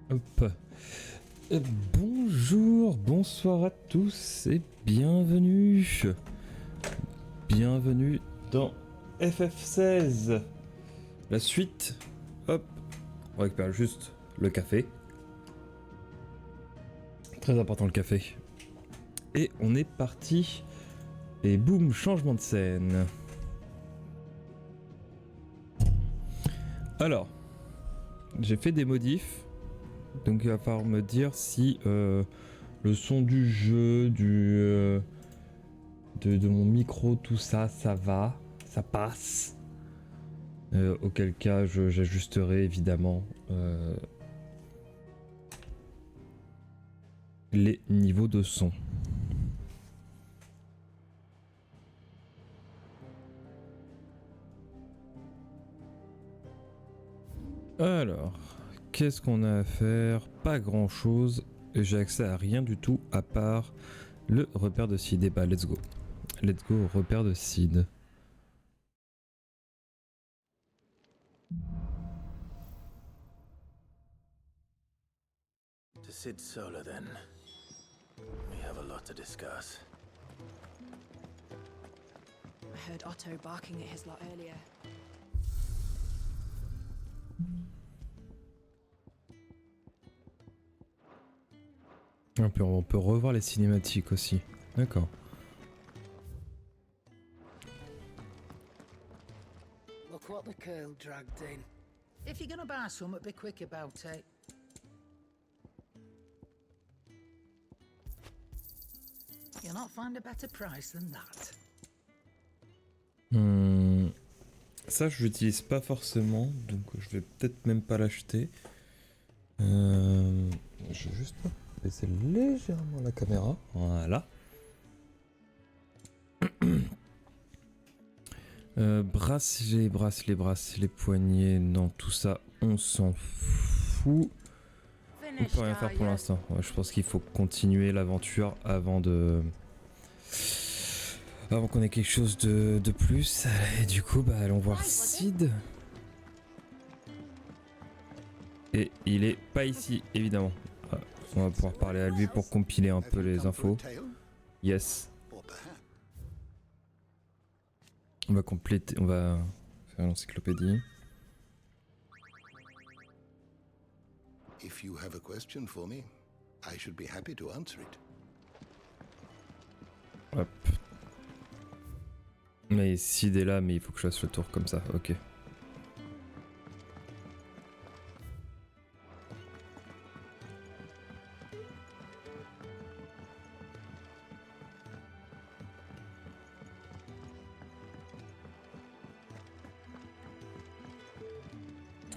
Hop. Bonjour, bonsoir à tous et bienvenue. Bienvenue dans FF16. La suite. Hop. On récupère juste le café. Très important le café. Et on est parti. Et boum, changement de scène. Alors, j'ai fait des modifs. Donc il va falloir me dire si le son du jeu, de mon micro, tout ça, ça va, ça passe. Auquel cas j'ajusterai évidemment les niveaux de son. Alors, qu'est-ce qu'on a à faire? Pas grand chose. J'ai accès à rien du tout à part le repère de seed. Et bah let's go. Let's go au repère de seed. To Sid Solar, then. We have a lot to discuss. I heard Otto barking at his lot earlier. On peut revoir les cinématiques aussi. D'accord. Look what the curl dragged in. If you're gonna buy something, be quick about it. You'll not find a better price than that. Ça, je l'utilise pas forcément, donc je vais peut-être même pas l'acheter. Je vais juste baisser légèrement la caméra. Voilà. Bracelets, poignets, non, tout ça, on s'en fout. On peut rien faire pour l'instant. Ouais, je pense qu'il faut continuer l'aventure avant qu'on ait quelque chose de plus. Et du coup, bah, allons voir Sid. Et il est pas ici, évidemment. On va pouvoir parler à lui pour compiler un peu les infos. Yes. On va compléter, on va faire l'encyclopédie. If you have a question for me, I should be happy to answer it. Hop. Mais Sid est là, mais il faut que je fasse le tour comme ça, ok.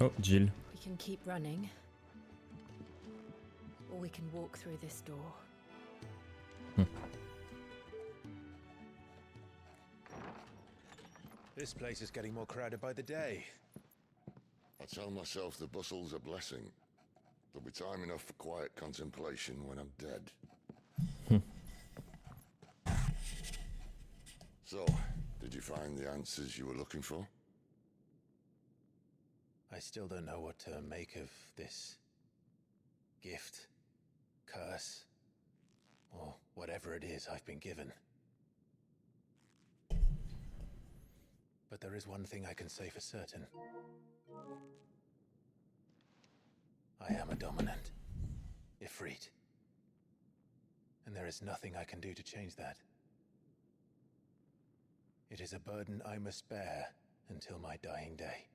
Oh, Jill. We can keep running, or we can walk through this door. This place is getting more crowded by the day. I tell myself the bustle's a blessing. There'll be time enough for quiet contemplation when I'm dead. So, did you find the answers you were looking for? I still don't know what to make of this gift, curse, or whatever it is I've been given. But there is one thing I can say for certain. I am a dominant, Ifrit. And there is nothing I can do to change that. It is a burden I must bear until my dying day.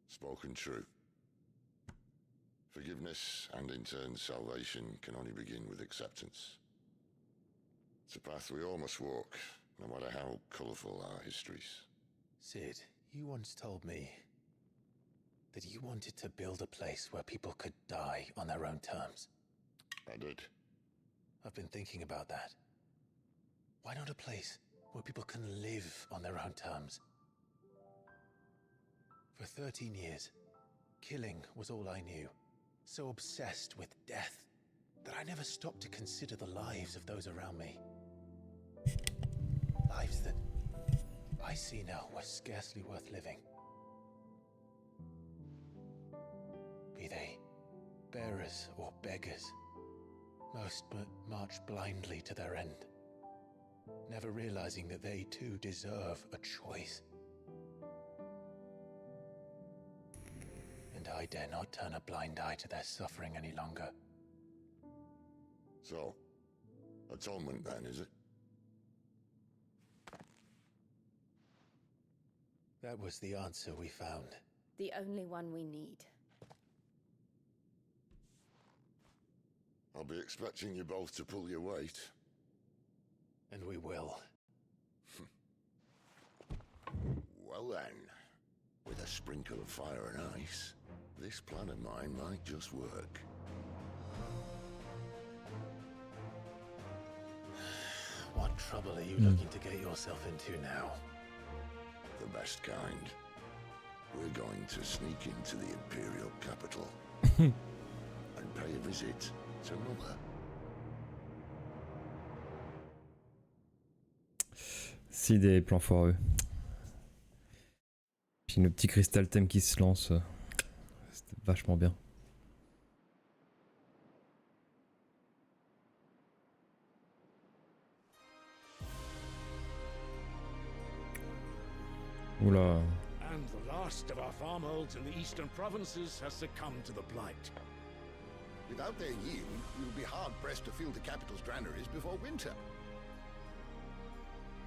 Spoken true. Forgiveness and in turn salvation can only begin with acceptance. It's a path we all must walk, no matter how colourful our histories. Sid, you once told me that you wanted to build a place where people could die on their own terms. I did. I've been thinking about that. Why not a place where people can live on their own terms? For 13 years, killing was all I knew. So obsessed with death that I never stopped to consider the lives of those around me. Lives that I see now were scarcely worth living. bearers or beggars. Most but march blindly to their end, never realizing that they too deserve a choice. And I dare not turn a blind eye to their suffering any longer. So, atonement then, is it? That was the answer we found. The only one we need. I'll be expecting you both to pull your weight. And we will. Well then, with a sprinkle of fire and ice, this plan of mine might just work. What trouble are you looking to get yourself into now? The best kind. We're going to sneak into the Imperial capital and pay a visit to Mother. Si des plans foireux. Puis nos petits cristal thème qui se lance. C'était vachement bien. Oula. And the last of our farmholds in the eastern provinces has succumbed to the blight. Without their yield, we will be hard-pressed to fill the capital's granaries before winter.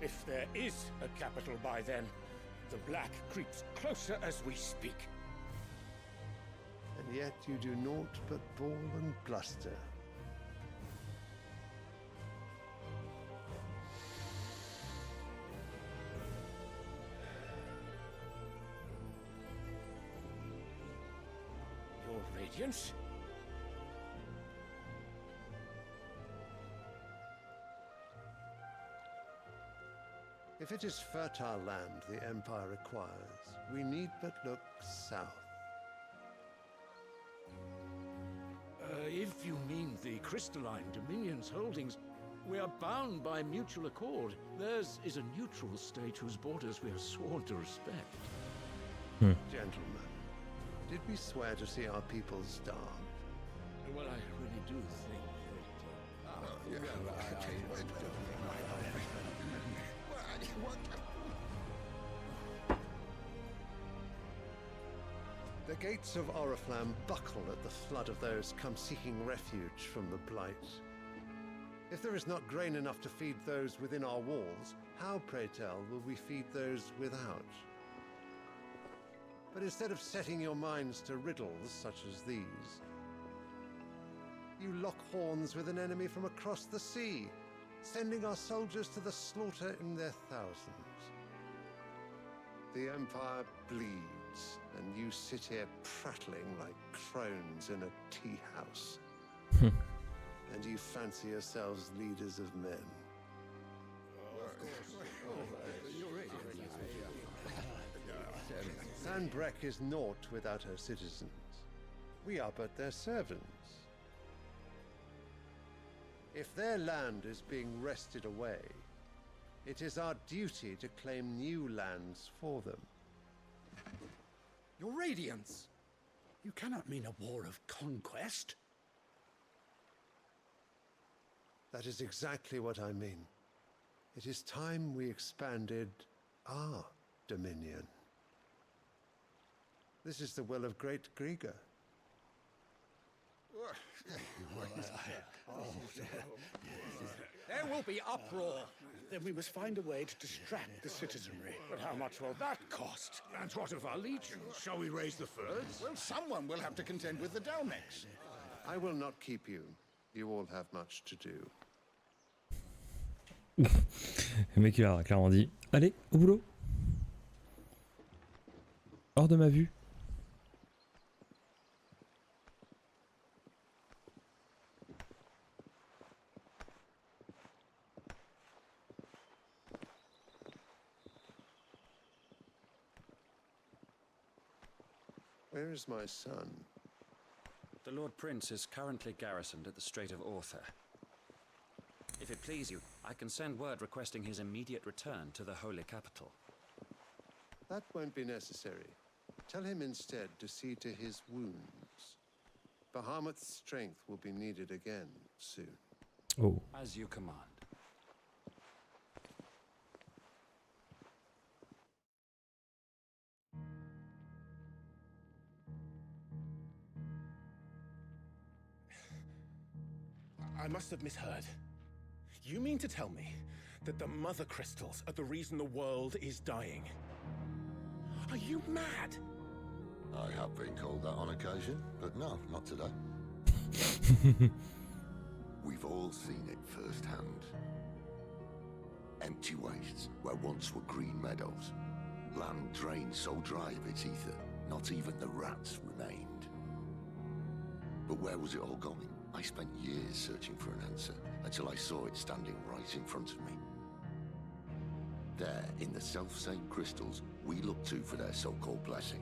If there is a capital by then, the black creeps closer as we speak. And yet you do naught but bawl and bluster. Your Radiance? If it is fertile land the Empire requires, we need but look south. If you mean the crystalline Dominion's holdings, we are bound by mutual accord. Theirs is a neutral state whose borders we are sworn to respect. Gentlemen, did we swear to see our people starve? Well, I really do think that... The gates of Oriflamme buckle at the flood of those come seeking refuge from the blight. If there is not grain enough to feed those within our walls, how, pray tell, will we feed those without? But instead of setting your minds to riddles such as these, you lock horns with an enemy from across the sea, sending our soldiers to the slaughter in their thousands. The Empire bleeds, and you sit here prattling like crones in a tea house. And you fancy yourselves leaders of men. Sanbreque is naught without her citizens. We are but their servants. If their land is being wrested away, it is our duty to claim new lands for them. Your Radiance! You cannot mean a war of conquest. That is exactly what I mean. It is time we expanded our dominion. This is the will of great Grieger. There will be uproar. Then we must find a way to distract the citizenry. But how much will that cost? And what of our legions? Shall we raise the furs? Well, someone will have to contend with the Dalmex. I will not keep you. You all have much to do. Le mec il a clairement dit allez au boulot. Hors de ma vue. Where is my son? The Lord Prince is currently garrisoned at the Strait of Author. If it please you, I can send word requesting his immediate return to the Holy Capital. That won't be necessary. Tell him instead to see to his wounds. Bahamut's strength will be needed again soon. Oh. As you command. I must have misheard. You mean to tell me that the mother crystals are the reason the world is dying? Are you mad? I have been called that on occasion, but no, not today. We've all seen it firsthand. Empty wastes where once were green meadows. Land drained so dry of its ether, not even the rats remained. But where was it all going? I spent years searching for an answer, until I saw it standing right in front of me. There, in the self-same crystals we look to for their so-called blessing.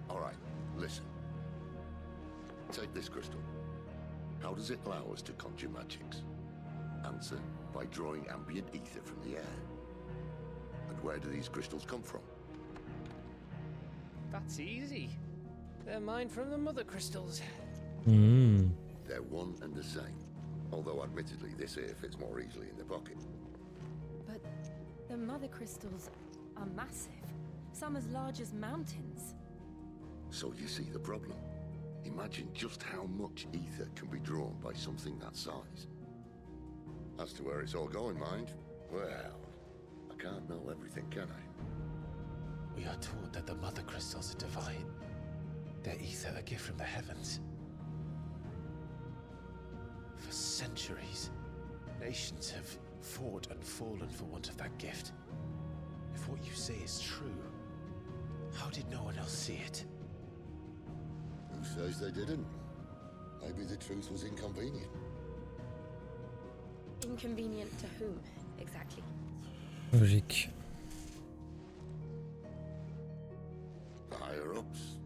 All right, listen. Take this crystal. How does it allow us to conjure magics? Answer, by drawing ambient ether from the air. And where do these crystals come from? That's easy. They're mined from the mother crystals. They're one and the same. Although admittedly this here fits more easily in the pocket. But the mother crystals are massive. Some as large as mountains. So you see the problem. Imagine just how much ether can be drawn by something that size. As to where it's all going, mind, well, I can't know everything, can I? We are taught that the mother crystals are divine. Their ether a gift from the heavens. For centuries, nations have fought and fallen for want of that gift. If what you say is true, how did no one else see it? Who says they didn't? Maybe the truth was inconvenient. Inconvenient to whom, exactly? Logique. The higher-ups?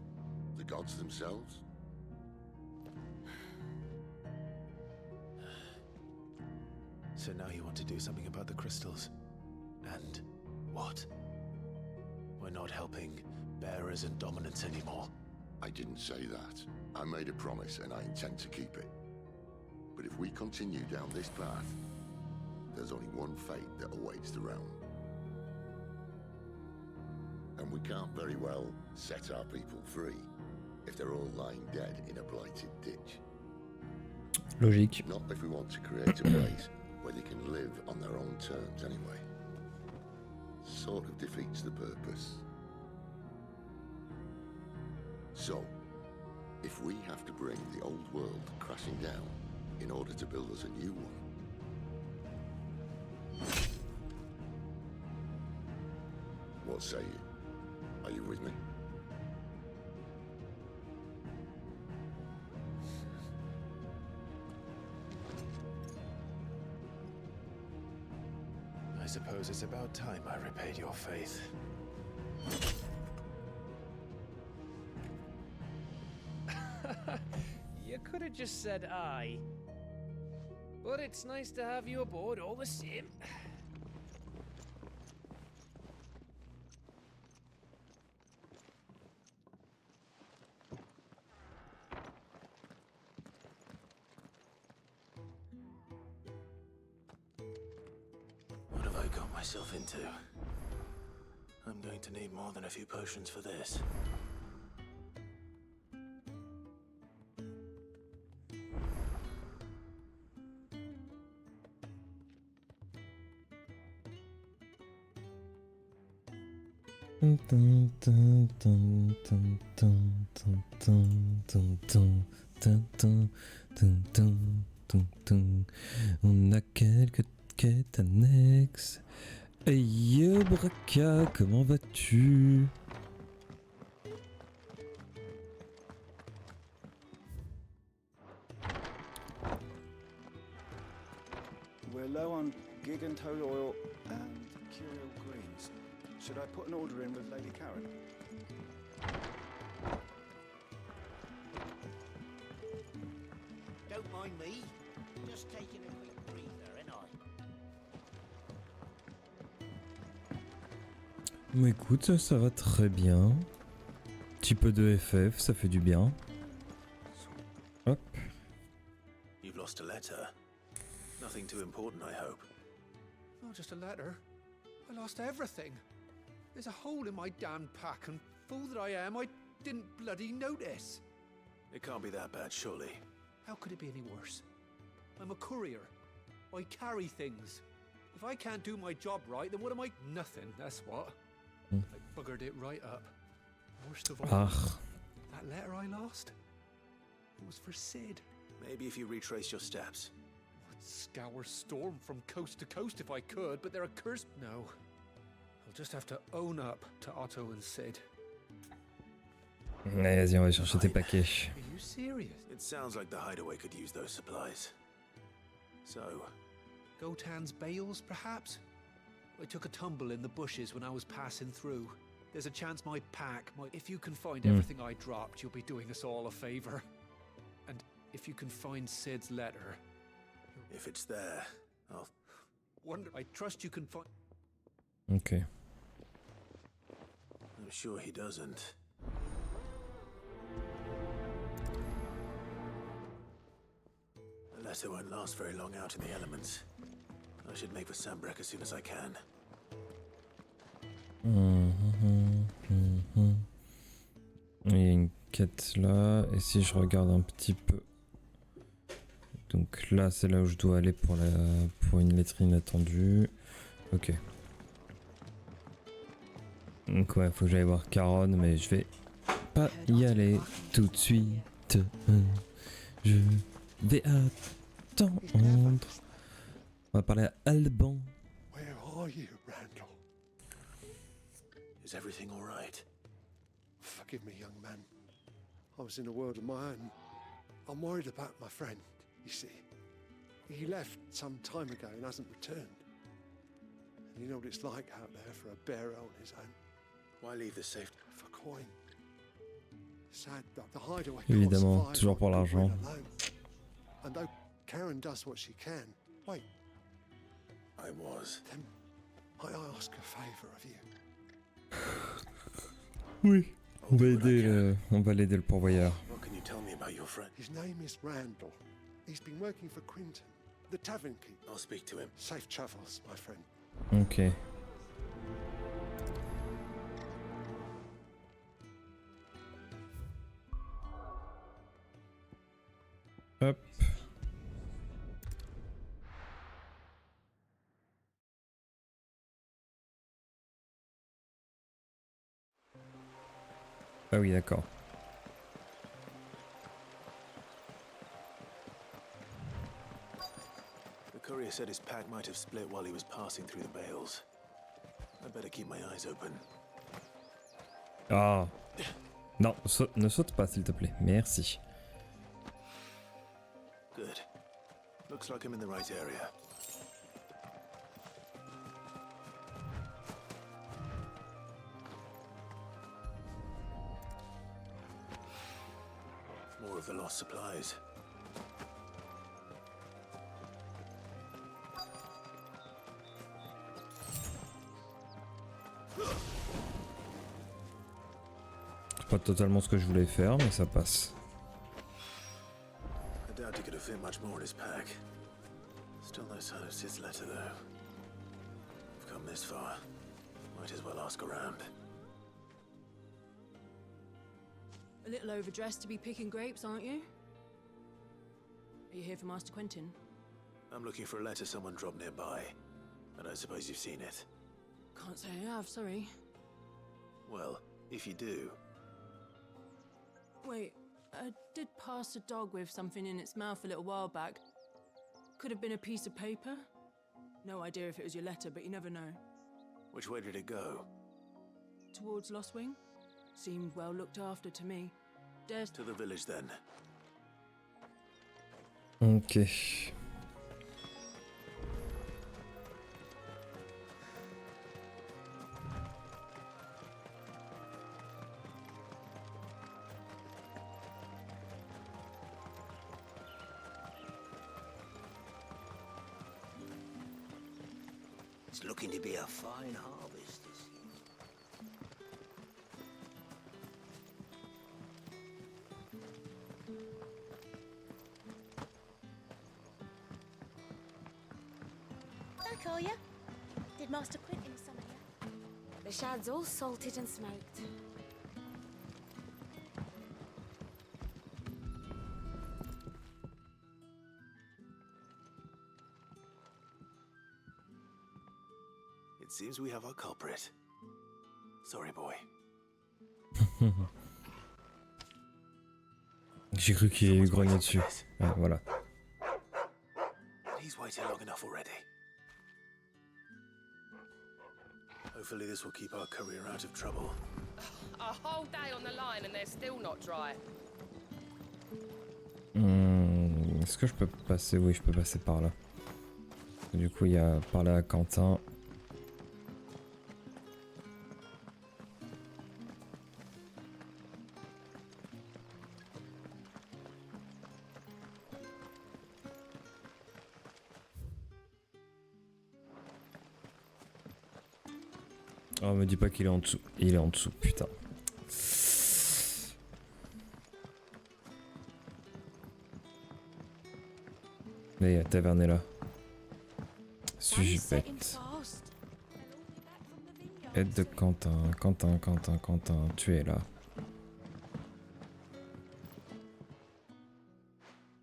The gods themselves? So now you want to do something about the crystals. And what? We're not helping bearers and dominants anymore. I didn't say that. I made a promise and I intend to keep it. But if we continue down this path, there's only one fate that awaits the realm. And we can't very well set our people free if they're all lying dead in a blighted ditch. Logique. Not if we want to create a place where they can live on their own terms anyway. Sort of defeats the purpose. So, if we have to bring the old world crashing down in order to build us a new one, what say you? Are you with me? I suppose it's about time I repaid your faith. You could have just said aye. But it's nice to have you aboard all the same. What have I got myself into? I'm going to need more than a few potions for this. On a quelques quêtes annexes. Hey yo Braca, comment vas-tu? We're low on gig and toad oil and curial greens. Should I put an order in with Lady Karen? Don't mind me. Just taking a quick breather, ain't I? Mais écoute, ça va très bien. Petit peu de FF, ça fait du bien. Hop. You've lost a letter. Nothing too important, I hope. Not just a letter. I lost everything. There's a hole in my damn pack, and fool that I am, I didn't bloody notice. It can't be that bad, surely. How could it be any worse? I'm a courier. I carry things. If I can't do my job right, then what am I? Nothing, that's what. I buggered it right up. Worst of all, that letter I lost, it was for Sid. Maybe if you retrace your steps. I'd scour Storm from coast to coast if I could, but they're a curse. No. I'll just have to own up to Otto and Sid. Allez, vas-y, on va chercher tes paquets. Are you serious? It sounds like the hideaway could use those supplies. So, Gotan's bales, perhaps? I took a tumble in the bushes when I was passing through. There's a chance my pack might... If you can find everything I dropped, you'll be doing us all a favor. And if you can find Sid's letter... If it's there, I'll... Wonder... I trust you can find... Ok. I'm sure he doesn't. The letter won't last very long out in the elements. I should make for Sambrek as soon as I can. Il y a une quête là, et si je regarde un petit peu... Donc là, c'est là où je dois aller pour une lettre inattendue. Ok. Donc ouais, faut que j'aille voir Caron, mais je vais pas y aller tout de suite. Je vais attendre. On va parler à Alban. Where are you, Randall? Is everything all right? Forgive me, young man. I was in a world of my own. I'm worried about my friend, you see. He left some time ago and hasn't returned. And you know what it's like out there for a bearer on his own. Why leave the safe for coin? Sad that the hideaway Évidemment, can't toujours pour survive l'argent. alone. And though Karen does what she can, wait. I was. Then I ask a favor of you. Oui. On va l'aider le pourvoyeur. What can you tell me about your friend? His name is Randall. He's been working for Quinton, the tavern keeper. I'll speak to him. Safe travels, my friend. Ok. Hop. Ah oui, d'accord. The courier said his pack might have split while he was passing through the bales. I better keep my eyes open. Ah. Non, ne saute pas s'il te plaît. Merci. Good. Looks like I'm in the right area. More of the lost supplies. C'est pas totalement ce que je voulais faire, mais ça passe. I doubt he could have fit much more in his pack. Still no sign of Sid's letter, though. We've come this far. Might as well ask around. A little overdressed to be picking grapes, aren't you? Are you here for Master Quentin? I'm looking for a letter someone dropped nearby. I don't suppose you've seen it. Can't say I have, sorry. Well, if you do... Wait, I did pass a dog with something in its mouth a little while back. Could have been a piece of paper. No idea if it was your letter, but you never know. Which way did it go? Towards Lostwing? Seemed well looked after to me. Dares... To the village, then. Ok. It's looking to be a fine harvest this year. call you? Did Master Quentin summon you? The shad's all salted and smoked. It seems we have our culprit. Sorry, boy. J'ai cru qu'il grognait dessus. Ah, voilà. He's waited long enough already. Hopefully this will keep our courier out of trouble. A whole day on the line and they're still not dry. Est-ce que je peux passer? Oui, je peux passer par là. Du coup, il y a par là à Quentin. Oh, me dis pas qu'il est en dessous. Il est en dessous, putain. Mais la taverne est là. Suis-je bête? Aide de Quentin. Quentin, tu es là.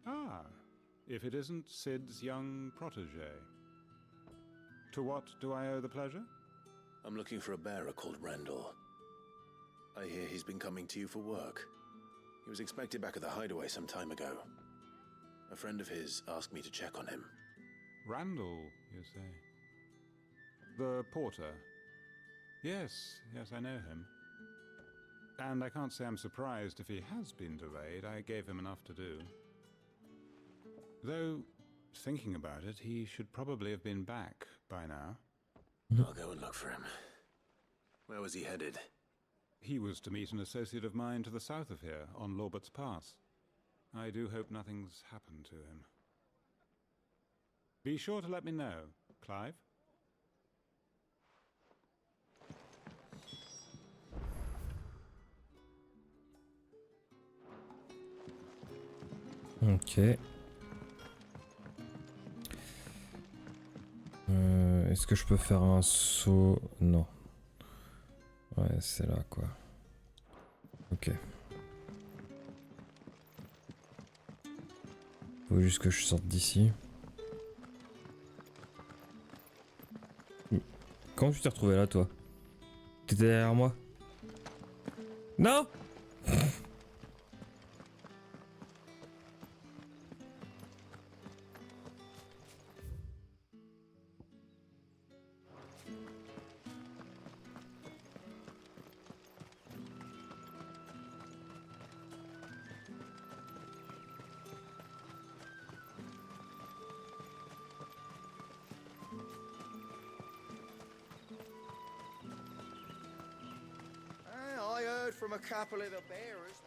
Ah, if it isn't Sid's young protege. To what do I owe the pleasure? I'm looking for a bearer called Randall. I hear he's been coming to you for work. He was expected back at the hideaway some time ago. A friend of his asked me to check on him. Randall, you say? The porter? Yes, I know him. And I can't say I'm surprised if he has been delayed. I gave him enough to do. Though, thinking about it, he should probably have been back by now. I'll go and look for him. Where was he headed? He was to meet an associate of mine to the south of here, on Lorbert's Pass. I do hope nothing's happened to him. Be sure to let me know, Clive. Ok. Est-ce que je peux faire un saut? Non. Ouais, c'est là quoi. Ok. Faut juste que je sorte d'ici. Comment tu t'es retrouvé là, toi? T'étais derrière moi? Non! I heard from a couple of the bearers.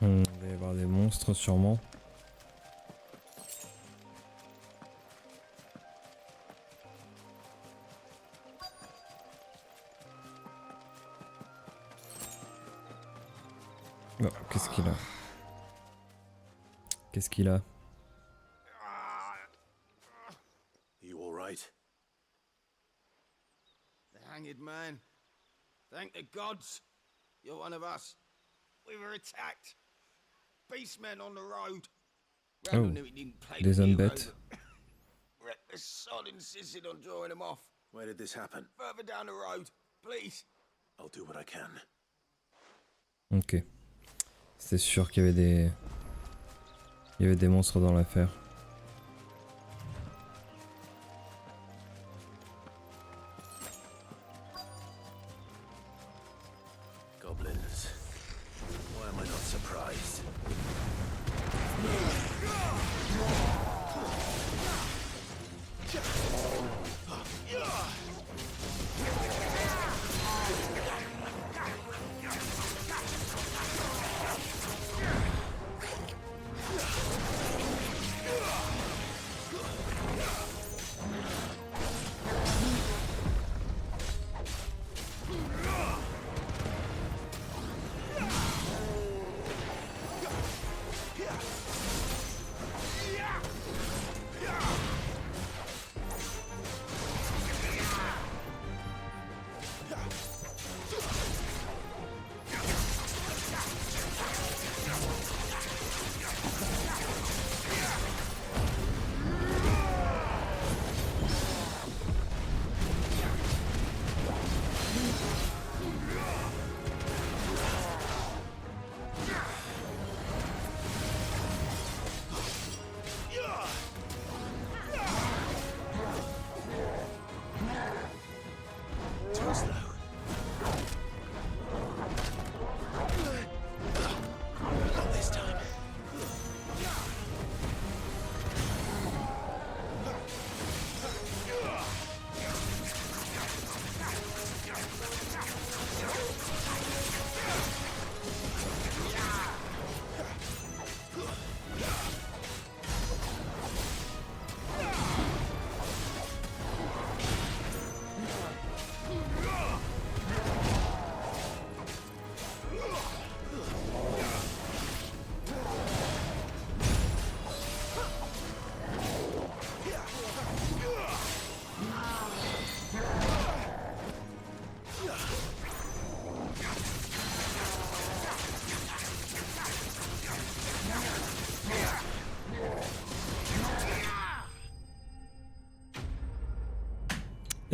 Il va y avoir des monstres sûrement. Oh, qu'est-ce qu'il a? Qu'est-ce qu'il a? You all right? The hanged man. Thank the gods. You're one of us. We were attacked. Beastmen on the road. Oh, des hommes bêtes. The sod insisted on drawing them off. Where did this happen? Further down the road, please. I'll do what I can. Ok. C'était sûr qu'il y avait des... Il y avait des monstres dans l'affaire. Goblins. Why am I not surprised?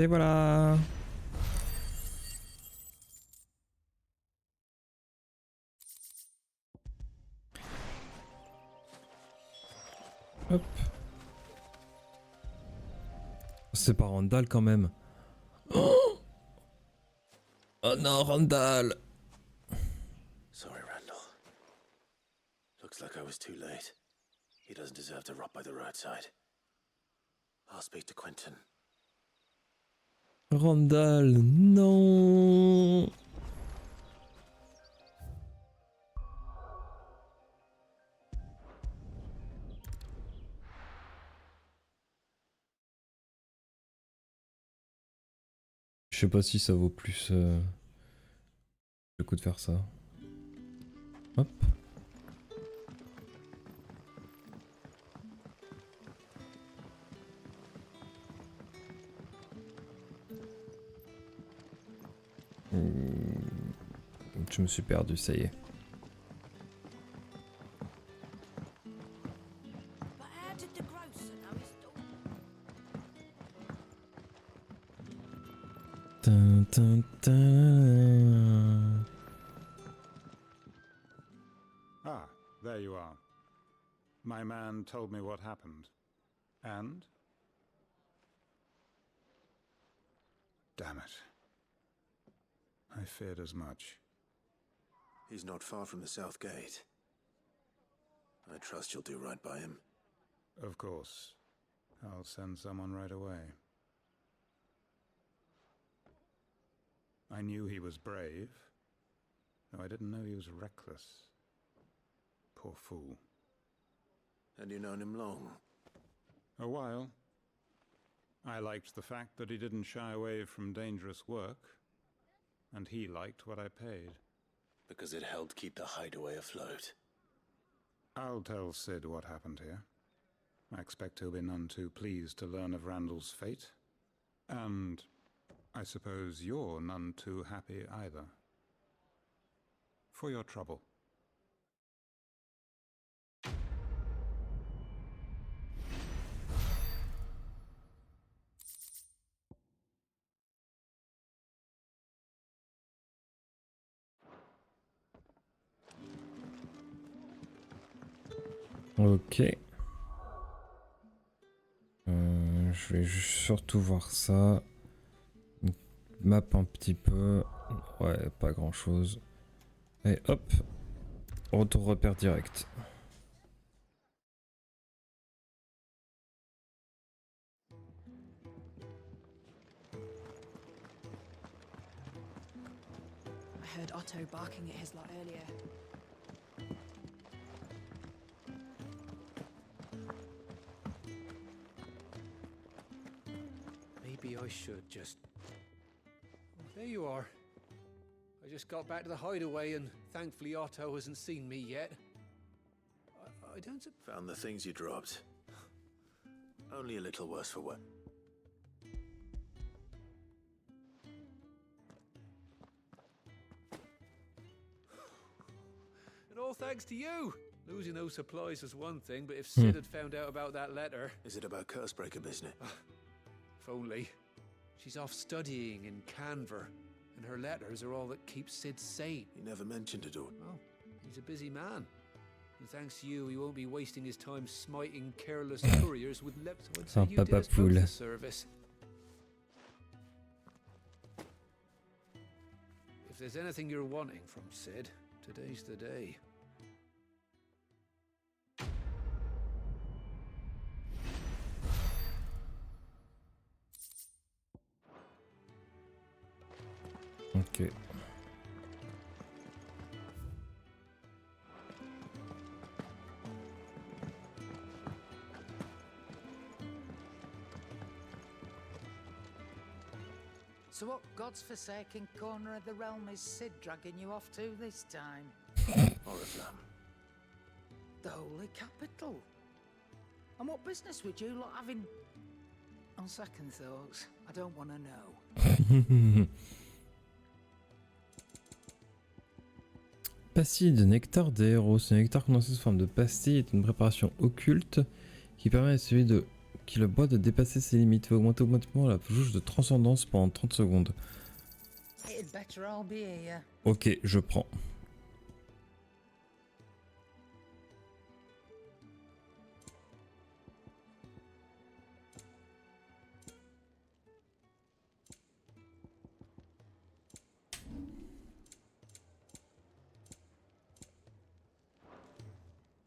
Et voilà. Hop. C'est pas Randall quand même. Oh, oh non, Randall. Sorry, Randall. Looks like I was too late. He doesn't deserve to rot by the roadside. I'll speak to Quentin. Randall, non. Je sais pas si ça vaut plus le coup de faire ça. Hop. Je me suis perdu, ça y est. Dun, dun, dun. Ah, there you are. My man told me what happened. And? Damn it. I feared as much. He's not far from the south gate. I trust you'll do right by him. Of course. I'll send someone right away. I knew he was brave, though I didn't know he was reckless. Poor fool. And you known him long? A while. I liked the fact that he didn't shy away from dangerous work, and he liked what I paid. Because it helped keep the hideaway afloat. I'll tell Sid what happened here. I expect he'll be none too pleased to learn of Randall's fate. And I suppose you're none too happy either. For your trouble. Ok. Je vais surtout voir ça. Map un petit peu. Ouais, pas grand chose. Et hop. Retour repère direct. I heard Otto barking at his lot earlier. Maybe I should just... Oh, there you are. I just got back to the hideaway and thankfully Otto hasn't seen me yet. I don't... Found the things you dropped. Only a little worse for wear. And all thanks to you! Losing those supplies was one thing, but if Sid had found out about that letter... Is it about Cursebreaker business? If only. She's off studying in Canver, and her letters are all that keeps Sid sane. He never mentioned it all. Well, he's a busy man. And thanks to you, he won't be wasting his time smiting careless couriers with lips. So I'd say you did us both a service. If there's anything you're wanting from Sid, today's the day. Ok. So what God's forsaken corner of the realm is Sid dragging you off to this time? Oriflamme. The Holy Capital. And what business would you lot having? On second thoughts, I don't want to know. Pastille de nectar des héros. Ce nectar condensé sous forme de pastille est une préparation occulte qui permet à celui qui le bois de dépasser ses limites. Va augmenter automatiquement la jauge de transcendance pendant 30 secondes. It'd better all be here. Ok, je prends.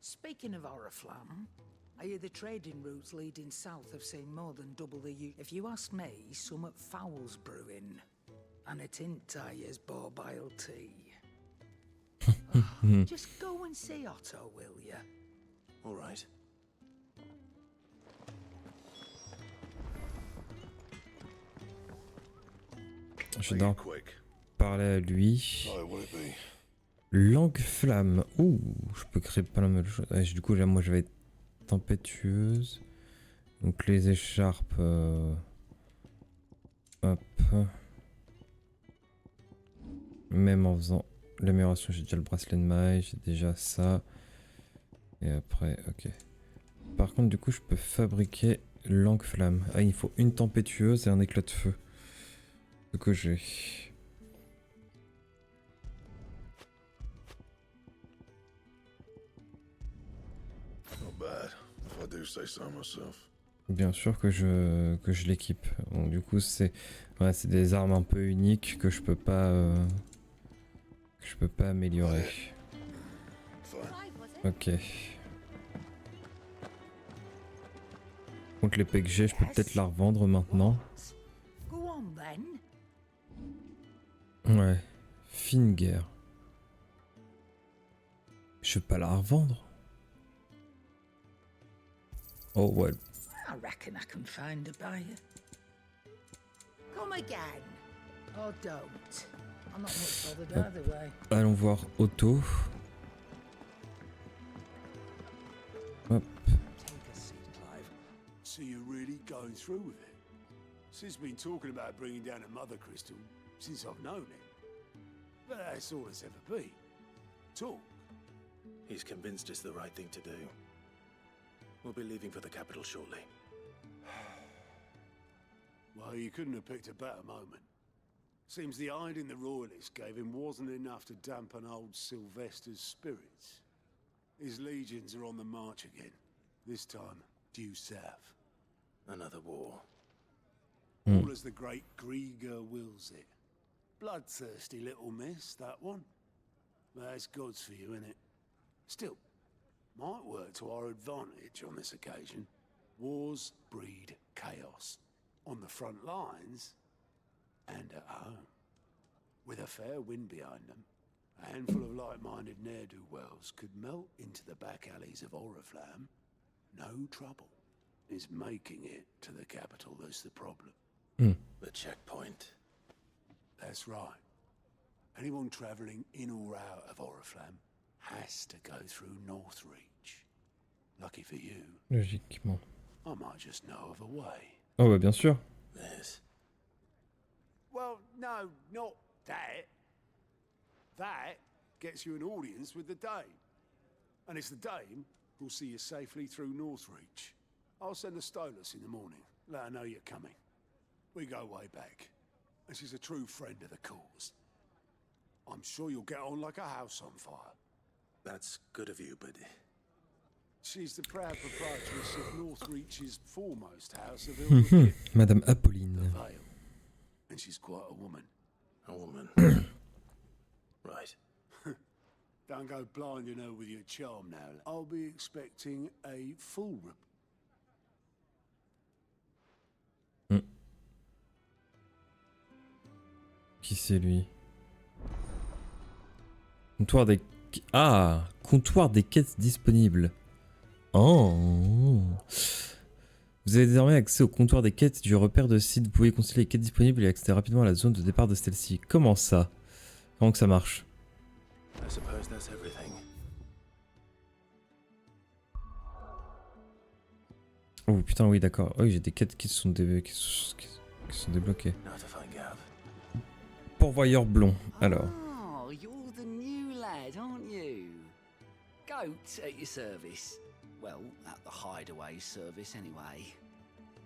Speaking of Oriflamme, I hear the trading routes leading south have seen more than double the use. If you ask me, some at Foul's brewing. And a tint tires borbile tea. Just go and see Otto, will ya? All right. Je dois parler à lui. Langue flamme. Ouh, je peux créer pas mal de choses. Ouais, du coup, là, moi, je vais être tempétueuse. Donc, les écharpes. Hop. Même en faisant l'amélioration, j'ai déjà le bracelet de maille, j'ai déjà ça. Et après, ok. Par contre, du coup, je peux fabriquer langue flamme. Ah, il faut une tempétueuse et un éclat de feu. Ce que j'ai. Bien sûr que je l'équipe. Bon, du coup, c'est des armes un peu uniques que je peux pas améliorer. Ok. Donc l'épée que j'ai, je peux peut-être la revendre maintenant. Ouais. Fine guerre. Je peux pas la revendre. Oh ouais. I reckon I can find a buyer. Come again. Or don't. I'm not much bothered either way. Allons voir Otto. Hop. So you're really going through with it? Sid's been talking about bringing down a mother crystal since I've known him. But that's all it's ever been. Talk. He's convinced it's the right thing to do. We'll be leaving for the capital shortly. Well, you couldn't have picked a better moment. Seems the hiding the royalists gave him wasn't enough to dampen old Sylvester's spirits. His legions are on the march again. This time, due south. Another war. All as the great Grieger wills it. Bloodthirsty little miss, that one. That's God's for you, innit? Still, might work to our advantage on this occasion. Wars breed chaos. On the front lines, and at home. With a fair wind behind them, a handful of like-minded ne'er-do-wells could melt into the back alleys of Oriflamme. No trouble. Is making it to the capital that's the problem. The checkpoint. That's right. Anyone travelling in or out of Oriflamme has to go through Northreach. Lucky for you. Logiquement. I might just know of a way. Oh bah bien sûr. Yes. Well, no, not that. That gets you an audience with the Dame. And it's the Dame who'll see you safely through Northreach. I'll send the Stolas in the morning. Let her know you're coming. We go way back. And she's a true friend of the cause. I'm sure you'll get on like a house on fire. That's good of you, but... She's the proud proprietress of Northreach's foremost house of ill. Madame Apolline. The Vale. And she's quite a woman. A woman. Right. Don't go blinding her with your charm now. I'll be expecting a full Qui c'est lui? Comptoir des... Ah! Comptoir des quêtes disponibles. Oh! Vous avez désormais accès au comptoir des quêtes du repère de site. Vous pouvez consulter les quêtes disponibles et accéder rapidement à la zone de départ de celle-ci. Comment ça? Comment que ça marche? I suppose that's everything. Oh putain, oui, d'accord. Oui, j'ai des quêtes qui sont, qui sont débloquées. Pourvoyeur blond, alors. Oh, you're the new lad, aren't you? Goat at your service. Well, at the hideaway service anyway.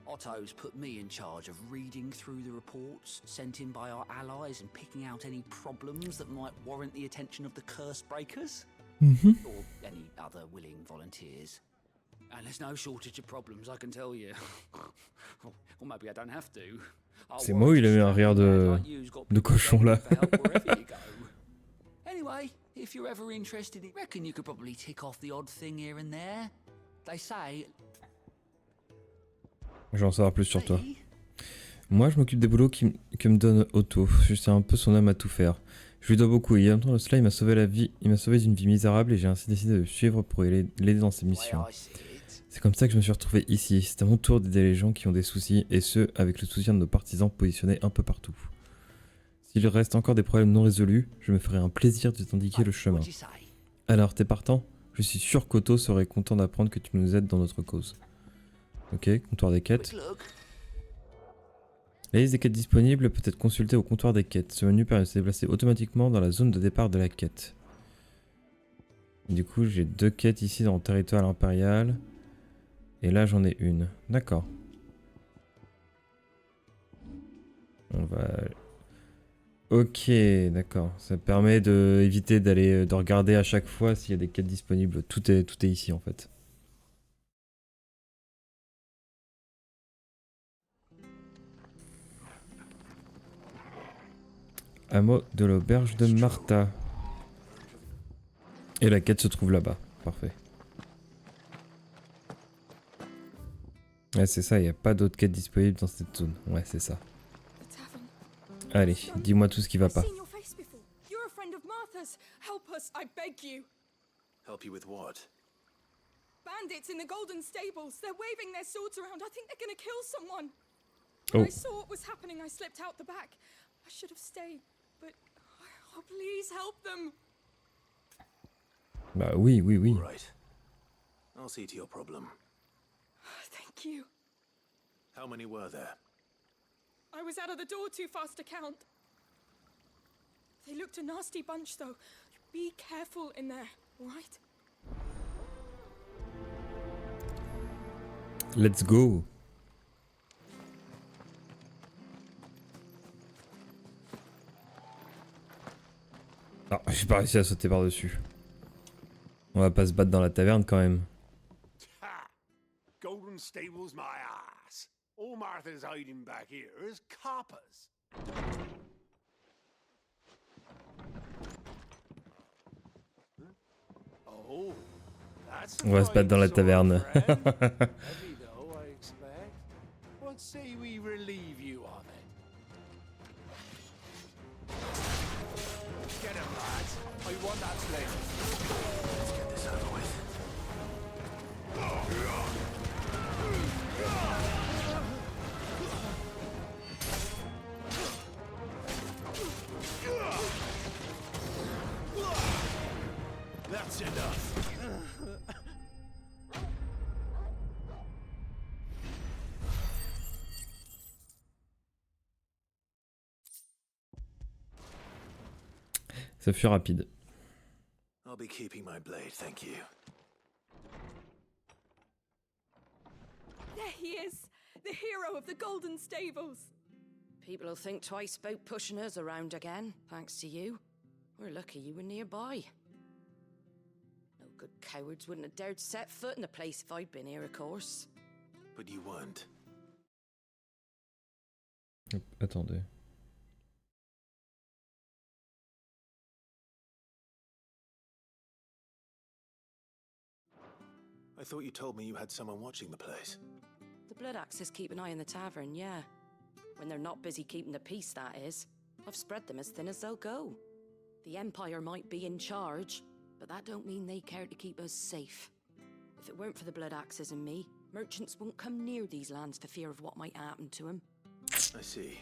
Otto's put me in charge of reading through the reports sent in by our allies and picking out any problems that might warrant the attention of the curse breakers. Or any other willing volunteers. And there's no shortage of problems, I can tell you. Or maybe I don't have to. C'est moi où il a eu un rire de cochon là. Anyway, if you're ever interested, I reckon you could probably tick off the odd thing here and there. They say. Je vais en savoir plus sur toi. Moi, je m'occupe des boulots que me donne Otto. Je suis un peu son homme à tout faire. Je lui dois beaucoup. Il y a longtemps de cela, il m'a sauvé la vie. Il m'a sauvé d'une vie misérable et j'ai ainsi décidé de le suivre pour l'aider dans ses missions. C'est comme ça que je me suis retrouvé ici. C'est à mon tour d'aider les gens qui ont des soucis, et ce, avec le soutien de nos partisans positionnés un peu partout. S'il reste encore des problèmes non résolus, je me ferai un plaisir de t'indiquer le chemin. Alors, t'es partant? Je suis sûr qu'Otto serait content d'apprendre que tu nous aides dans notre cause. Ok, comptoir des quêtes. La liste des quêtes disponibles peut être consultée au comptoir des quêtes. Ce menu permet de se déplacer automatiquement dans la zone de départ de la quête. Du coup, j'ai 2 quêtes ici dans le territoire impérial. Et là, j'en ai une. D'accord. On va... Ok, d'accord. Ça permet d'éviter de regarder à chaque fois s'il y a des quêtes disponibles. Tout est ici, en fait. Hameau de l'auberge de Martha. Et la quête se trouve là-bas. Parfait. Ouais, c'est ça, il n'y a pas d'autres quêtes disponibles dans cette zone. Ouais, c'est ça. Allez, dis-moi tout ce qui va pas. Help you with what? Bandits in the golden stables. They're waving their swords around. I think they're gonna kill someone. Oh. When I saw what was happening, I slipped out the back. I should have stayed, but oh, please help them. Bah oui. Right. I'll see to your problem. Thank you. How many were there? I was out of the door too fast to count. They looked a nasty bunch, though. Be careful in there, right? Let's go. Ah, j'ai pas réussi à sauter par-dessus. On va pas se battre dans la taverne quand même. Golden stables, my ass. All Martha's hiding back here is coppers. Oh, that's On va se battre dans la taverne. Heavy though, I expect. What say we relieve you of it? Get him, lads. I want that blade. Let's get this over with. That's enough. Ça fut rapide. I'll be keeping my blade, thank you. There he is, the hero of the golden stables. People will think twice about pushing us around again, thanks to you. We're lucky you were nearby. No good cowards wouldn't have dared set foot in the place if I'd been here, of course. But you weren't. Attendez. I thought you told me you had someone watching the place. The Blood Axes keep an eye on the tavern, yeah. When they're not busy keeping the peace, that is. I've spread them as thin as they'll go. The Empire might be in charge, but that don't mean they care to keep us safe. If it weren't for the Blood Axes and me, merchants won't come near these lands for fear of what might happen to them. I see.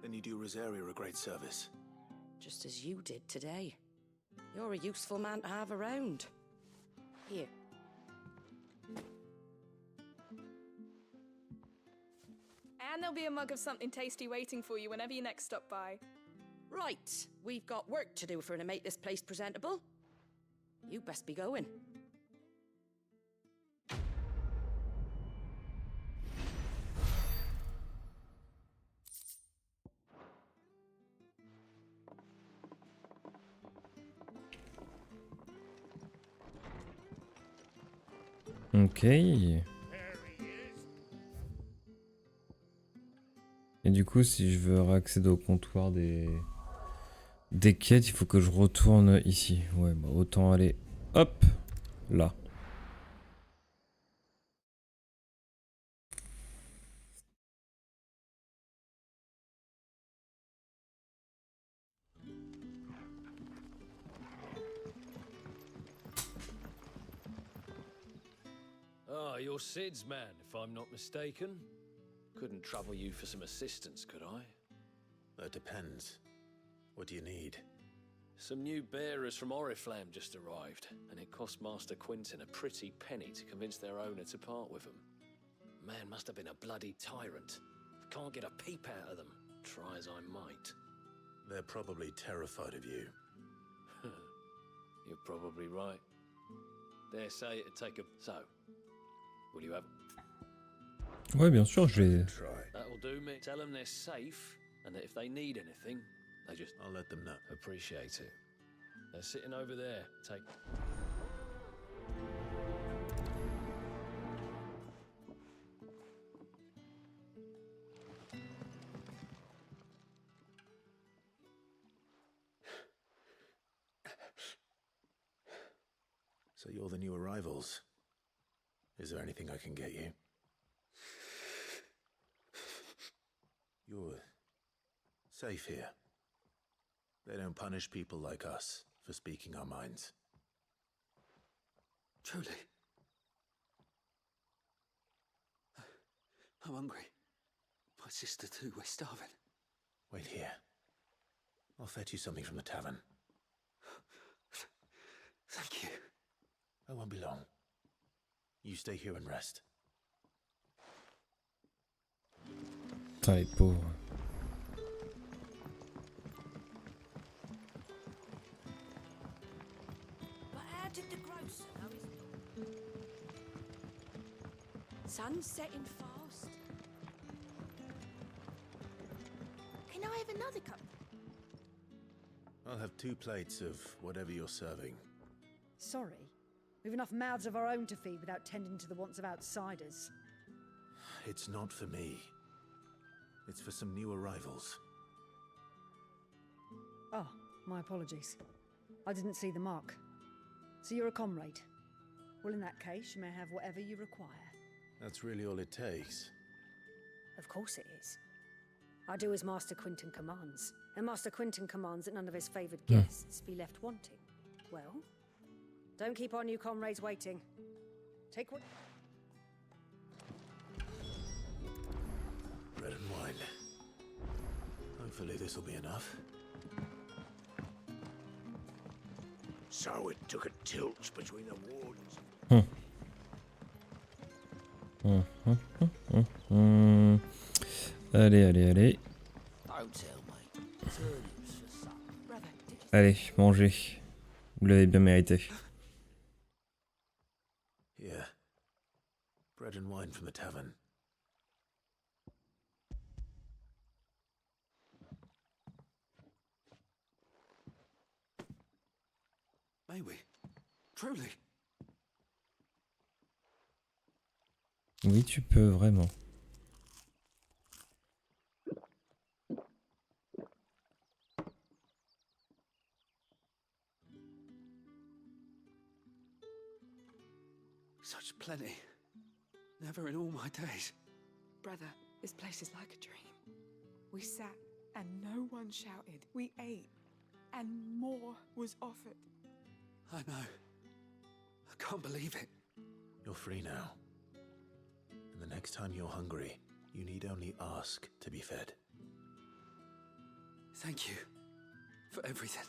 Then you do Rosaria a great service. Just as you did today. You're a useful man to have around. Here. And there'll be a mug of something tasty waiting for you whenever you next stop by. Right, we've got work to do to make this place presentable. You best be going. Ok. Et du coup, si je veux accéder au comptoir des quêtes, il faut que je retourne ici. Ouais, bah autant aller, hop, là. Ah, you're Sid's man, if I'm not mistaken. Couldn't trouble you for some assistance, could I? That depends. What do you need? Some new bearers from Oriflamme just arrived, and it cost Master Quentin a pretty penny to convince their owner to part with them. Man must have been a bloody tyrant. Can't get a peep out of them, try as I might. They're probably terrified of you. You're probably right. Dare say it'd take a... So, will you have... Ouais, bien sûr, je vais... That'll do me. Tell them they're safe, and that if they need anything, they just... I'll let them know. Appreciate it. They're sitting over there. Take... So you're the new arrivals. Is there anything I can get you? You're safe here. They don't punish people like us for speaking our minds. Truly. I'm hungry. My sister too, we're starving. Wait here. I'll fetch you something from the tavern. Thank you. I won't be long. You stay here and rest. Putain, les pauvres. But how did the grocer know his... Sun's setting fast. Can I have another cup? I'll have 2 plates of whatever you're serving. Sorry. We've enough mouths of our own to feed without tending to the wants of outsiders. It's not for me. It's for some new arrivals. Oh, my apologies. I didn't see the mark. So you're a comrade. Well, in that case, you may have whatever you require. That's really all it takes. Of course it is. I do as Master Quentin commands, and Master Quentin commands that none of his favoured guests be left wanting. Well, don't keep our new comrades waiting. Take what... Bread and wine. Hopefully this'll be enough. So it took a tilt between the wardens. Allez, allez, allez. Allez, mangez. Vous l'avez bien mérité. Yeah. Bread and wine from the tavern. May we? Truly? Oui, tu peux, vraiment. Such plenty. Never in all my days. Brother, this place is like a dream. We sat and no one shouted. We ate and more was offered. I know. I can't believe it. You're free now. And the next time you're hungry, you need only ask to be fed. Thank you for everything.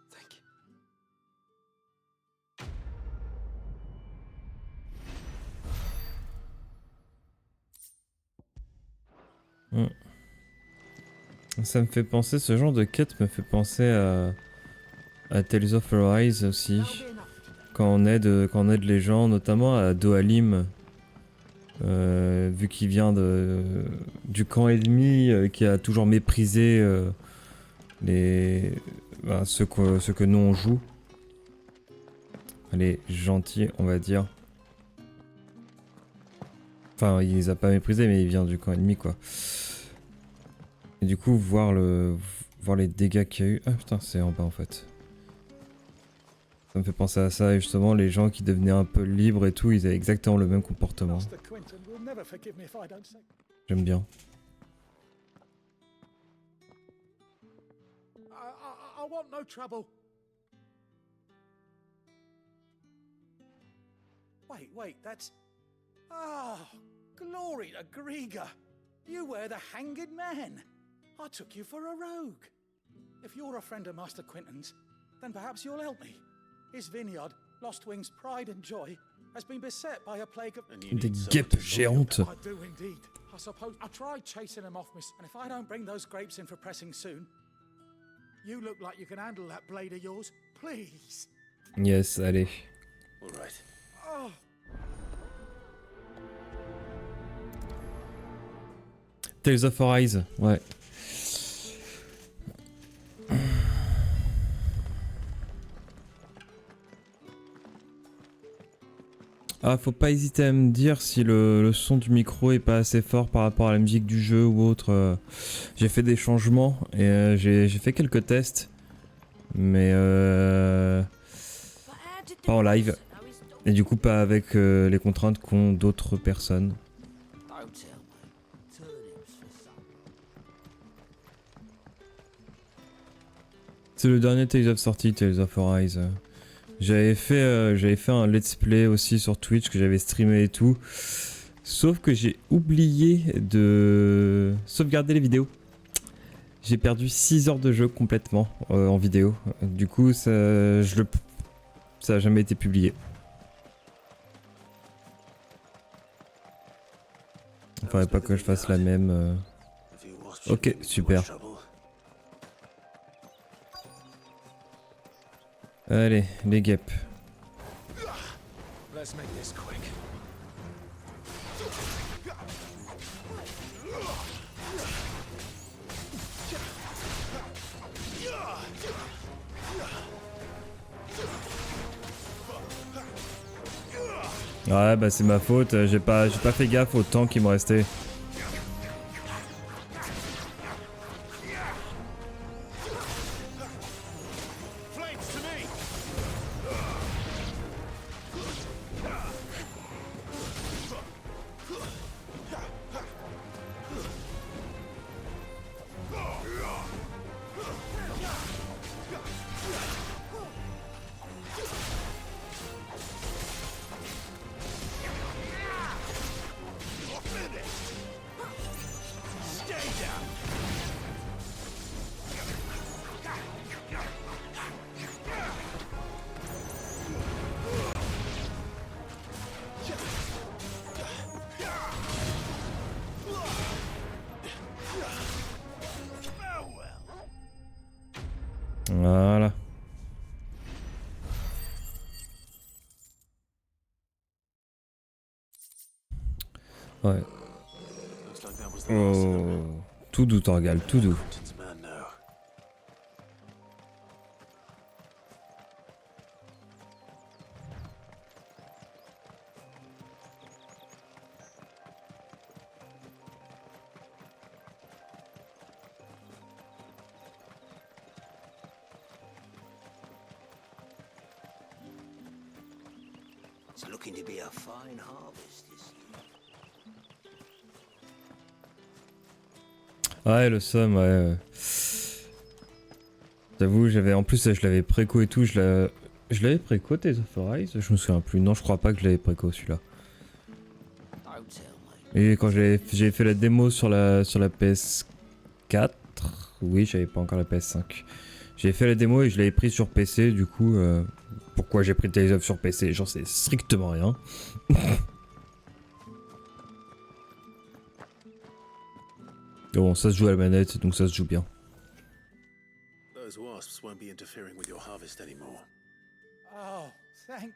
Thank you. Ça me fait penser, ce genre de quête me fait penser à Tales of Arise aussi. Quand on aide les gens, notamment à Dohalim, vu qu'il vient du camp ennemi, qui a toujours méprisé ce que nous on joue. Elle est gentille, on va dire. Enfin, il les a pas méprisés, mais il vient du camp ennemi, quoi. Et du coup, voir les dégâts qu'il y a eu... Ah putain, c'est en bas, en fait. Ça me fait penser à ça, et justement, les gens qui devenaient un peu libres et tout, ils avaient exactement le même comportement. J'aime bien. I want no trouble. Wait, that's... Oh, glory to Griga. You were the hanged man. I took you for a rogue. If you're a friend of Master Quentin's, then perhaps you'll help me. His vineyard, Lostwing's pride and joy, has been beset by a plague of... Des guêpes géantes. I do indeed. I suppose I tried chasing them off, miss, and if I don't bring those grapes in for pressing soon, you look like you can handle that blade of yours, please. Yes, allez. All right. Oh. Tales of Arise, ouais. Ah, faut pas hésiter à me dire si le son du micro est pas assez fort par rapport à la musique du jeu ou autre. J'ai fait des changements et j'ai fait quelques tests, mais pas en live. Et du coup pas avec les contraintes qu'ont d'autres personnes. C'est le dernier Tales of sorti, Tales of Arise. J'avais fait un let's play aussi sur Twitch que j'avais streamé et tout. Sauf que j'ai oublié de sauvegarder les vidéos. J'ai perdu 6 heures de jeu complètement en vidéo. Du coup, ça a jamais été publié. Il faudrait pas que je fasse la même. Ok, super. Allez, les guêpes. Let's make this quick. Ouais, bah c'est ma faute, j'ai pas fait gaffe au temps qui me restait. Voilà. Ouais. Oh. Tout doux, Torgal, tout doux. It's looking to be a fine harvest this year. Ouais, le somme, ouais. J'avoue, en plus, je l'avais préco et tout. Je l'avais préco, Tales of Arise. Je me souviens plus. Non, je crois pas que je l'avais préco celui-là. Et quand j'ai fait la démo sur la PS4, oui, j'avais pas encore la PS5. J'ai fait la démo et je l'avais pris sur PC. Du coup, pourquoi j'ai pris Tales of sur PC, j'en sais strictement rien. Bon, ça se joue à la manette, donc ça se joue bien. Those wasps won't be interfering with your harvest anymore. Oh, thank...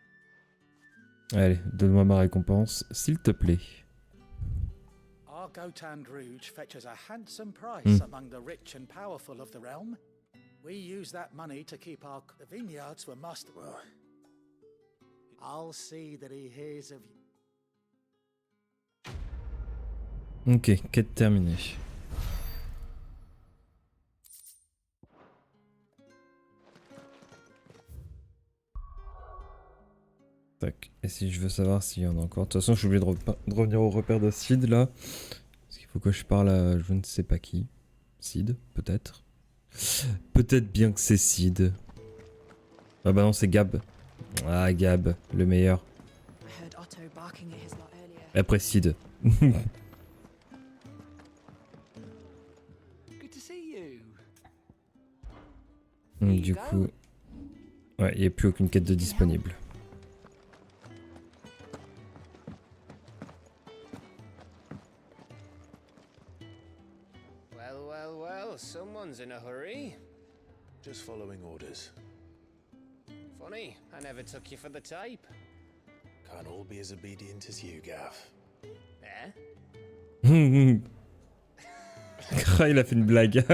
Allez, donne-moi ma récompense, s'il te plaît. Our Gotan Rouge fetches a handsome price among the rich and powerful of the realm. We use that money to keep our vineyards for master... Well, I'll see that he hears of you. Ok, quête terminée. Tac. Et si je veux savoir s'il y en a encore. De toute façon, je suis obligé de revenir au repère de Sid là. Parce qu'il faut que je parle à je ne sais pas qui. Sid, peut-être. Peut-être bien que c'est Sid. Ah bah non, c'est Gab. Ah, Gab, le meilleur. I heard Otto barking at his lot earlier. Après Sid. Good to see you. Du coup... Ouais, il n'y a plus aucune quête de disponible. Well, well, well, someone's in a hurry. Just following orders. Funny, I never took you for the type. Can't all be as obedient as you, Gav. Eh? Il a fait une blague.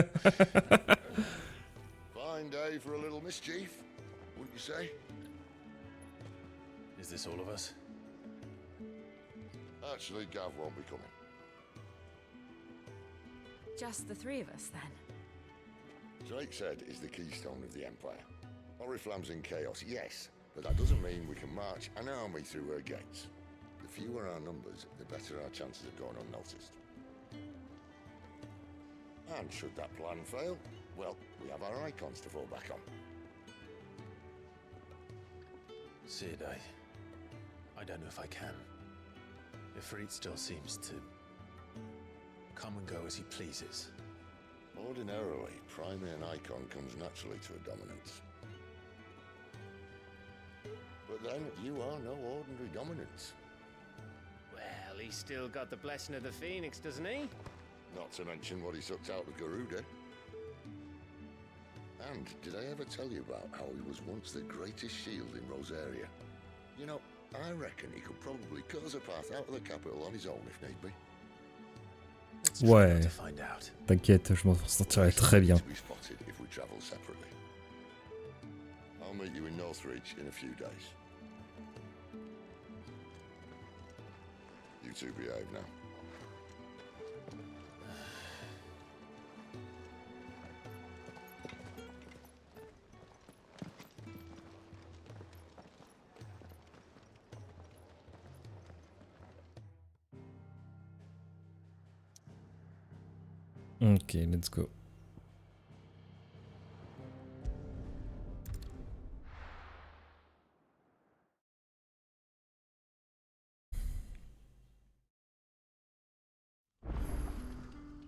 Fine day for a little mischief, wouldn't you say? Is this all of us? Actually, Gav won't be coming. Just the three of us, then. Drake said is the keystone of the Empire. Oriflamme's in chaos, yes, but that doesn't mean we can march an army through her gates. The fewer our numbers, the better our chances of going unnoticed. And should that plan fail, well, we have our icons to fall back on. Sid, I don't know if I can. Ifrit still seems to come and go as he pleases. Ordinarily, priming an icon comes naturally to a dominance. But then, you are no ordinary dominance. Well, he's still got the blessing of the Phoenix, doesn't he? Not to mention what he sucked out of Garuda. And did I ever tell you about how he was once the greatest shield in Rosaria? You know, I reckon he could probably cut us a path out of the capital on his own if need be. Ouais, t'inquiète, je m'en sortirai très bien. I'll meet you in Northreach in a few days. You two behave now. Ok, let's go.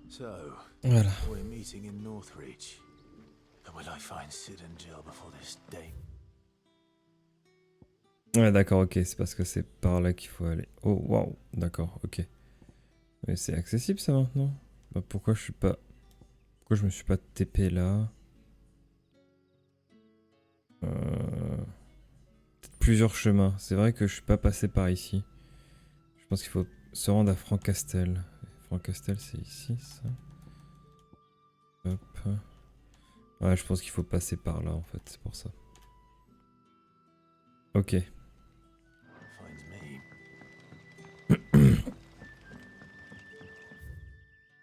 So, voilà. We're meeting in Northreach. And will I find Sid and Jill before this day? Ouais, d'accord, ok, c'est parce que c'est par là qu'il faut aller. Oh, waouh, d'accord, ok. Mais c'est accessible ça maintenant? Bah, pourquoi je me suis pas TP là? Peut-être plusieurs chemins. C'est vrai que je suis pas passé par ici. Je pense qu'il faut se rendre à Francastel. Francastel, c'est ici, ça. Hop. Ouais, je pense qu'il faut passer par là, en fait. C'est pour ça. Ok.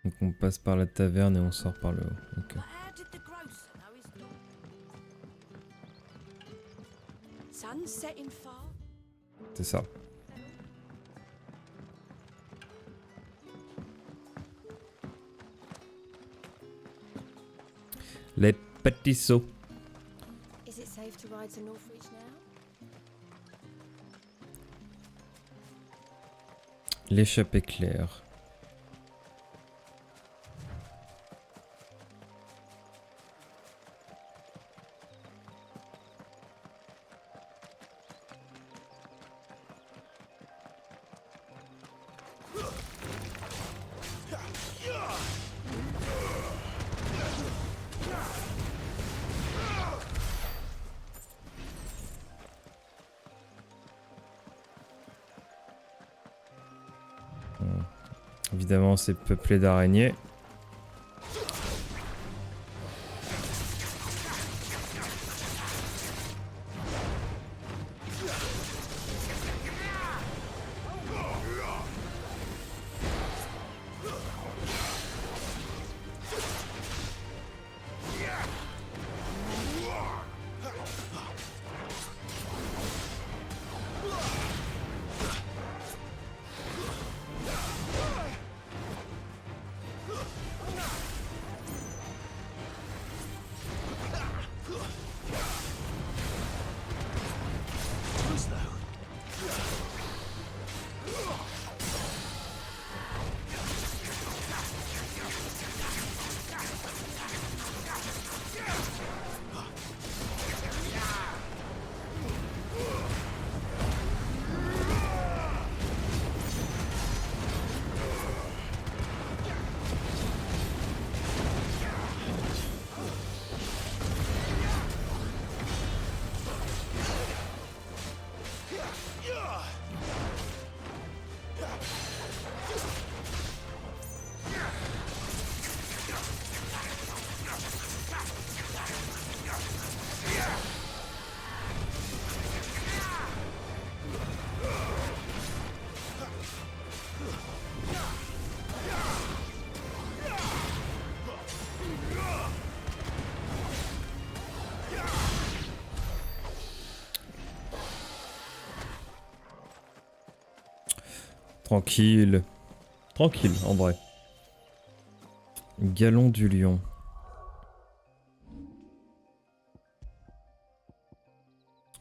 Donc on passe par la taverne et on sort par le haut. Ok. C'est ça. Les petits sauts. Is it safe to ride to Northreach now? L'échappée claire. Évidemment, c'est peuplé d'araignées. Tranquille. Tranquille, en vrai. Galon du lion.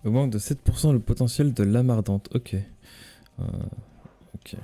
Augmente de 7% le potentiel de lame ardente. Ok. Ok.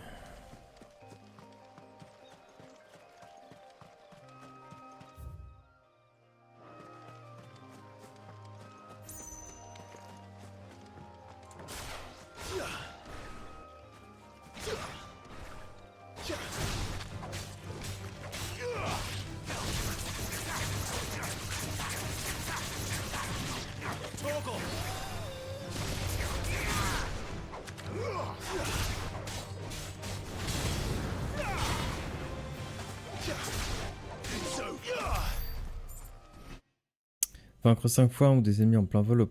Vaincre 5 fois ou des ennemis en plein vol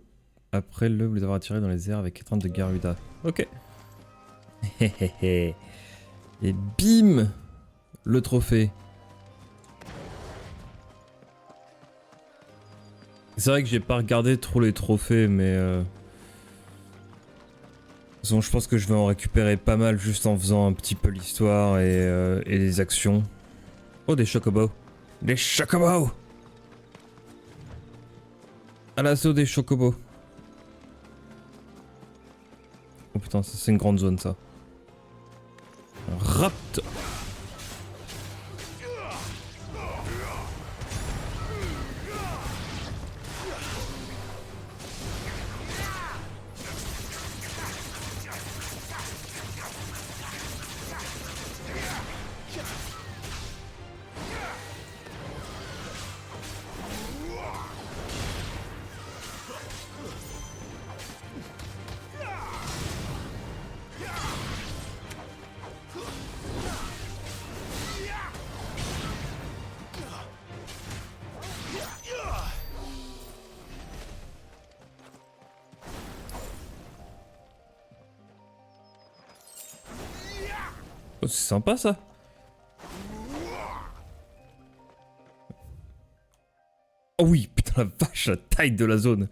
après les avoir attirés dans les airs avec étreinte de Garuda. Ok. Et bim, le trophée. C'est vrai que j'ai pas regardé trop les trophées, mais de toute façon, je pense que je vais en récupérer pas mal juste en faisant un petit peu l'histoire et les actions. Oh, des chocobos. Des chocobos! À l'assaut des chocobos. Oh putain, c'est une grande zone ça. Rapt. Oh, c'est sympa ça. Oh oui, putain la vache, la taille de la zone.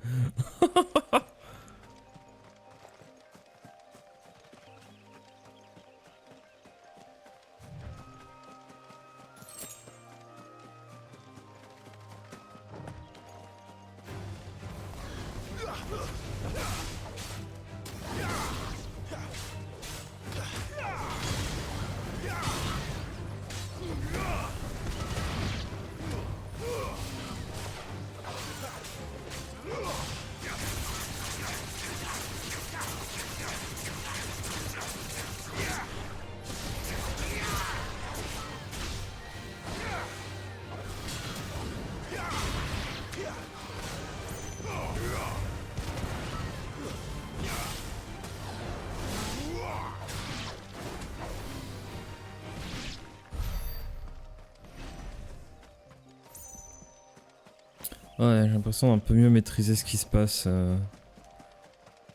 Ouais, j'ai l'impression d'un peu mieux maîtriser ce qui se passe. En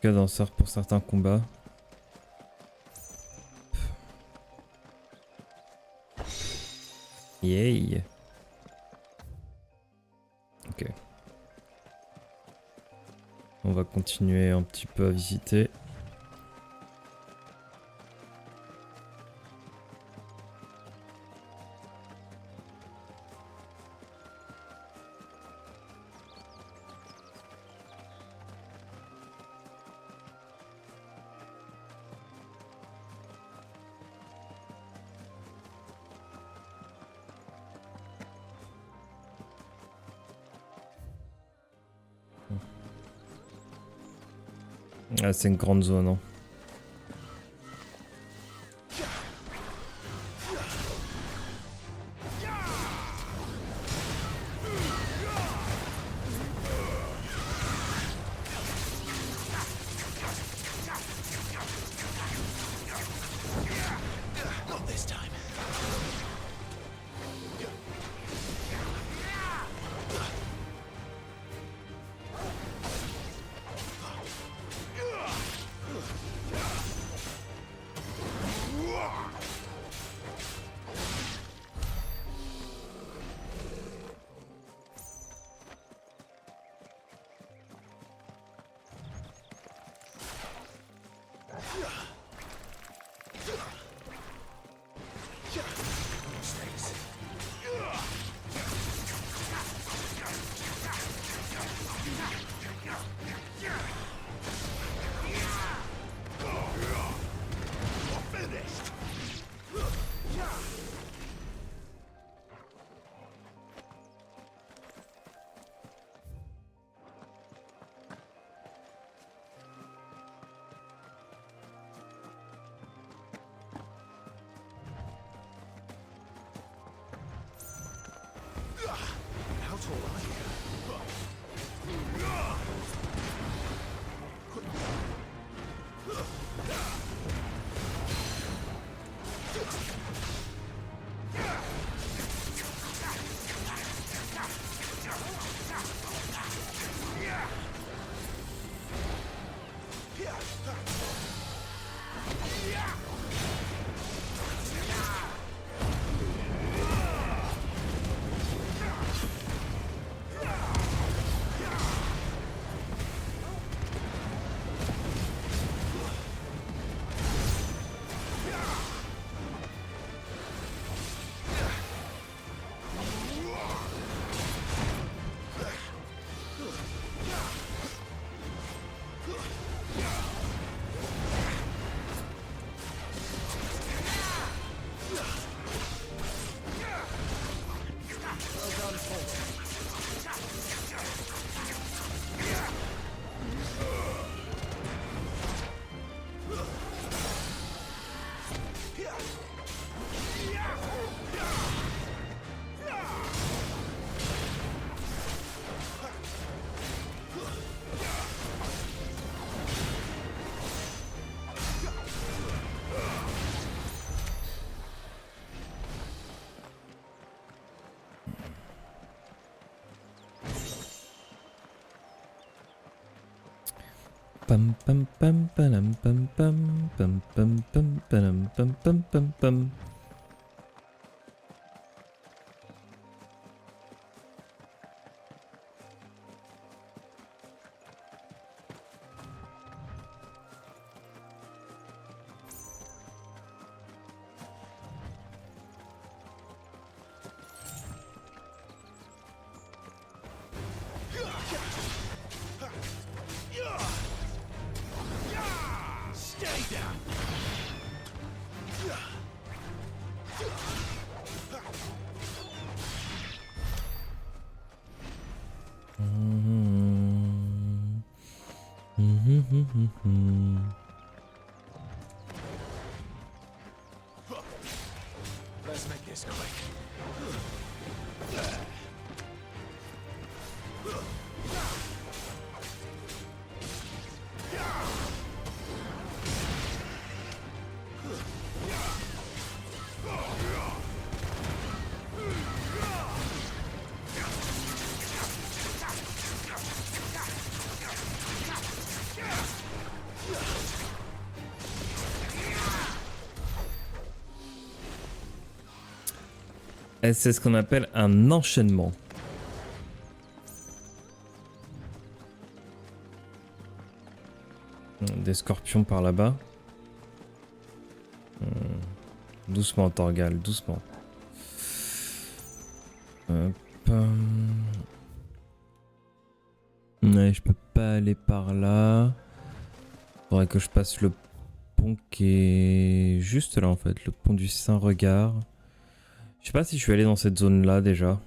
tout cas pour certains combats. Yay. Ok. On va continuer un petit peu à visiter. Ah, c'est une grande zone, hein. How tall are you? Pam pam pam pam pam pam pam pam pam pam pam pam pam pam. Let's make this quick. Et c'est ce qu'on appelle un enchaînement. Des scorpions par là-bas. Doucement, Torgal, doucement. Ouais, je peux pas aller par là. Faudrait que je passe le pont qui est juste là en fait, le pont du Saint-Regard. Je sais pas si je suis allé dans cette zone là déjà.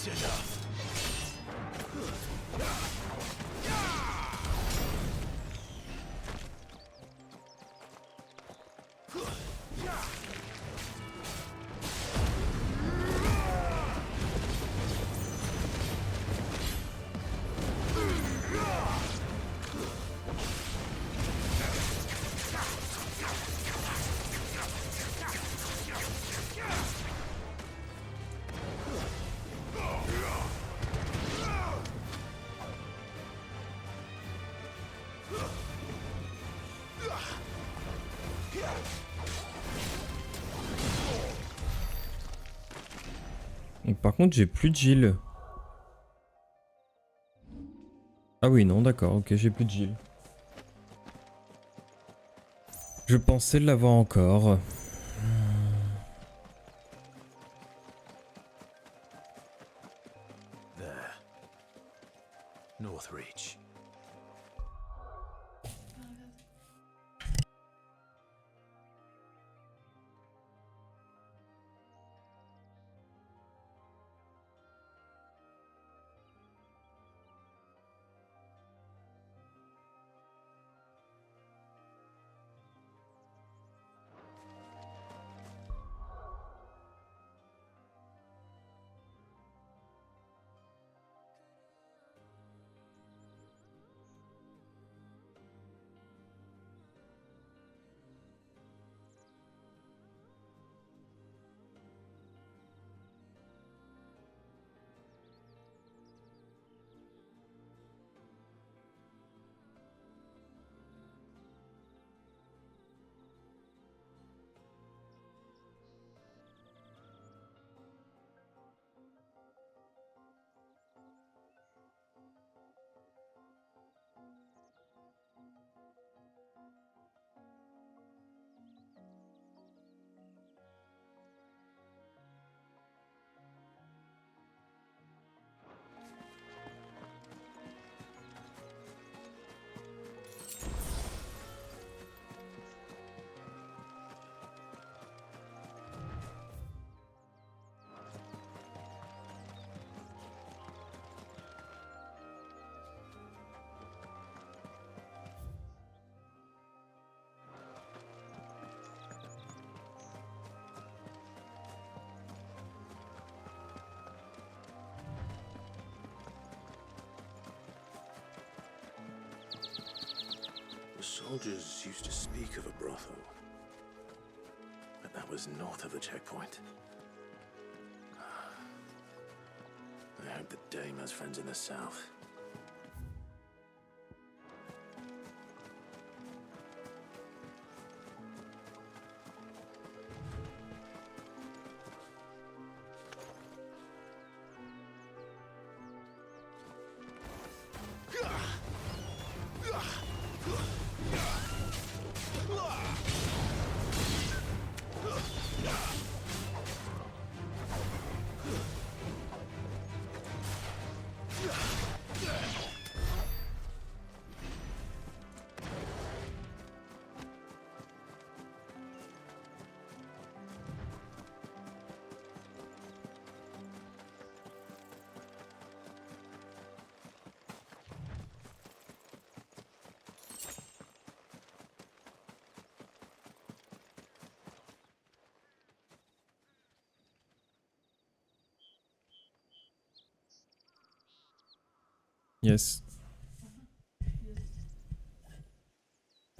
That's enough. Par contre, j'ai plus de Jill. Ah oui, non, d'accord, ok, j'ai plus de Jill. Je pensais l'avoir encore. There. Northreach. Soldiers used to speak of a brothel, but that was north of the checkpoint. I hope the dame has friends in the south. Yes.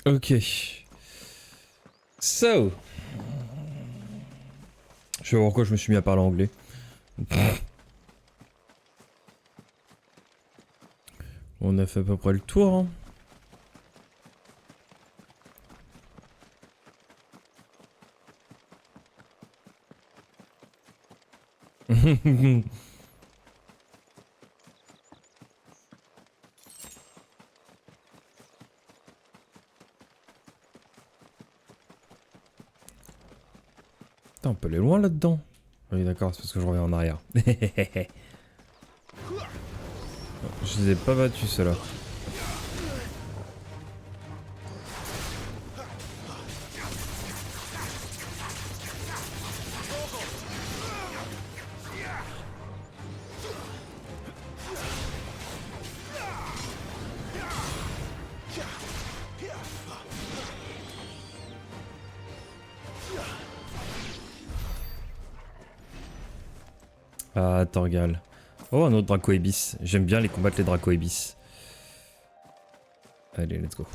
Ok. So. Je sais pas pourquoi je me suis mis à parler anglais. On a fait à peu près le tour. Hein. Putain, on peut aller loin là-dedans. Oui, d'accord, c'est parce que je reviens en arrière. Je les ai pas battus, ceux-là. Ah, Torgal. Oh, un autre Draco Ibis. J'aime bien les combattre les Draco Ibis. Allez, let's go.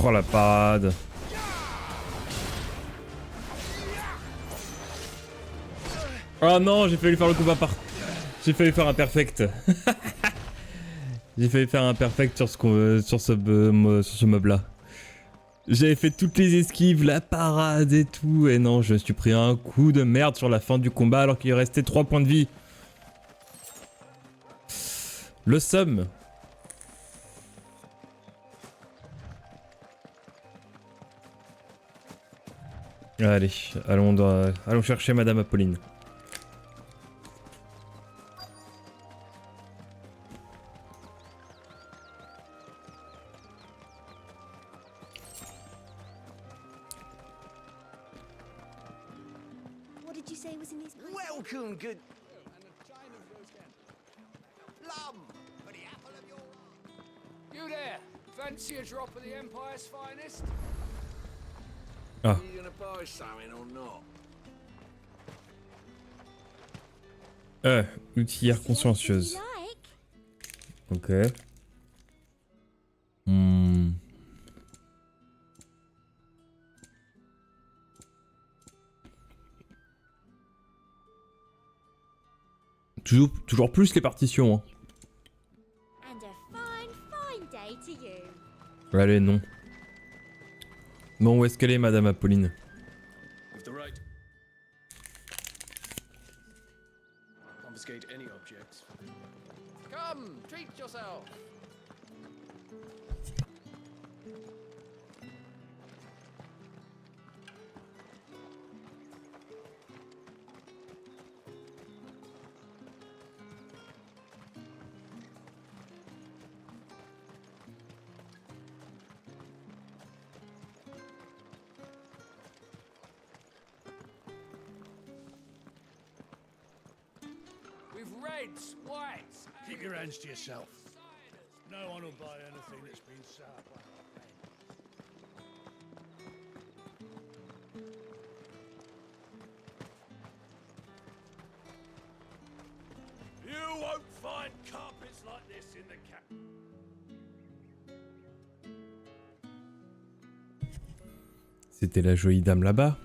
Oh la parade. Oh non, j'ai failli faire le combat par... J'ai failli faire un perfect. J'ai failli faire un perfect sur ce mob là. J'avais fait toutes les esquives, la parade et tout. Et non, je me suis pris un coup de merde sur la fin du combat alors qu'il restait 3 points de vie. Le somme. Allez, allons chercher Madame Apolline. What did you say was in these pies? Welcome, good. Plum for the apple of your eye. You there? Fancy a drop of the Empire's finest? Ah. Are you gonna buy something or not? Outillère consciencieuse. Ok. Toujours plus les partitions. Hein. And a fine day to you. Allez, non. Bon, où est-ce qu'elle est, Madame Apolline? With the right. Confiscate any objects. Come, treat yourself. With reds, whites. Keep your hands to yourself. No one will buy anything that's been set up by our friend. You won't find carpets like this in the cap. C'était la jolie dame là-bas.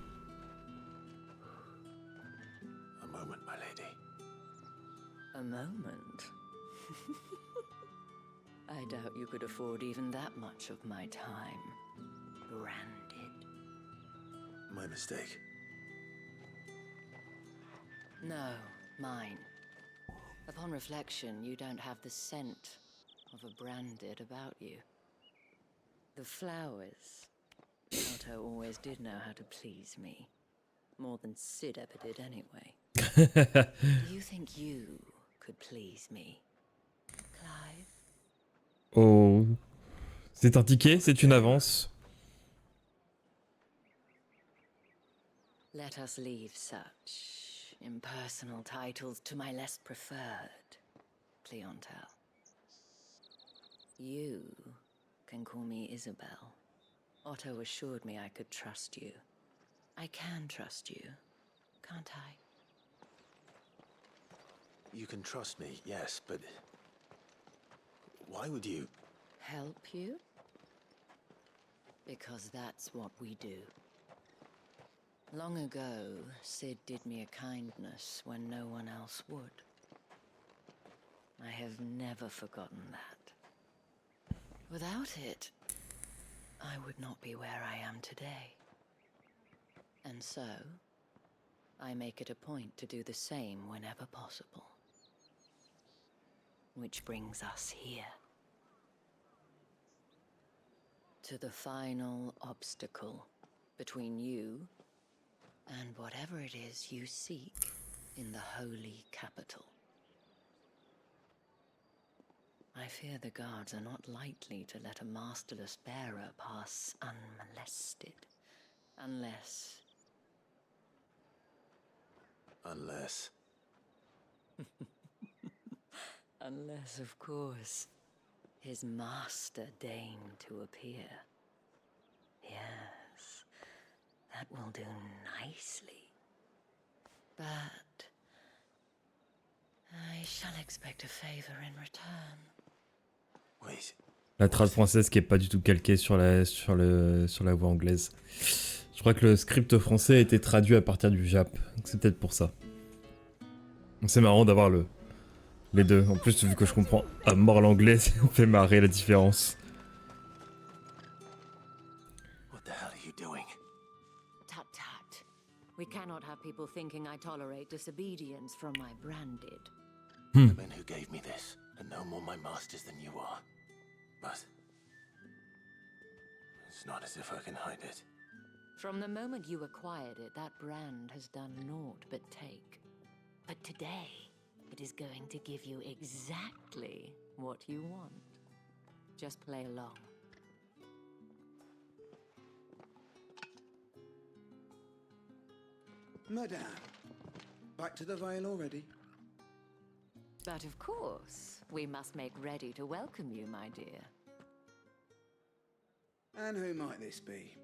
A moment, my lady. A moment? I doubt you could afford even that much of my time. Branded. My mistake. No, mine. Upon reflection, you don't have the scent of a branded about you. The flowers. Otto always did know how to please me. More than Sid ever did anyway. Do you think you could please me, Clive? Oh. C'est un ticket, c'est une avance. Let us leave such impersonal titles to my less preferred clientele. You can call me Isabel. Otto assured me I could trust you. I can trust you, can't I? You can trust me, yes, but why would you? Help you? Because that's what we do. Long ago, Sid did me a kindness when no one else would. I have never forgotten that. Without it, I would not be where I am today. And so, I make it a point to do the same whenever possible. Which brings us here. To the final obstacle between you and whatever it is you seek in the holy capital. I fear the guards are not likely to let a masterless bearer pass unmolested. Unless... Unless, of course, his master deigned to appear. Yes, that will do nicely. But... I shall expect a favor in return. Wait. La trad française qui est pas du tout calquée sur la voix anglaise. Je crois que le script français a été traduit à partir du Jap. Donc c'est peut-être pour ça. C'est marrant d'avoir les deux. En plus, vu que je comprends à mort l'anglais, ça me fait marrer la différence. What the hell are you doing? Tut tut. We cannot have people thinking I tolerate disobedience from my branded. The men who gave me this are no more my masters than you are. But it's not as if I can hide it. From the moment you acquired it, that brand has done naught but take. But today, it is going to give you exactly what you want. Just play along. Madame, back to the Vale already? But of course, we must make ready to welcome you, my dear. And who might this be?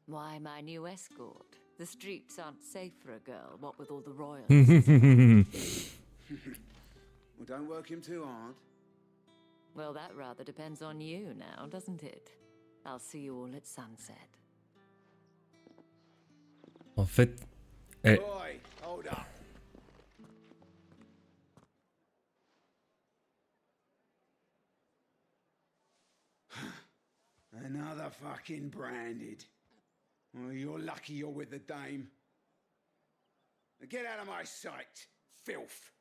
Why, my new escort. The streets aren't safe for a girl, what with all the royals. Well, don't work him too hard. Well, that rather depends on you now, doesn't it? I'll see you all at sunset. En fait, elle... Boy, hold up. Another fucking branded. Well, you're lucky you're with the dame. Get out of my sight, filth.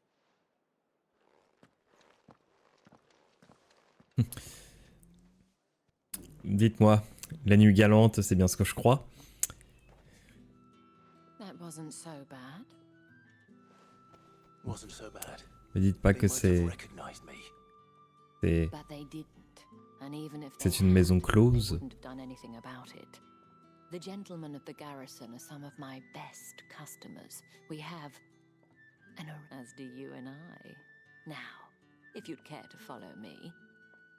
Dites-moi, la nuit galante, c'est bien ce que je crois. That wasn't so bad. Wasn't so bad. Ne dites pas que c'est une maison close. The gentlemen of the garrison are some of my best customers. We have, as do you and I. Now, if you'd care to follow me,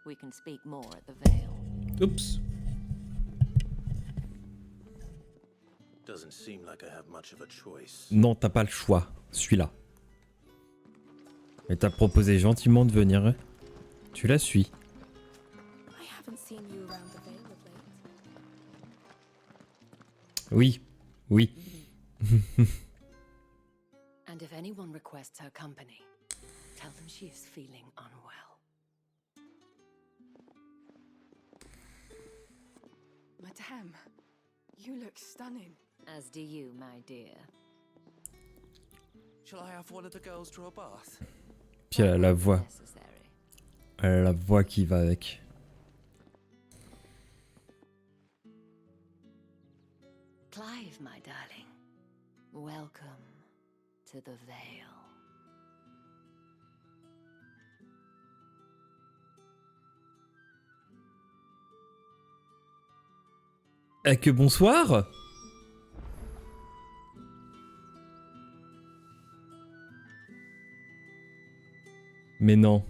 we can speak more at the Vale. Oups. Doesn't seem like I have much of a choice. Non, t'as pas le choix. Suis-là. Elle t'a proposé gentiment de venir. Tu la suis. I haven't seen you around the Vale of late. Oui, oui. And if anyone requests her company, tell them she is feeling unwell. Madame, you look stunning. As do you, my dear. Shall I have one of the girls draw a bath? Puis elle a la voix. Elle a la voix qui va avec. Clive, my darling. Welcome to the Vale. Eh que bonsoir. Mais non.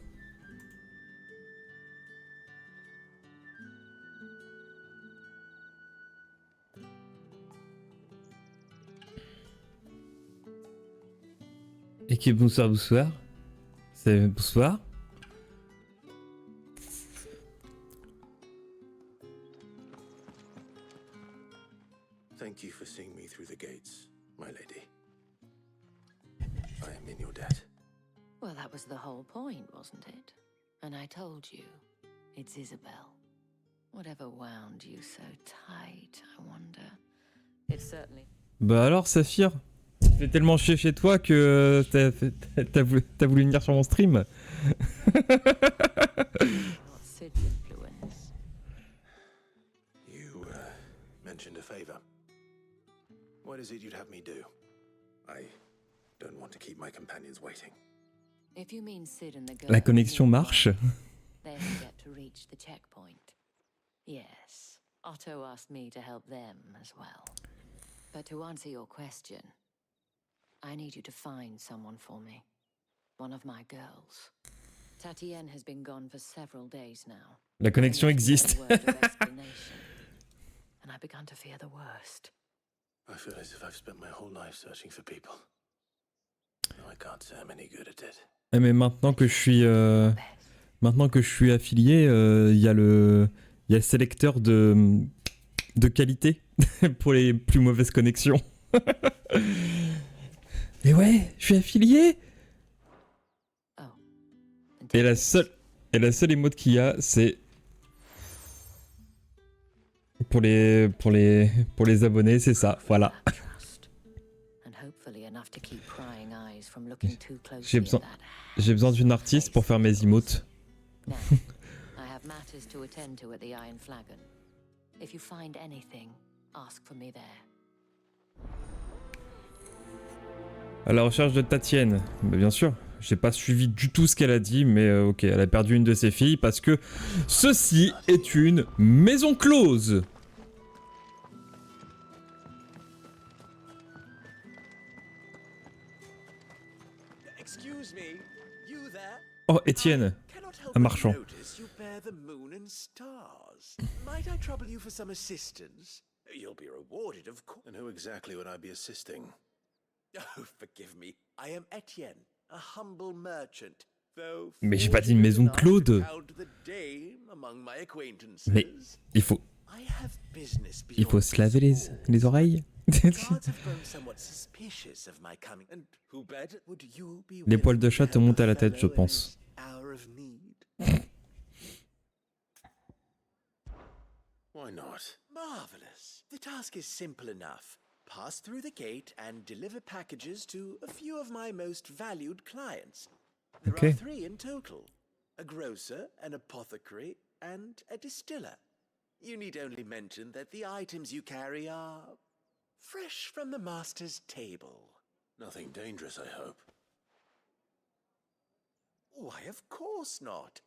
Équipe, bonsoir, bonsoir. C'est bonsoir. Thank you for seeing me through the gates, my lady. I am in your debt. Well, that was the whole point, wasn't it? And I told you, it's Isabel. Whatever wound you so tight, I wonder. It's certainly... Bah alors, Saphir, tu fais tellement chier chez toi que t'as voulu venir sur mon stream. You mentioned a favor. What is it you'd have me do? I don't want to keep my companions waiting. If you mean Sid and the girl, La connexion marche. they get to reach the checkpoint. Yes, Otto asked me to help them as well. But to answer your question, I need you to find someone for me. One of my girls. Tatienne has been gone for several days now. La connexion existe. And I began to fear the worst. I feel as if I've spent my whole life searching for people. No, I can't say I'm any good at it. Mais maintenant que je suis affilié, il y a le sélecteur de qualité pour les plus mauvaises connexions. Et ouais, je suis affilié. Et la seule émote qu'il y a, c'est pour les abonnés, c'est ça, voilà. J'ai besoin d'une artiste pour faire mes emotes. À la recherche de Tatienne, bah bien sûr. J'ai pas suivi du tout ce qu'elle a dit, mais ok, elle a perdu une de ses filles parce que ceci est une maison close. Oh, Étienne, un marchand. Might I trouble you for some assistance? You'll be rewarded, of course. And who exactly would I be assisting? Oh, forgive me. I am Etienne, a humble merchant. Mais j'ai pas dit une maison Claude. Mais il faut se laver les oreilles. Les poils de chat te montent à la tête, je pense. Why not? Marvelous. The task is simple enough. Pass through the gate and deliver packages to a few of my most valued clients. There are 3 in total. A grocer, an apothecary, and a distiller. You need only mention that the items you carry are fresh from the master's table. Nothing dangerous, I hope. Why, of course not.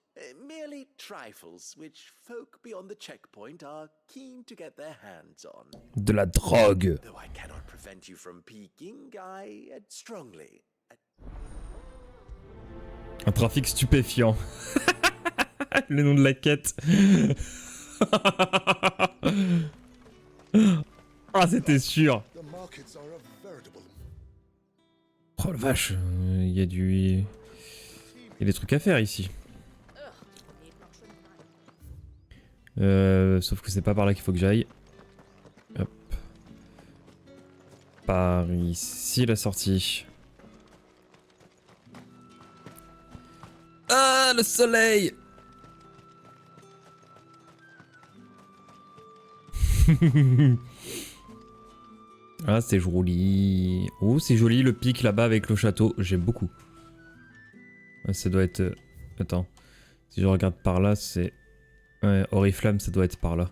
Merely trifles which folk beyond the checkpoint are keen to get their hands on. De la drogue. Though I cannot prevent you from peeking, I strongly. Un trafic stupéfiant. Le nom de la quête. Ah, c'était sûr. Oh la vache, il y a des trucs à faire ici. Sauf que c'est pas par là qu'il faut que j'aille. Hop. Par ici la sortie. Ah, le soleil. Ah, c'est joli. Oh, c'est joli le pic là-bas avec le château. J'aime beaucoup. Ça doit être... Attends. Si je regarde par là, c'est... Ouais, Oriflamme, ça doit être par là.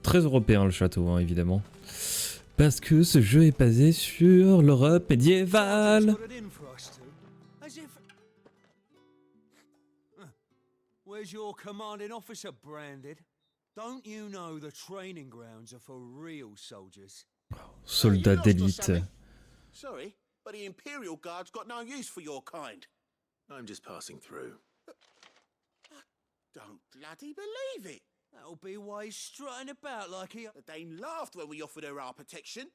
Très européen le château, hein, évidemment. Parce que ce jeu est basé sur l'Europe médiévale. Where's your commanding officer branded? Don't you know the training grounds are for real soldiers? Soldat d'élite. Sorry, but the Imperial Guard's got no use for your kind. I'm just passing through. I don't bloody believe it. That'll be why he's strutting about like he... The Dane laughed when we offered her our protection.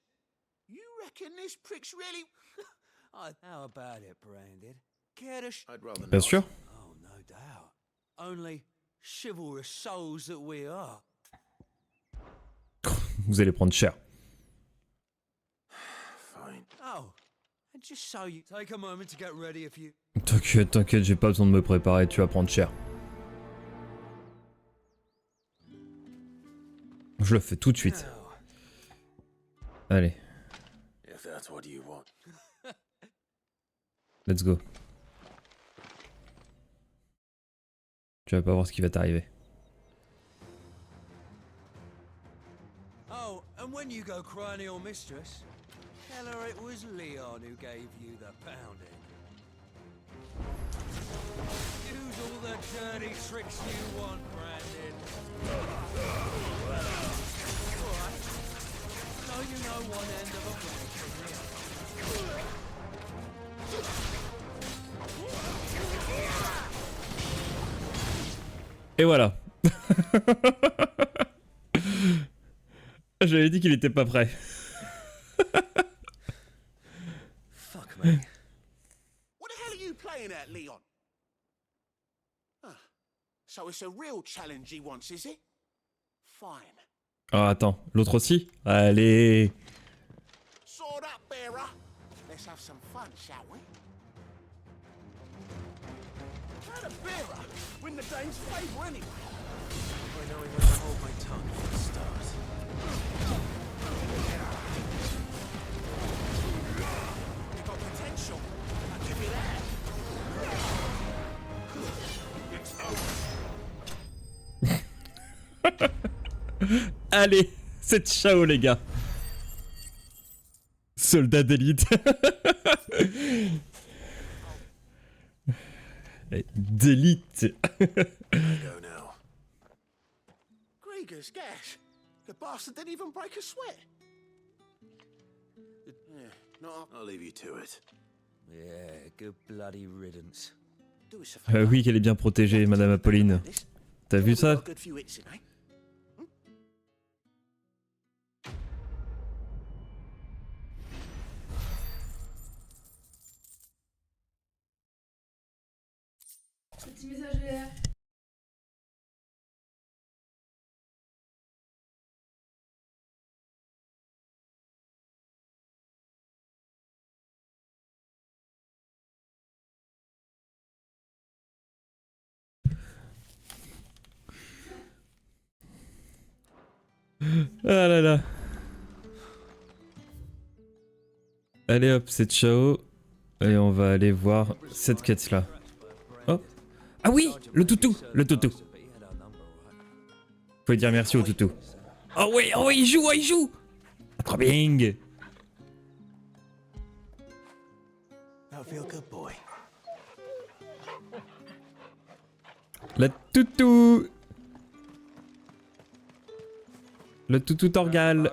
You reckon this prick's really... How about it, Branded? Care to... I'd rather Bien not. sûr. Oh, no doubt. Only chivalrous souls that we are. Vous allez prendre cher. Fine. Oh, and just so you... Take a moment to get ready if you... T'inquiète, t'inquiète, j'ai pas besoin de me préparer, tu vas prendre cher. Je le fais tout de suite. Allez, If that's what you want. let's go. Tu vas pas voir ce qui va t'arriver. Oh, and when you go crying to your mistress, tell her it was Leon who gave you the pounding. Use all the dirty tricks you want, Brandon. Alright. So you know one end of a plan from the other. Et voilà. J'avais dit qu'il était pas prêt. Fuck me. What the hell are you playing at, Leon? Ah, so it's a real challenge he wants, is it? Fine. Ah attends, l'autre aussi? Allez. Sword up, bearer. Let's have some fun, shall we? How the bearer win the Dane's favour anyway? By knowing when to hold my tongue for a start. You've got potential. I'll give you that. It's over. Allez, c'est ciao les gars. Soldat d'élite. D'élite. Go now. Grieger's gas. The bastard didn't even break a sweat. Yeah, no, I'll leave you to it. Yeah, good bloody riddance. Do us a favour. Oui, qu'elle est bien protégée, Madame Apolline. T'as vu ça? Good few hits in, eh? Petit message GR. Ah là là. Allez hop, c'est ciao. Et on va aller voir cette quête là. Oh. Ah oui, le toutou, le toutou. Faut dire merci au toutou. Oh oui, il joue, il joue. Trop bien. That'll feel good, boy. La toutou. Le toutou Torgal.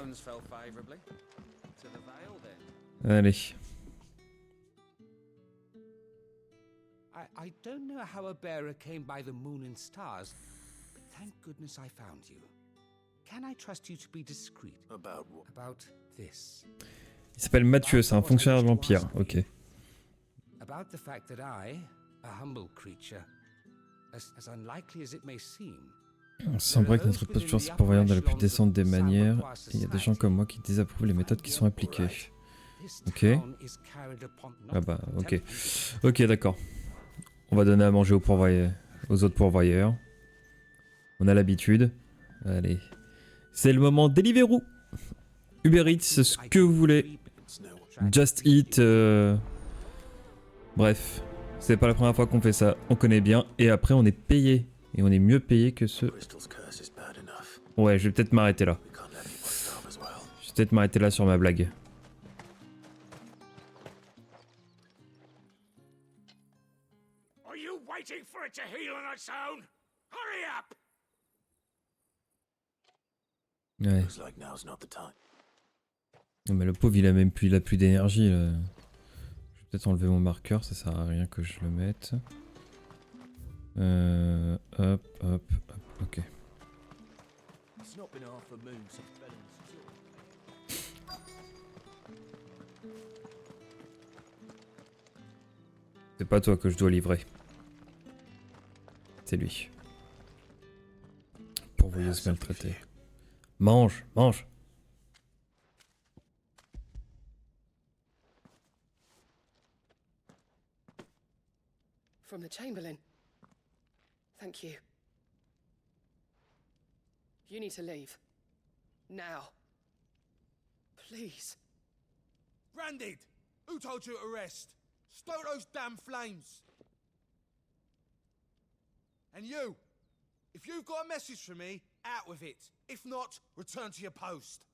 Allez. I don't know how a bearer came by the moon and stars, but thank goodness I found you. Can I trust you to be discreet? About what? About this. Il s'appelle Mathieu, c'est un fonctionnaire de l'Empire. Ok. About the fact that I, a humble creature, as unlikely as it may seem, On semblerait que notre posture c'est pourvoyant de la plus décente des manières. Il y a des gens comme moi qui désapprouvent les méthodes qui sont appliquées. Ok. Ah bah ok. Ok d'accord. On va donner à manger aux pourvoyeurs, aux autres pourvoyeurs. On a l'habitude. Allez. C'est le moment Deliveroo. Uber Eats, ce que vous voulez. Just Eat. Bref. C'est pas la première fois qu'on fait ça. On connaît bien. Et après on est payé. Et on est mieux payé que ceux... Ouais, je vais peut-être m'arrêter là. Je vais peut-être m'arrêter là sur ma blague. Are you waiting for it to heal on its own? Hurry up! Ouais. Looks like now's not the time. Non mais le pauvre il a même plus, il a plus d'énergie là. Peut-être enlever mon marqueur, ça sert à rien que je le mette. Hop, hop, hop, ok. C'est pas toi que je dois livrer. C'est lui. Pourvoyeuse maltraitée. Mange, mange. From the Chamberlain. Thank you. You need to leave. Now. Please. Branded! Who told you to rest? Stoke those damn flames! And you! If you've got a message for me, out with it. If not, return to your post.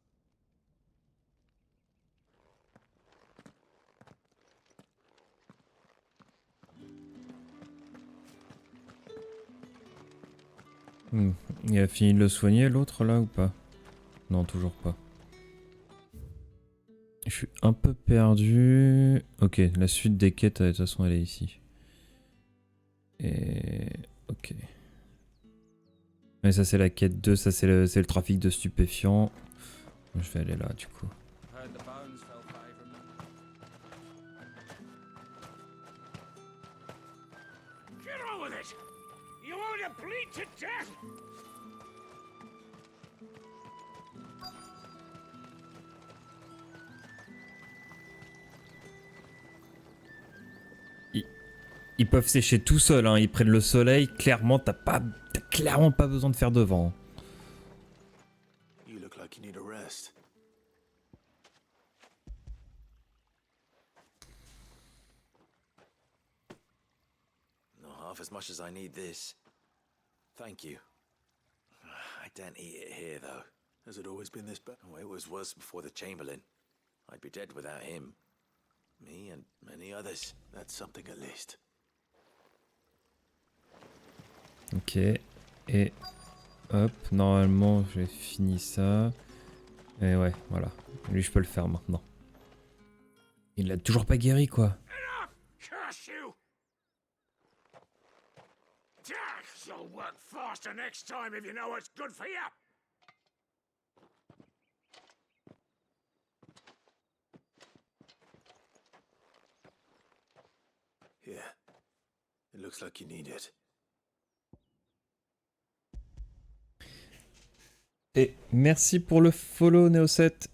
Il a fini de le soigner l'autre là ou pas? Non, toujours pas. Je suis un peu perdu. Ok, la suite des quêtes, de toute façon, elle est ici. Et... ok. Mais ça, c'est la quête 2, ça, c'est le trafic de stupéfiants. Je vais aller là, du coup. Get on with it! You want to bleed to death? Ils peuvent sécher tout seuls, hein. Ils prennent le soleil. Clairement, t'as clairement pas besoin de faire devant. You look like you need a rest. Not half as much as I need this. Thank you. I daren't eat it here, though. Has it always been this bad? Oh, it was worse before the Chamberlain. I'd be dead without him. Me and many others. That's something at least. Ok. Et... hop, normalement, j'ai fini ça. Et ouais, voilà. Lui, je peux le faire maintenant. Il l'a toujours pas guéri, quoi. Curse you! You'll work faster next time if you know what's good for you! Here. It looks like you need it. Et merci pour le follow, Neo7.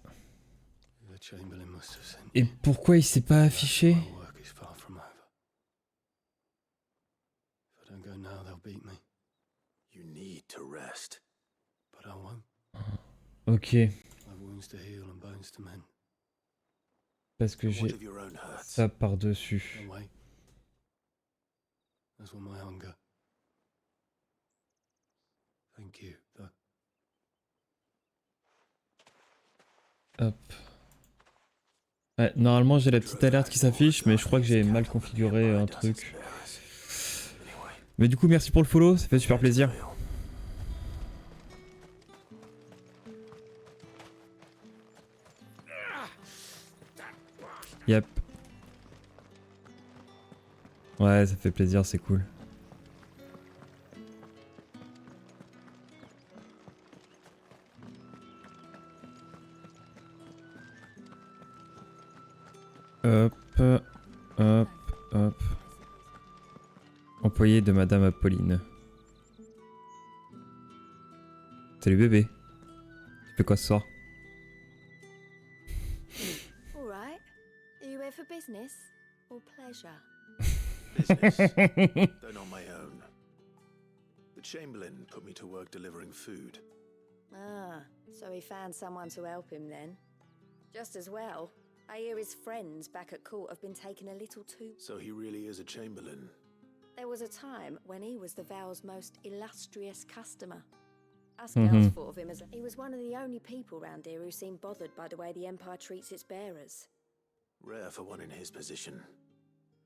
Et pourquoi il s'est pas affiché? You need to rest. But I won't. Ok. My wounds to heal and bones to mend. Parce que j'ai ça par-dessus. That's what my hunger. Thank you, though. Hop. Ouais, normalement j'ai la petite alerte qui s'affiche, mais je crois que j'ai mal configuré un truc. Mais du coup, merci pour le follow, ça fait super plaisir. Yep. Ouais, ça fait plaisir, c'est cool. Hop, hop, hop. Employé de Madame Apolline. Salut bébé. Tu fais quoi ce soir? All right. Are you here for business or pleasure? Business, though not my own. The Chamberlain put me to work delivering food. Ah, so he found someone to help him then. Just as well. I hear his friends back at court have been taken a little too... So he really is a Chamberlain. There was a time when he was the Vale's most illustrious customer. Us Mhm. girls thought of him as... He was one of the only people round here who seemed bothered by the way the Empire treats its bearers. Rare for one in his position.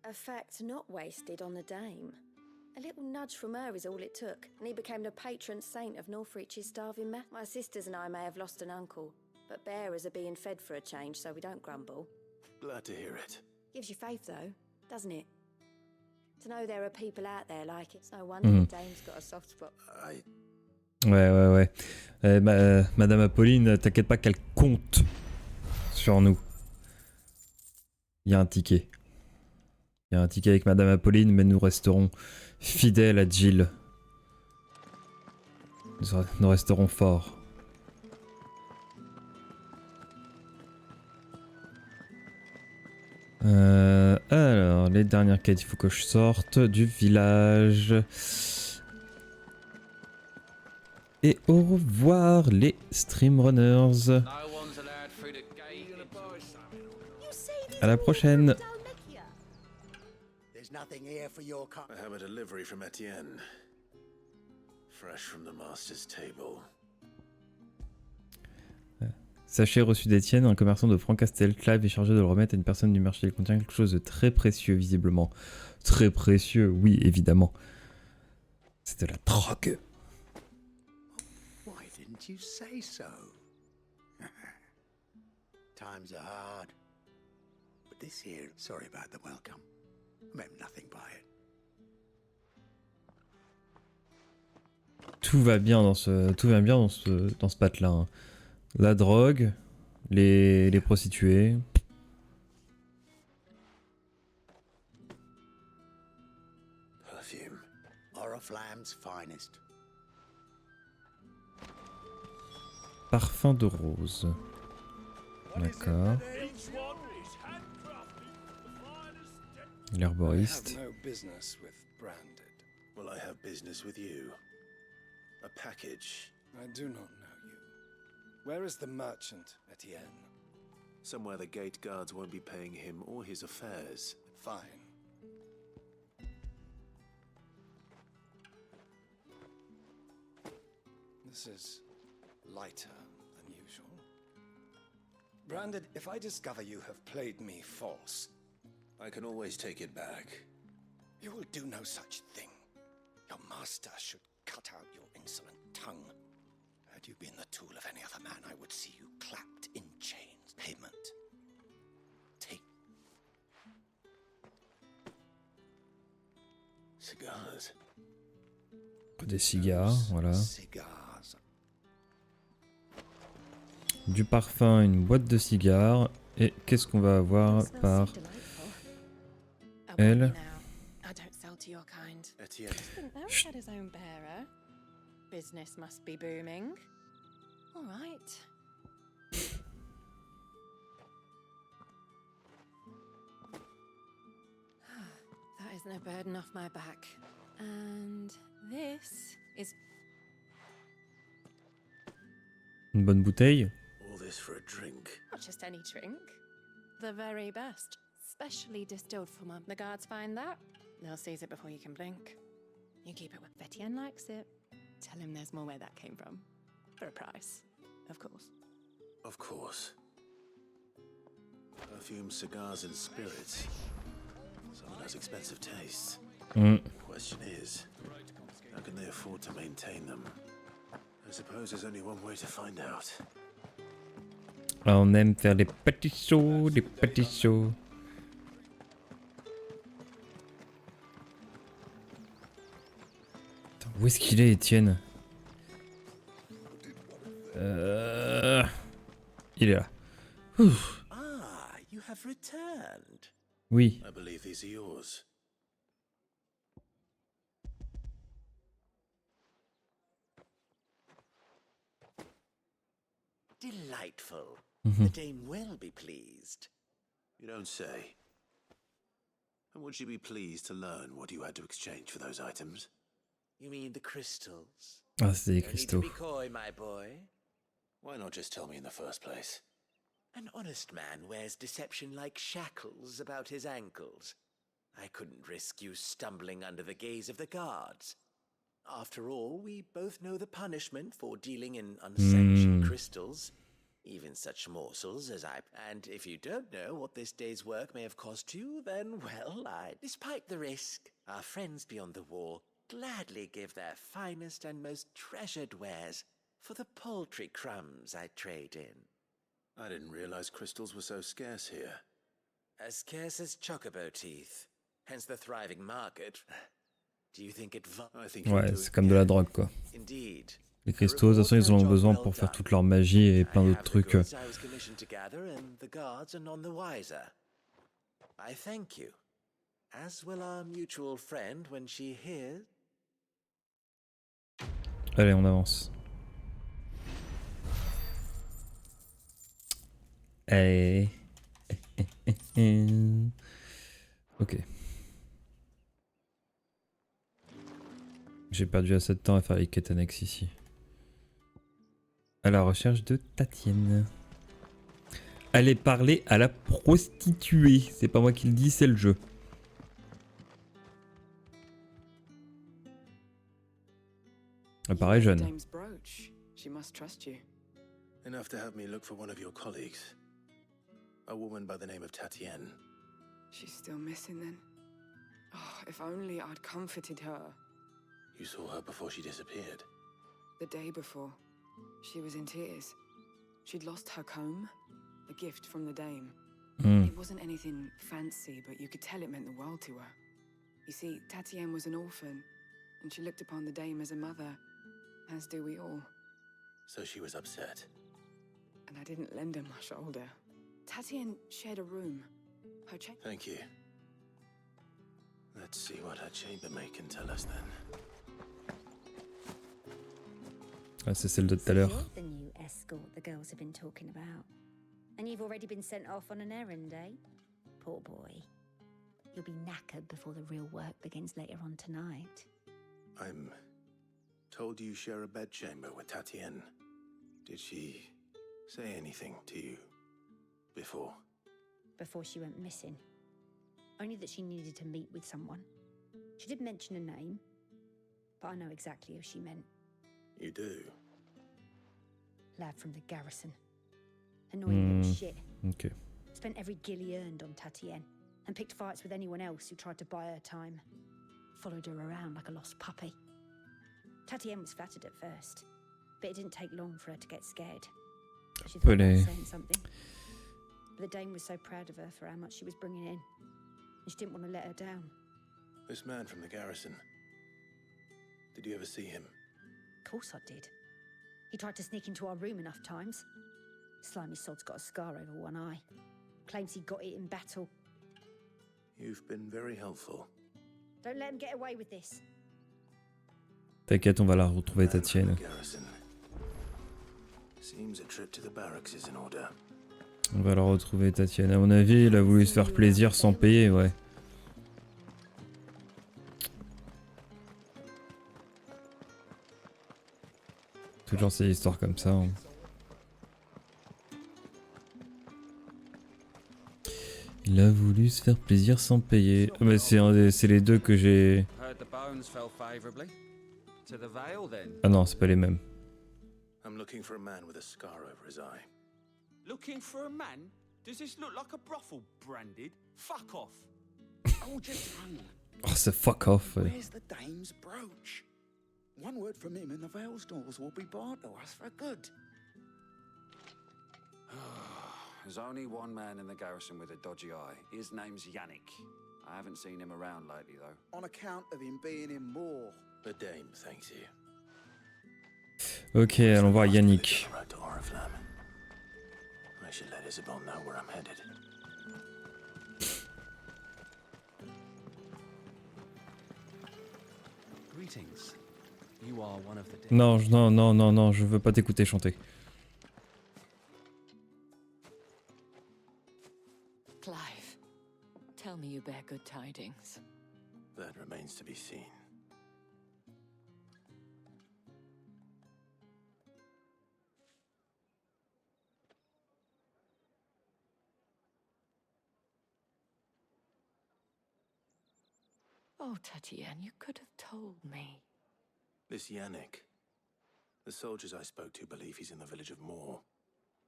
A fact not wasted on the dame. A little nudge from her is all it took, and he became the patron saint of Northreach's starving men. My sisters and I may have lost an uncle, but bearers are being fed for a change, so we don't grumble. Glad to hear it. Gives you faith, though, doesn't it? To know there are people out there like it. It's no wonder Dame's got a soft spot. Ouais. Madame Apolline, t'inquiète pas qu'elle compte sur nous. Il y a un ticket. Il y a un ticket avec Madame Apolline, mais nous resterons fidèles à Jill. Nous resterons forts. Alors, les dernières quêtes, il faut que je sorte du village. Et au revoir les streamrunners. À la prochaine. I have a delivery from Etienne. Fresh from the master's table. Sachet reçu d'Étienne, un commerçant de Francastel-Clave est chargé de le remettre à une personne du marché. Il contient quelque chose de très précieux, visiblement. Très précieux, oui, évidemment. C'est de la drogue. Why didn't you say so? Times are hard. But this here, sorry about the welcome. I meant nothing by it. Tout va bien dans ce patelin. Hein. La drogue, les prostituées. Perfume. Oriflamme's finest. Parfum de rose. D'accord. L'herboriste. Well, I have business with you. A package. I do not know you. Where is the merchant, Etienne? Somewhere the gate guards won't be paying him or his affairs. Fine. This is lighter than usual. Branded, if I discover you have played me false... I can always take it back. You will do no such thing. Your master should cut out your insolent tongue. Had you been the tool of any other man, I would see you clapped in chains. Payment. Take. Cigars. Des cigares, voilà. Cigars. Du parfum, une boîte de cigares. Et qu'est-ce qu'on va avoir par elle? I don't sell to your kind. Etienne. Chut. Had his own bearer. Business must be booming. All right. That is no burden off my back. And this is Une bonne bouteille. All this for a drink. not just any drink. The very best. Specially distilled for Mum. The guards find that, they'll seize it before you can blink. You keep it with Etienne likes it. Tell him there's more where that came from. For a price, of course. Of course. Perfume, cigars, and spirits. Someone has expensive tastes. The question is, how can they afford to maintain them? I suppose there's only one way to find out. On aime faire des petits sauts, des petits sauts. Attends, où est-ce qu'il est, Étienne? Il est là. Ouf. Ah, you have returned. Oui. I believe these are yours. Delightful. Mhm. The dame will be pleased. You don't say. And would she be pleased to learn what you had to exchange for those items? You mean the crystals? Ah, c'est des No need to cristaux. be coy, my boy. Why not just tell me in the first place? An honest man wears deception like shackles about his ankles. I couldn't risk you stumbling under the gaze of the guards. After all, we both know the punishment for dealing in unsanctioned crystals, even such morsels as I... And if you don't know what this day's work may have cost you, then, well, despite the risk, our friends beyond the wall gladly give their finest and most treasured wares for the paltry crumbs I trade in. I didn't realize crystals were so scarce here. As scarce as chocobo teeth. Hence the thriving market. Do you think it Ouais, c'est comme de la drogue, quoi. Indeed. Les cristaux, de toute façon, ils en ont besoin pour faire toute leur magie et plein d'autres trucs. I was commissioned to gather, and the guards are none the wiser. I thank you. As will our mutual friend when she hears. Allez, on avance. Allez. Ok. J'ai perdu assez de temps à faire les quêtes annexes ici. À la recherche de Tatienne. Allez parler à la prostituée. C'est pas moi qui le dis, c'est le jeu. Elle paraît jeune. Dame's brooch. She must trust you. Enough to have me look for one of your colleagues. A woman by the name of Tatienne. She's still missing then. Oh, if only I'd comforted her. You saw her before she disappeared. The day before, she was in tears. She'd lost her comb, a gift from the dame. It wasn't anything fancy, but you could tell it meant the world to her. You see, Tatienne was an orphan, and she looked upon the dame as a mother, as do we all. So she was upset. And I didn't lend her my shoulder. Tatienne shared a room. Her Thank you. Let's see what her chambermaid can tell us then. Ah, c'est celle de tout à l'heure. You're the new escort the girls have been talking about. And you've already been sent off on an errand, eh? Poor boy. You'll be knackered before the real work begins later on tonight. I'm told you share a bedchamber with Tatienne. Did she say anything to you before? Before she went missing. Only that she needed to meet with someone. She did mention a name, but I know exactly who she meant. You do? Lad from the garrison. Annoying little shit. Okay. Spent every guil he earned on Tatienne, and picked fights with anyone else who tried to buy her time. Followed her around like a lost puppy. Tatienne was flattered at first, but it didn't take long for her to get scared. She thought about saying something. But the dame was so proud of her for how much she was bringing in, and she didn't want to let her down. This man from the garrison. Did you ever see him? Of course I did. He tried to sneak into our room enough times. Slimy sod's got a scar over one eye. Claims he got it in battle. You've been very helpful. Don't let him get away with this. T'inquiète, on va la retrouver, Tatienne. Seems a trip to the barracks is in order. On va la retrouver, Tatienne. À mon avis, il a voulu se faire plaisir sans payer, ouais. Toujours ces histoires comme ça. Hein. Il a voulu se faire plaisir sans payer. Ah bah c'est les deux que j'ai... Ah non, c'est pas les mêmes. I'm looking for a man with a scar over his eye. Looking for a man? Does this look like a brothel branded? Fuck off. Hold your tongue. Oh, c'est fuck off. Ouais. Where's the dame's brooch? One word from him and the Vale's doors will be barred to us for good. There's only one man in the garrison with a dodgy eye. His name's Yannick. I haven't seen him around lately, though. On account of him being in more. The dame thanks you. Ok, allons voir Yannick. I should let Isabel know where I'm headed. Greetings. You are one of the Non, non, non, non, non, je veux pas t'écouter chanter. Clive, tell me you bear good tidings. That remains to be seen. Oh, Tatienne, you could have told me. This Yannick. The soldiers I spoke to believe he's in the village of Moor.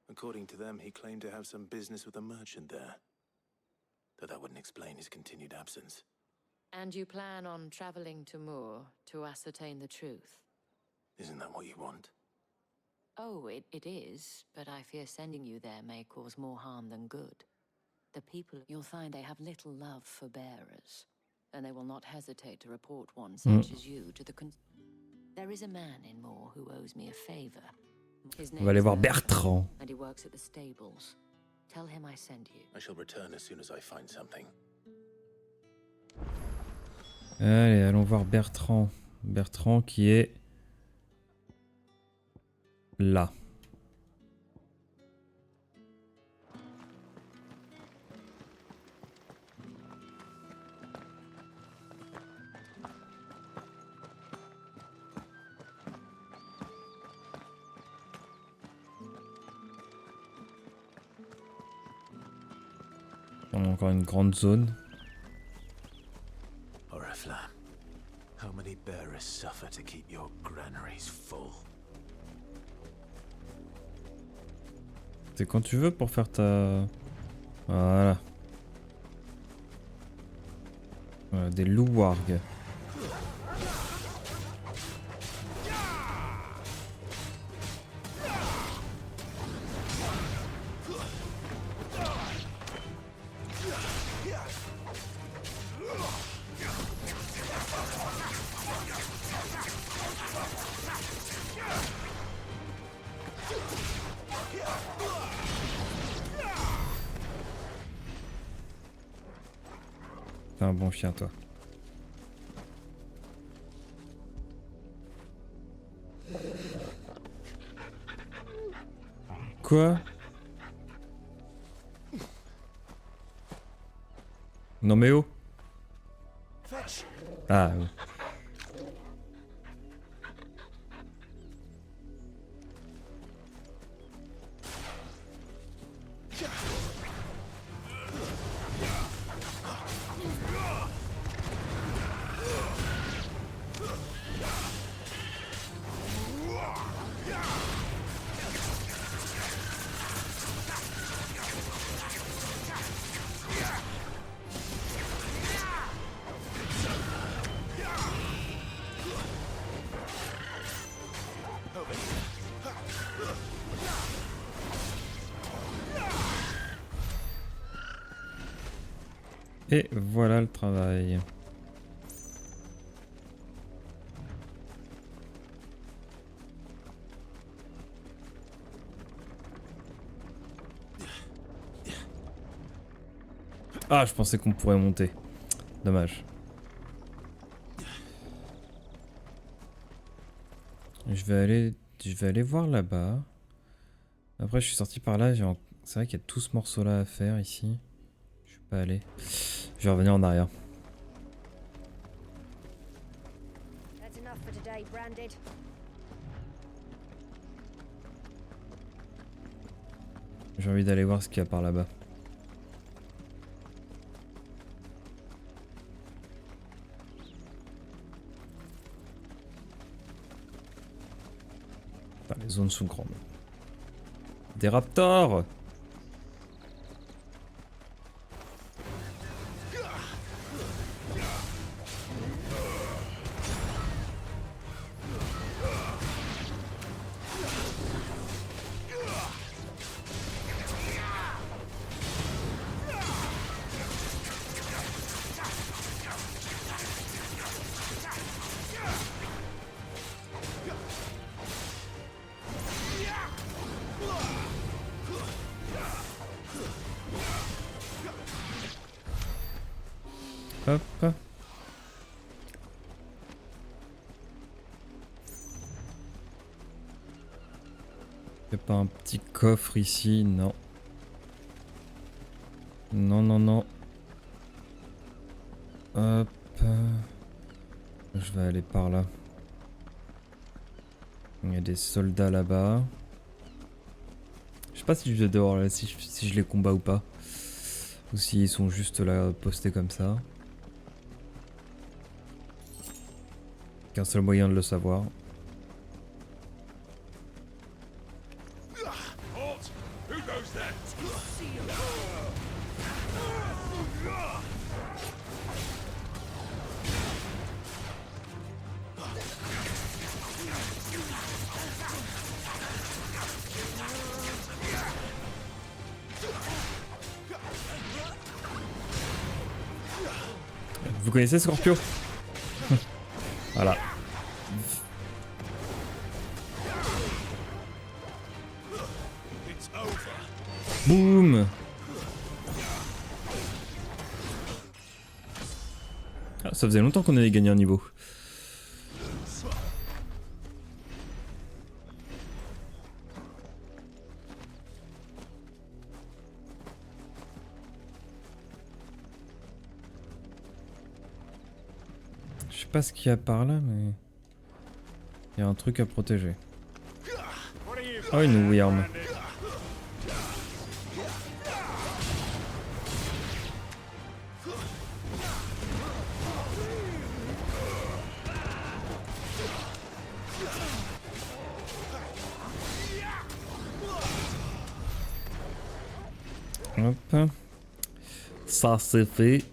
According to them, he claimed to have some business with a merchant there. Though that wouldn't explain his continued absence. And you plan on traveling to Moor to ascertain the truth? Isn't that what you want? Oh, it is, but I fear sending you there may cause more harm than good. The people, you'll find they have little love for bearers, and they will not hesitate to report one such as you to the There is a man in Moore who owes me a favor. His On va aller name's voir Bertrand. and he works at the stables. Tell him I sent you. I shall return as soon as I find something. Allez, allons voir Bertrand. Bertrand qui est là. On a encore une grande zone. Oriflamme, how many bearers suffer to keep your granaries full? C'est quand tu veux pour faire ta... Voilà. Voilà, des loups-wargs. T'es un bon chien, toi. Quoi? Non mais oh. Ah oui. Et voilà le travail. Ah, je pensais qu'on pourrait monter. Dommage. Je vais aller voir là-bas. Après, je suis sorti par là. C'est vrai qu'il y a tout ce morceau-là à faire ici. Je suis pas allé. Je vais revenir en arrière. J'ai envie d'aller voir ce qu'il y a par là-bas. Enfin, les zones sont grandes. Des raptors! Hop. Y'a pas un petit coffre ici? Non. Non, non, non. Hop. Je vais aller par là. Il y a des soldats là-bas. Je sais pas si je vais devoir là, si je les combats ou pas. Ou s'ils sont juste là postés comme ça. Qu'un seul moyen de le savoir. Vous connaissez Scorpio? Voilà. Boum. Ah, ça faisait longtemps qu'on avait gagné un niveau. Je sais pas ce qu'il y a par là, mais il y a un truc à protéger. Oh, une Wyrm. Hop. Ça c'est fait.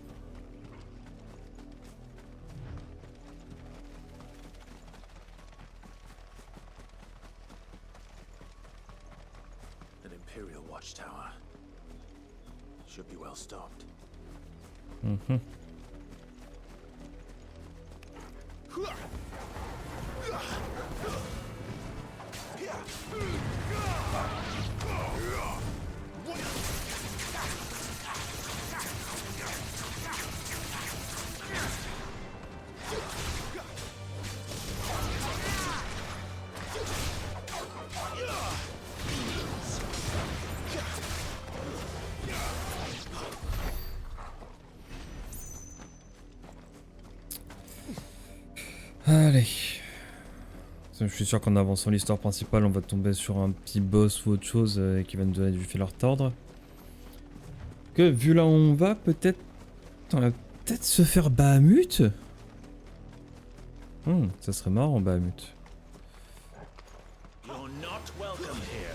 An Imperial watchtower. Should be well stocked. Mhm. Allez. Je suis sûr qu'en avançant l'histoire principale, on va tomber sur un petit boss ou autre chose qui va nous donner du fil à retordre. Que vu là où on va, peut-être... On va peut-être se faire Bahamut. Ça serait marrant Bahamut. You're not welcome here.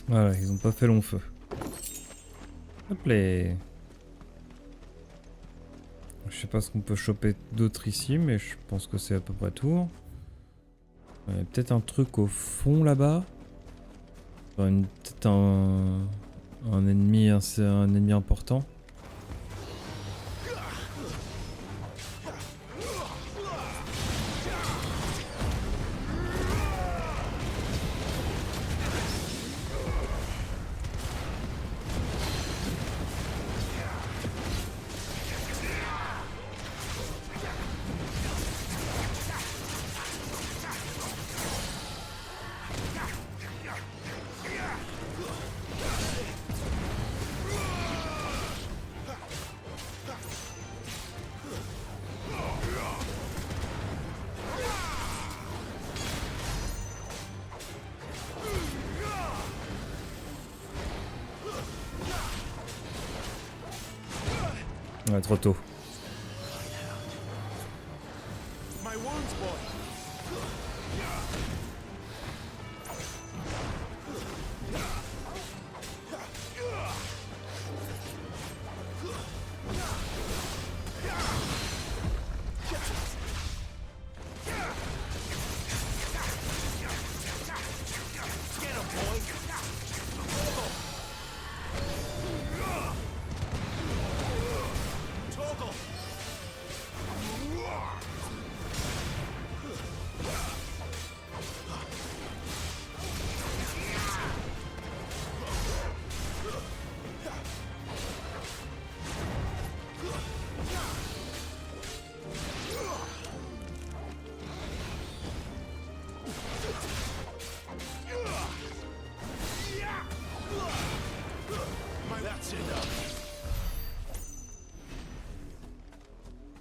Voilà, ils ont pas fait long feu. Hop là. Je sais pas ce qu'on peut choper d'autre ici, mais je pense que c'est à peu près tout. Il y a peut-être un truc au fond là-bas. Peut-être un ennemi important. Ouais, trop tôt. Torgal!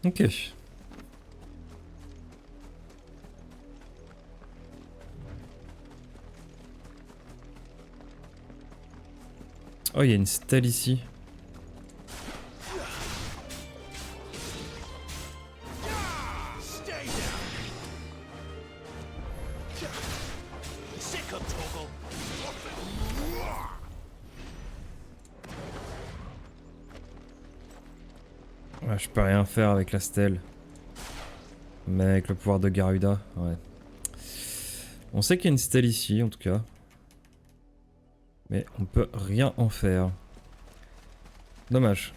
Ok. Oh, il y a une stèle ici. Ouais, je peux rien faire avec la stèle. Mais avec le pouvoir de Garuda, ouais. On sait qu'il y a une stèle ici, en tout cas. Mais on peut rien en faire. Dommage.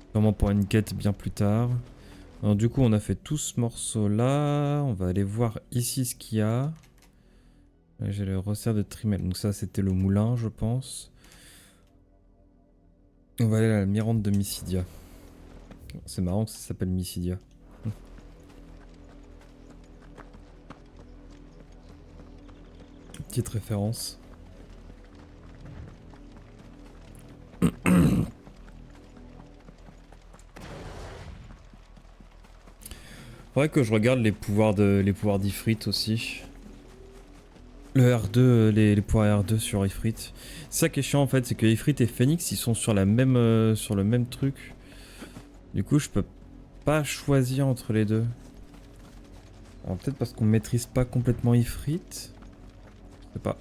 Sûrement pour une quête bien plus tard. Alors du coup, on a fait tout ce morceau-là. On va aller voir ici ce qu'il y a. J'ai le resserre de trimel. Donc ça, c'était le moulin, je pense. On va aller à la Mirande de Mysidia. C'est marrant que ça s'appelle Mysidia. Petite référence. Faudrait que je regarde les pouvoirs d'Ifrit aussi. Le R2, les pouvoirs R2 sur Ifrit. C'est ça qui est chiant en fait, c'est que Ifrit et Phoenix ils sont sur la même sur le même truc. Du coup je peux pas choisir entre les deux. Alors peut-être parce qu'on maîtrise pas complètement Ifrit. Je sais pas.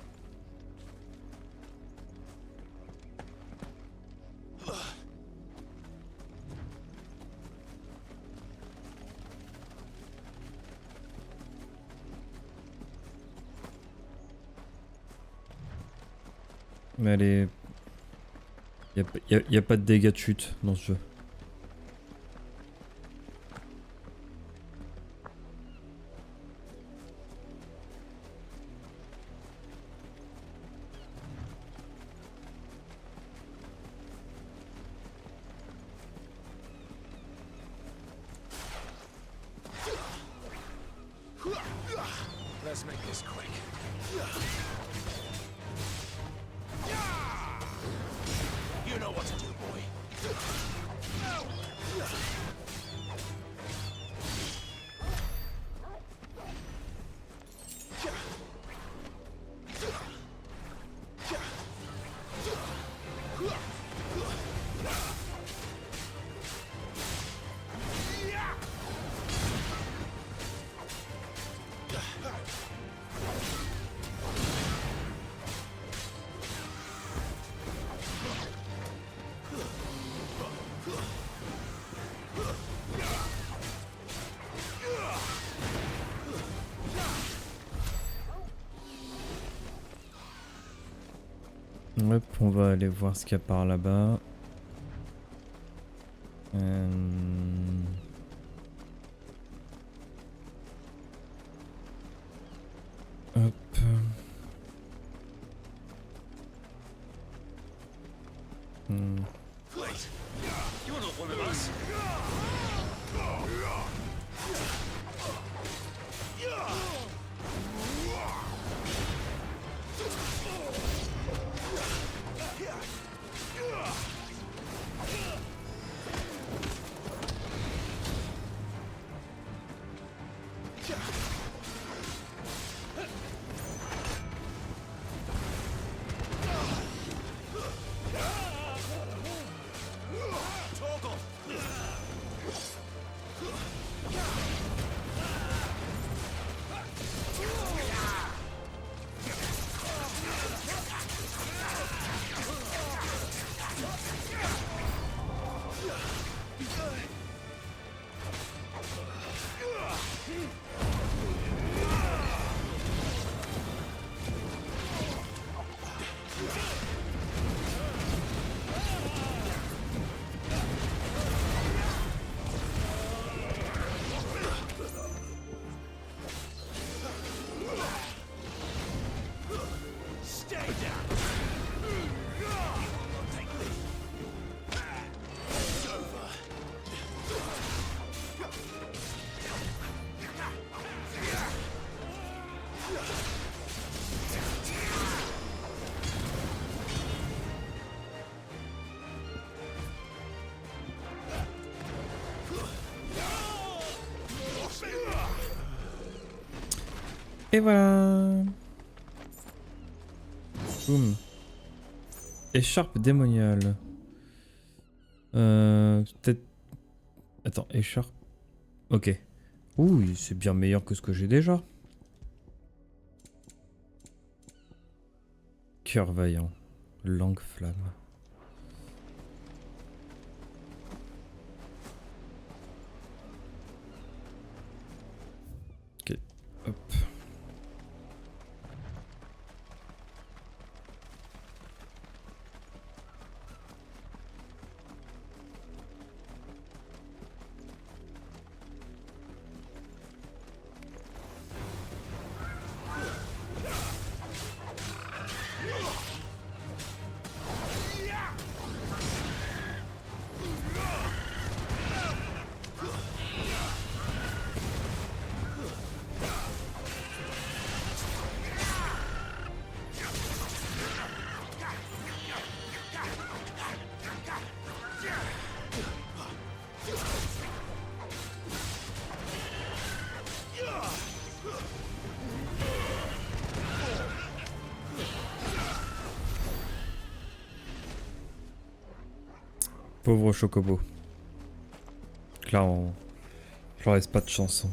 Mais elle est... Y a pas de dégâts de chute dans ce jeu. Let's make this quick. You know what to do, boy. Hop, on va aller voir ce qu'il y a par là-bas. Hop. Wait, you're not one of us. Et voilà. Boum. Écharpe démoniale. Peut-être... Attends, écharpe... Ok. Ouh, c'est bien meilleur que ce que j'ai déjà. Cœur vaillant. Langue flamme. Ok, hop. Pauvre Chocobo. Clairement, je leur laisse pas de chance.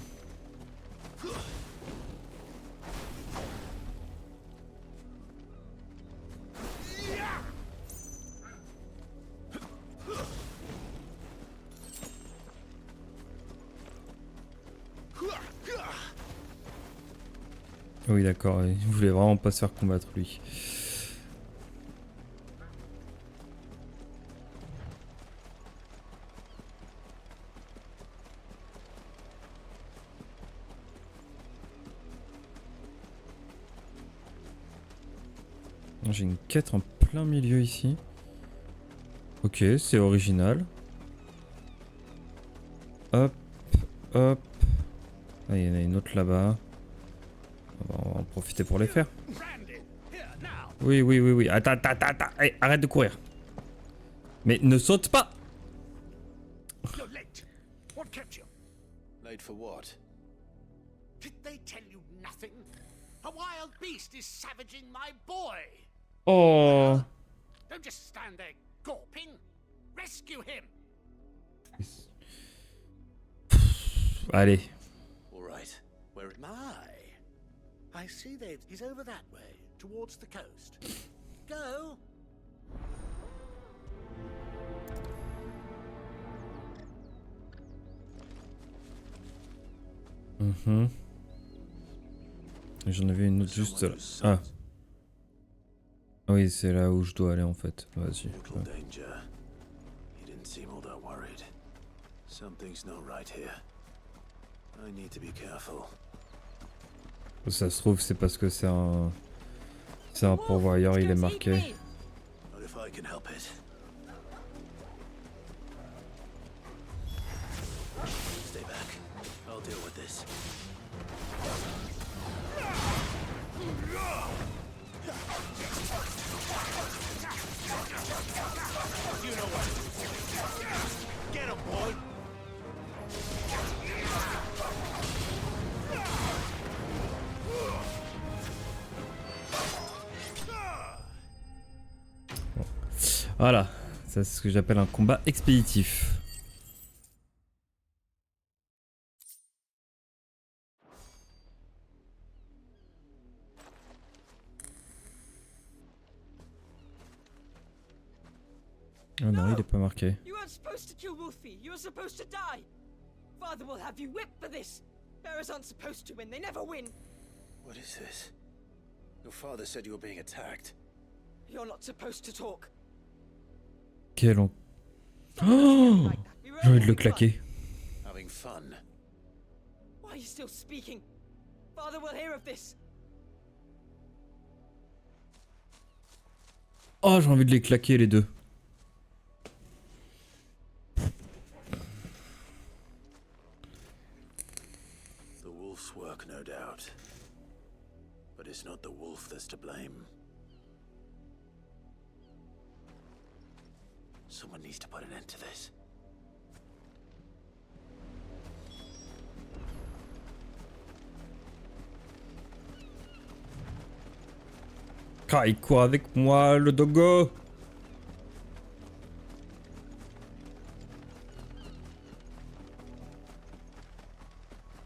Oui d'accord, il voulait vraiment pas se faire combattre lui. J'ai une quête en plein milieu ici. Ok, c'est original. Hop, hop. Ah, il y en a une autre là-bas. On va en profiter pour les faire. Oui, oui, oui, oui. Attends, attends, attends. Hey, arrête de courir. Mais ne saute pas. You're late. What kept you? Late for what? Did they tell you nothing? A wild beast is savaging my boy. Oh. Don't just stand there gawping. Rescue him. Allez. All right. Where my? I see that he's over that way, towards the coast. Go. J'en avais une autre juste là. Ah. Oui, c'est là où je dois aller en fait. Vas-y. Ça se trouve, c'est parce que c'est un pourvoyeur, il est marqué. Voilà, ça c'est ce que j'appelle un combat expéditif. Oh non, il est pas marqué. You weren't supposed to kill Wolfie. You were supposed to die. Father will have you whipped for this. Bearers aren't supposed to win. They never win. What is this? Your father said you were being attacked. You're not supposed to talk. Quel on... Oh, j'ai envie de le claquer. Having fun. Why are you still speaking? Father will hear of this. Oh, j'ai envie de les claquer les deux. The wolf's work, no doubt. But it's not the wolf that's to blame. Someone needs to put an end to this. Ah, il court avec moi, le doggo.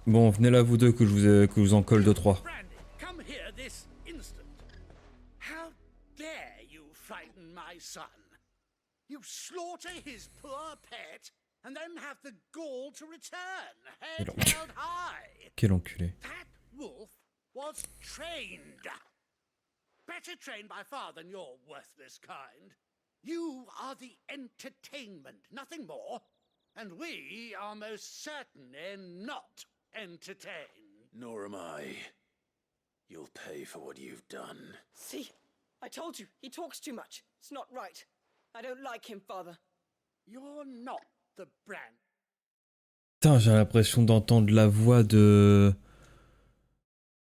Bon, venez là vous deux que je vous en colle 2-3. Come here this instant. How dare you frighten my son? You slaughter his poor pet and then have the gall to return, head held high. Quel enculé. That wolf was trained. Better trained by far than your worthless kind. You are the entertainment, nothing more. And we are most certainly not entertained. Nor am I. You'll pay for what you've done. See? I told you, he talks too much. It's not right. I don't like him, father. You're not the brand. Putain, j'ai l'impression d'entendre la voix de...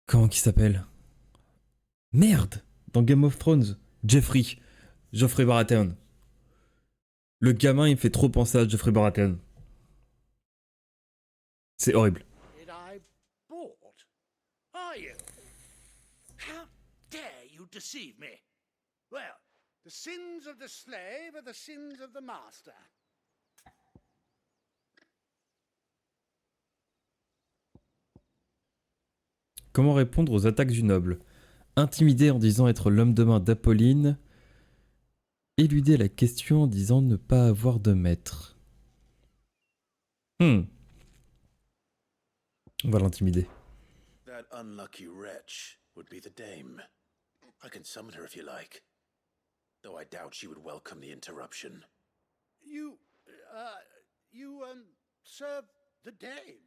Comment qu'il s'appelle? Merde! Dans Game of Thrones, Joffrey Baratheon. Le gamin, il me fait trop penser à Joffrey Baratheon. C'est horrible. Did I bought? Are you? How dare you deceive me? Well, the sins of the slave are the sins of the master. Comment répondre aux attaques du noble? Intimider en disant être l'homme de main d'Apolline. Éluder la question en disant ne pas avoir de maître. On va l'intimider. That unlucky wretch would be the dame. I can summon her if you like. Though I doubt she would welcome the interruption. You serve the dame.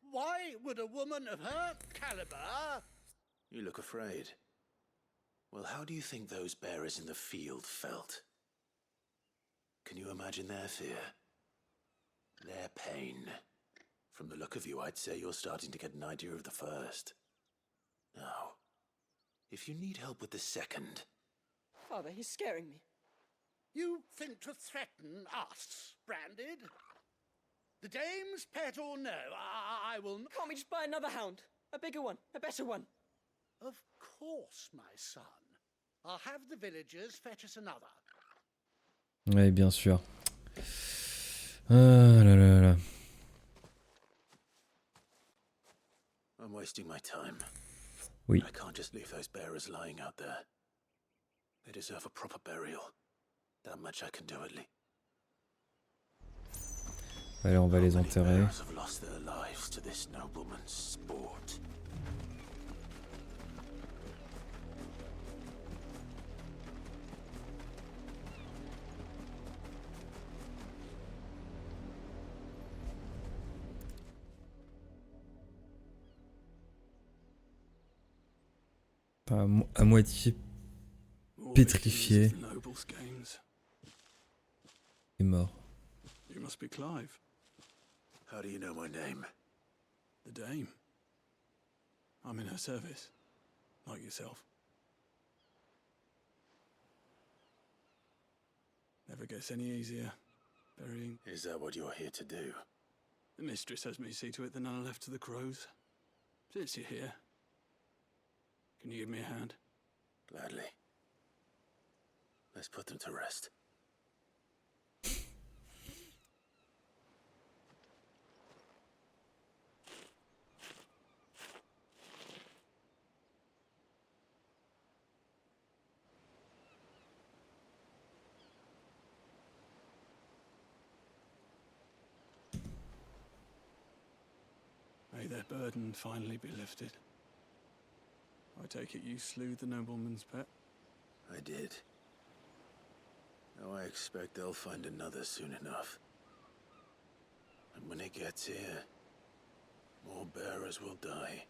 Why would a woman of her caliber... You look afraid. Well, how do you think those bearers in the field felt? Can you imagine their fear? Their pain? From the look of you, I'd say you're starting to get an idea of the first. Now, if you need help with the second... Father, he's scaring me. You think to threaten us, Branded? The dame's pet or no, I will... Can't we just buy another hound? A bigger one, a better one. Of course, my son. I'll have the villagers fetch us another. Oui, bien sûr. Ah là là là. I'm wasting my time. Oui. I can't just leave those bearers lying out there. They deserve a proper burial. That much I can do at least. Allez, on va les enterrer. Have lost their lives to this nobleman's sport. À moitié pétrifié. Il est mort. You must be Clive. How do you know my name? The Dame. I'm in her service, like yourself. Never gets any easier, burying... Is that what you're here to do? The mistress has me see to it that none are left to the crows. Since you're here, can you give me a hand? Gladly. Let's put them to rest. May their burden finally be lifted. I take it you slew the nobleman's pet? I did. Now I expect they'll find another soon enough. And when it gets here, more bearers will die.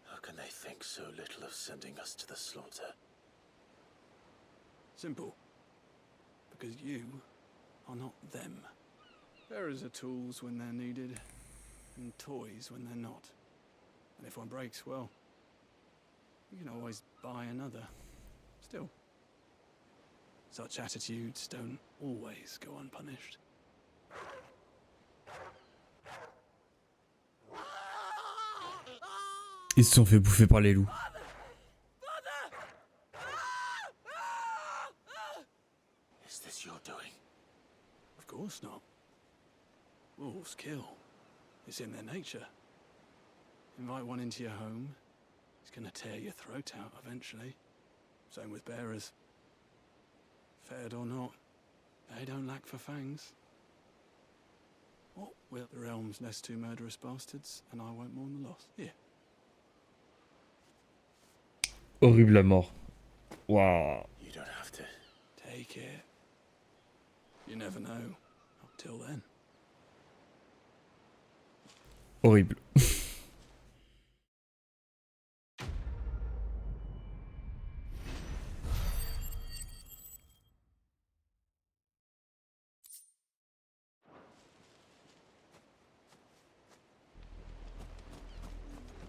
How can they think so little of sending us to the slaughter? Simple. Because you are not them. Bearers are tools when they're needed, and toys when they're not. And if one breaks, well, you can always buy another. Still, such attitudes don't always go unpunished. Ils se sont fait bouffer par les loups. course not. Wolves kill. It's in their nature. Invite one into your home, he's gonna tear your throat out eventually. Same with bearers. Fed or not, they don't lack for fangs. What will the realms nest two murderous bastards, and I won't mourn the loss. Here. Horrible la mort. Waouh. You don't have to. Take it. You never know. Not till then. Horrible.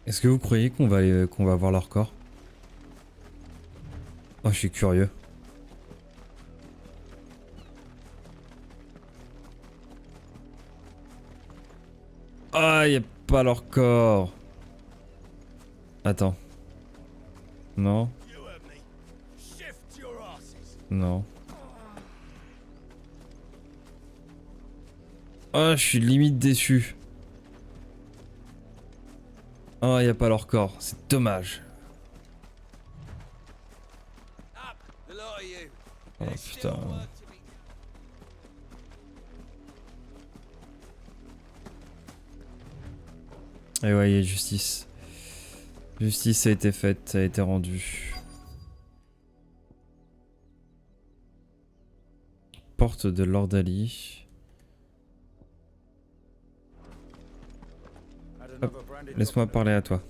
Est-ce que vous croyez qu'on va voir leur corps? Oh, je suis curieux. Ah, y a pas leur corps. Attends. Non. Non. Ah, je suis limite déçu. Oh, y a pas leur corps, c'est dommage. Oh putain. Et ouais, y a justice. Justice a été faite, ça a été rendu. Porte de Lord Ali. Laisse-moi parler à toi.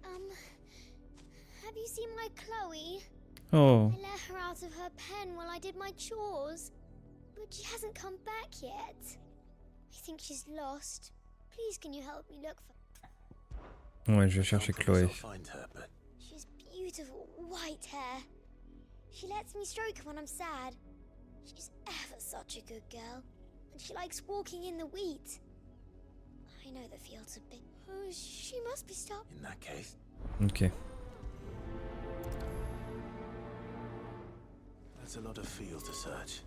Have you seen my Chloe? Oh. I let her out of her pen while I did my chores, but she hasn't come back yet. I think she's lost. Please, can you help me look for? Ouais, je vais chercher Chloé. She's beautiful white hair. She lets me stroke her when I'm sad. She's ever such a good girl, and she likes walking in the wheat. I know the fields are big. Oh, she must be stopped. In that case. Ok. That's a lot of fields to search.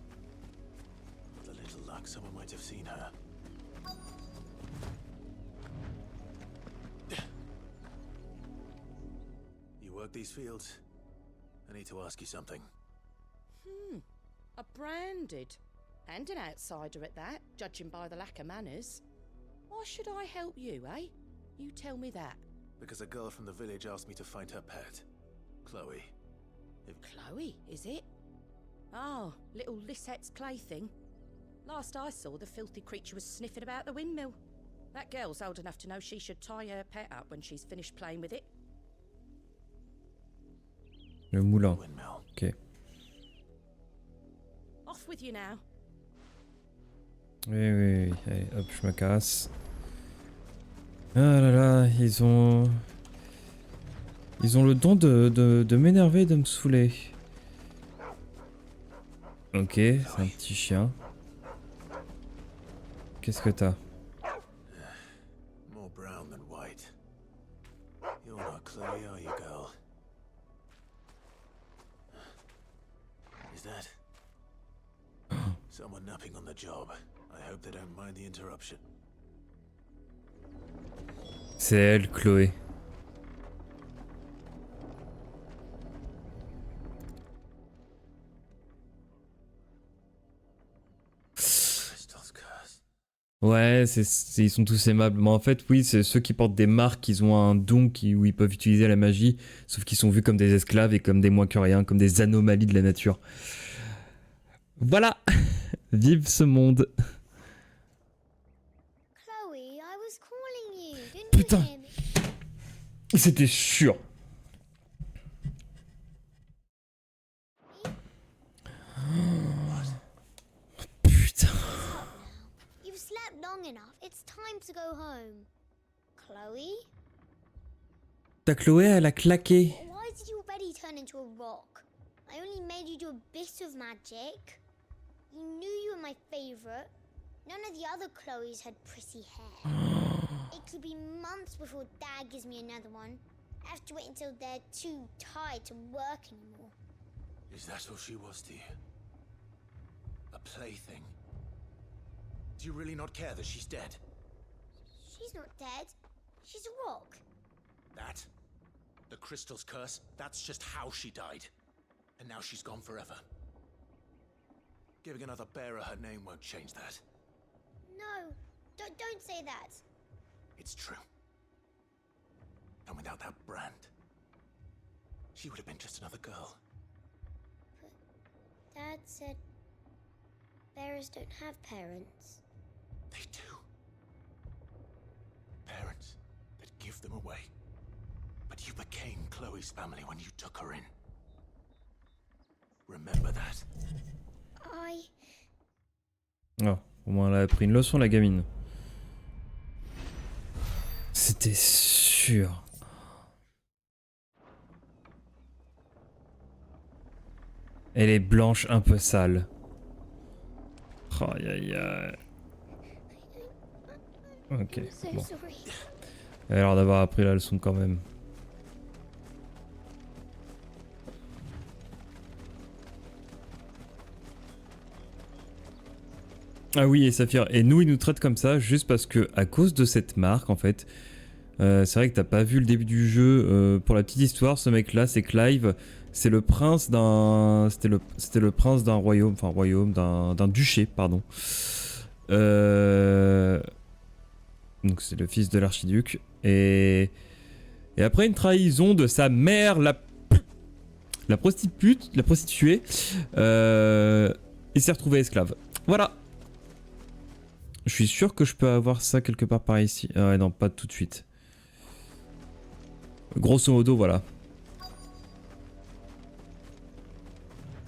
With a little luck, someone might have seen her. You work these fields? I need to ask you something. A branded. And an outsider at that, judging by the lack of manners. Why should I help you, eh? You tell me that. Because a girl from the village asked me to find her pet. Chloe. Chloe, is it? Oh, little Lisette's plaything. Last I saw, the filthy creature was sniffing about the windmill. That girl's old enough to know she should tie her pet up when she's finished playing with it. Le moulin. Ok. Off with you now. Oui, oui, oui. Allez, hop, je me casse. Ah là là, ils ont le don de m'énerver et de me saouler. Ok, c'est un petit chien. Qu'est-ce que t'as? More brown than white. You're not Chloe, are you, girl? Is that someone napping on the job? I hope they don't mind the interruption. C'est elle, Chloé. Ouais, ils sont tous aimables. Mais en fait, oui, c'est ceux qui portent des marques, ils ont un don où ils peuvent utiliser la magie, sauf qu'ils sont vus comme des esclaves et comme des moins que rien, comme des anomalies de la nature. Voilà. Vive ce monde. Chloe, I was calling you. Didn't Putain. you hear me? C'était sûr. Putain. You've slept long enough. It's time to go home. Chloe? Ta Chloé, elle a claqué. Why did you already turn into a rock? I only made you do a bit of magic. You knew you were my favorite. None of the other Chloes had pretty hair. It could be months before Dad gives me another one. I have to wait until they're too tired to work anymore. Is that all she was to you? A plaything? Do you really not care that she's dead? She's not dead. She's a rock. That? The crystal's curse? That's just how she died. And now she's gone forever. Giving another bearer her name won't change that. No, don't say that. It's true. And without that brand, she would have been just another girl. But Dad said bearers don't have parents. They do. Parents that give them away. But you became Chloe's family when you took her in. Remember that. Oh, au moins elle a appris une leçon, la gamine. C'était sûr. Elle est blanche, un peu sale. Aïe aïe aïe. Ok, bon. Elle a l'air d'avoir appris la leçon quand même. Ah oui, et Saphir, et nous, ils nous traitent comme ça juste parce que, à cause de cette marque, en fait, c'est vrai que t'as pas vu le début du jeu. Pour la petite histoire, ce mec-là, c'est Clive, c'est le prince d'un... C'était le prince d'un royaume, enfin, d'un duché, pardon. Donc c'est le fils de l'archiduc. Et après une trahison de sa mère, la prostituée, il s'est retrouvé esclave. Voilà. Je suis sûr que je peux avoir ça quelque part par ici. Ah ouais, non, pas tout de suite. Grosso modo, voilà.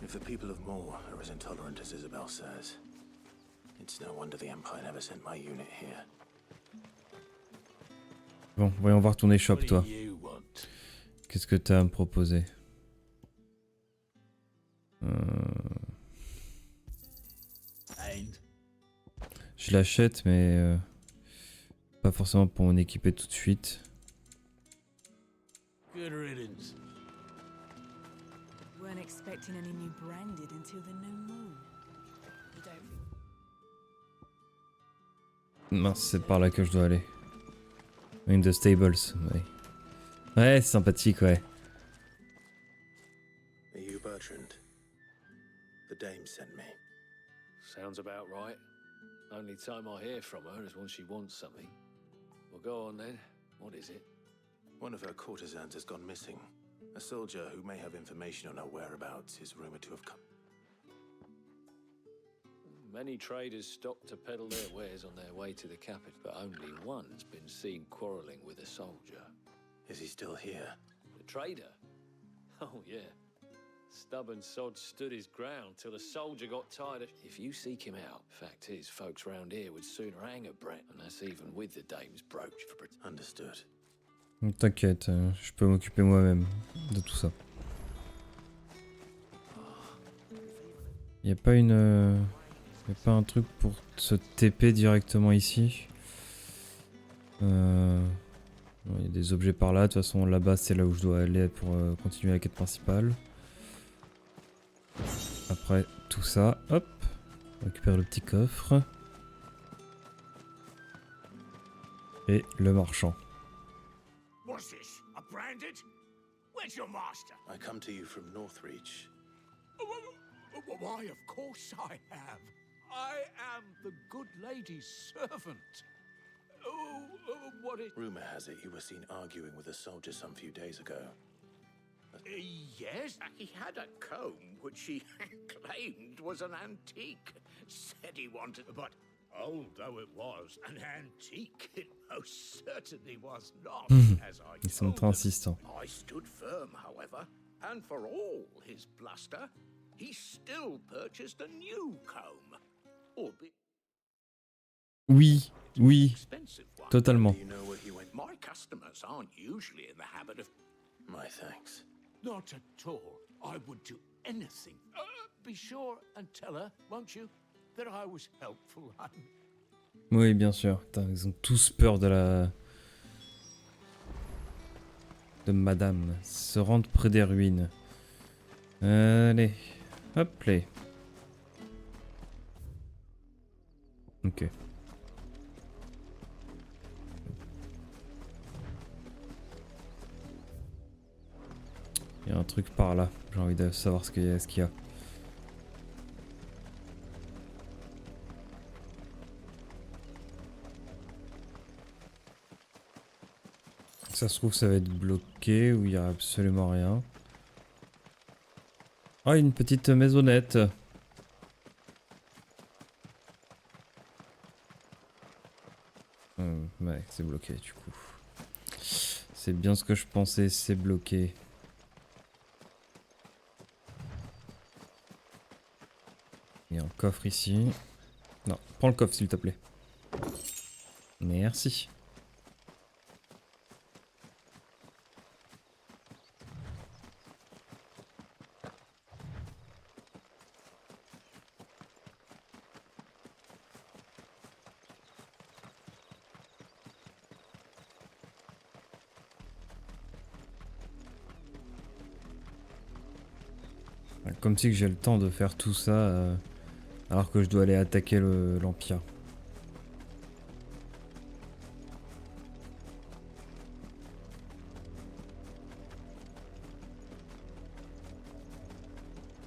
If the people of Moor are as intolerant as Isabel says, it's no wonder the Empire never sent my unit here. Bon, voyons voir ton échoppe, toi. Qu'est-ce que t'as à me proposer? Je l'achète, mais pas forcément pour m'en équiper tout de suite. Good riddance. Weren't expecting any new branded until the new moon. Mince, c'est par là que je dois aller. In the stables, ouais. Ouais, c'est sympathique, ouais. Are you Bertrand? The dame sent me. Sounds about right. Only time I hear from her is when she wants something. Well, go on then. What is it? One of her courtesans has gone missing. A soldier who may have information on her whereabouts is rumored to have come. Many traders stop to peddle their wares on their way to the capital, but only one's been seen quarrelling with a soldier. Is he still here? The trader? Oh, yeah. Stubborn sod stood his ground till the soldier got tired of... If you seek him out, fact is, folks round here would sooner hang a Brett, and that's even with the dame's brooch for... Understood. T'inquiète, je peux m'occuper moi-même de tout ça. Y a pas une... Y a pas un truc pour se TP directement ici? Il y a des objets par là, de toute façon là-bas c'est là où je dois aller pour continuer la quête principale. Après tout ça, hop, on récupère le petit coffre. Et le marchand. What's this? A branded? Where's your master? I come to you from Northreach. Why, of course I have. I am the good lady's servant. What is... Rumor has it you were seen arguing with a soldier some few days ago. Yes, he had a comb which he claimed was an antique. Said he wanted, but old though it was, an antique it most certainly was not. As I Ils sont très insistants. I stood firm, however, and for all his bluster, he still purchased a new comb. Oui, oui, totalement. My customers aren't usually in the habit of... My thanks. Not at all. I would do anything. Be sure and tell her, won't you, that I was helpful. Oui, bien sûr. Putain, ils ont tous peur de la... de madame. Se rendre près des ruines. Allez, hop là. Ok. Il y a un truc par là. J'ai envie de savoir ce qu'il y a. Ça se trouve, ça va être bloqué ou il y a absolument rien. Ah, une petite maisonnette. Ouais, c'est bloqué du coup. C'est bien ce que je pensais, c'est bloqué. Il y a un coffre ici. Non, prends le coffre s'il te plaît. Merci. Comme si que j'ai le temps de faire tout ça alors que je dois aller attaquer l'Empire.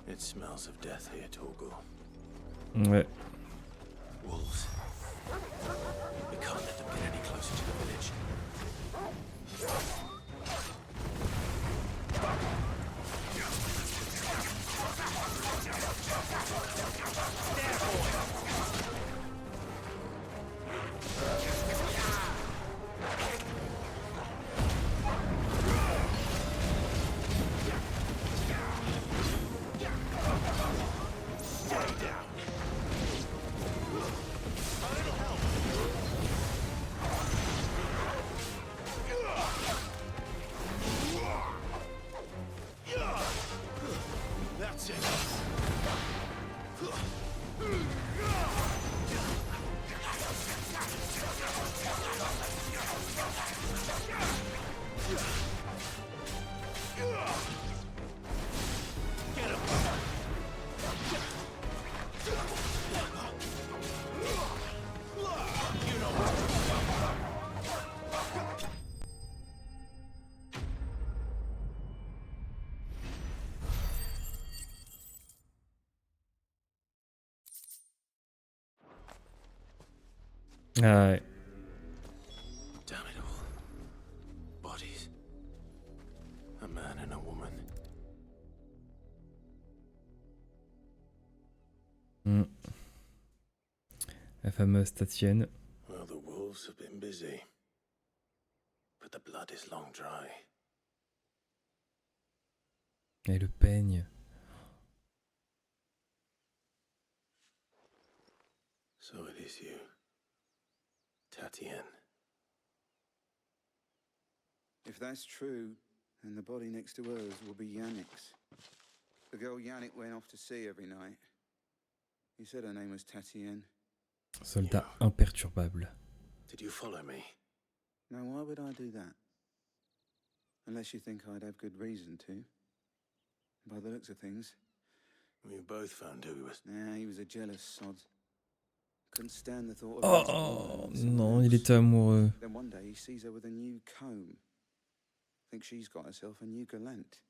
It smells of death here, Torgal. Ouais. Wolves. We can't let them get any closer to the village. That's it. Ah ouais. Damn it all. Bodies. A man and a woman. La fameuse Tatienne. Well, the wolves have been busy. But the blood is long dry. Et le peigne. So it is you. Tatienne. If that's true, then the body next to hers will be Yannick's. The girl Yannick went off to sea every night. He said her name was Tatienne. Soldat imperturbable. Did you follow me? Now, why would I do that? Unless you think I'd have good reason to. By the looks of things. We both found who he was. Nah, he was a jealous sod. Couldn't stand the thought of Oh non, il était amoureux. Then one day he sees her with a new comb. Thinks she's got herself a new gallant.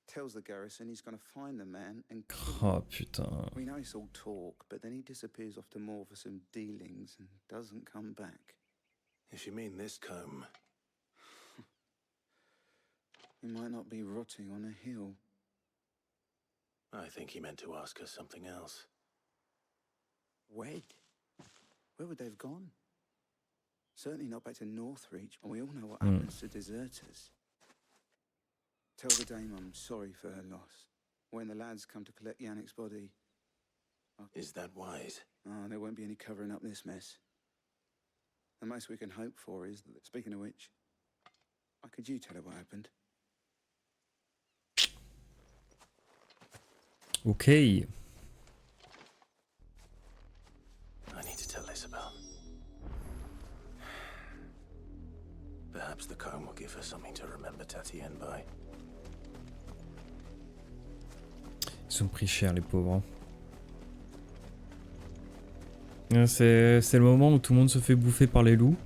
Tells the garrison he's going to find the man and kill him. Oh putain. We know it's all talk, but then he disappears off to more for some dealings and doesn't come back. If you mean this comb. He might not be rotting on a hill. I think he meant to ask us something else. Wed? Where would they have gone? Certainly not back to Northreach, and we all know what happens to deserters. Tell the dame I'm sorry for her loss. When the lads come to collect Yannick's body... Is that wise? Oh, there won't be any covering up this mess. The most we can hope for is that, speaking of which, could you tell her what happened? Okay. I need to tell Isabel. Perhaps the comb will give her something to remember Tatienne by. Ils sont pris cher les pauvres. C'est le moment où tout le monde se fait bouffer par les loups.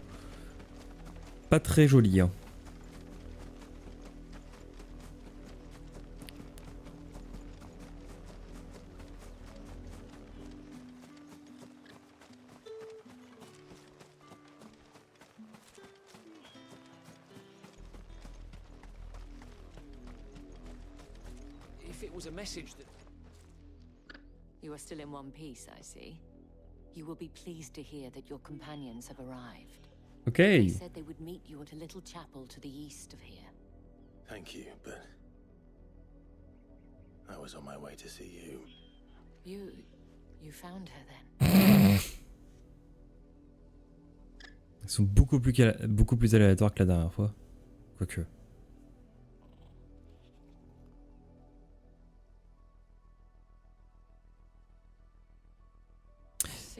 Pas très joli, hein. If it was a message that... You are still in one piece, I see. You will be pleased to hear that your companions have arrived. Okay. They said they would meet you at a little chapel to the east of here. Thank you, but I was on my way to see you. You found her then? Ils sont beaucoup plus aléatoires que la dernière fois. Quoique.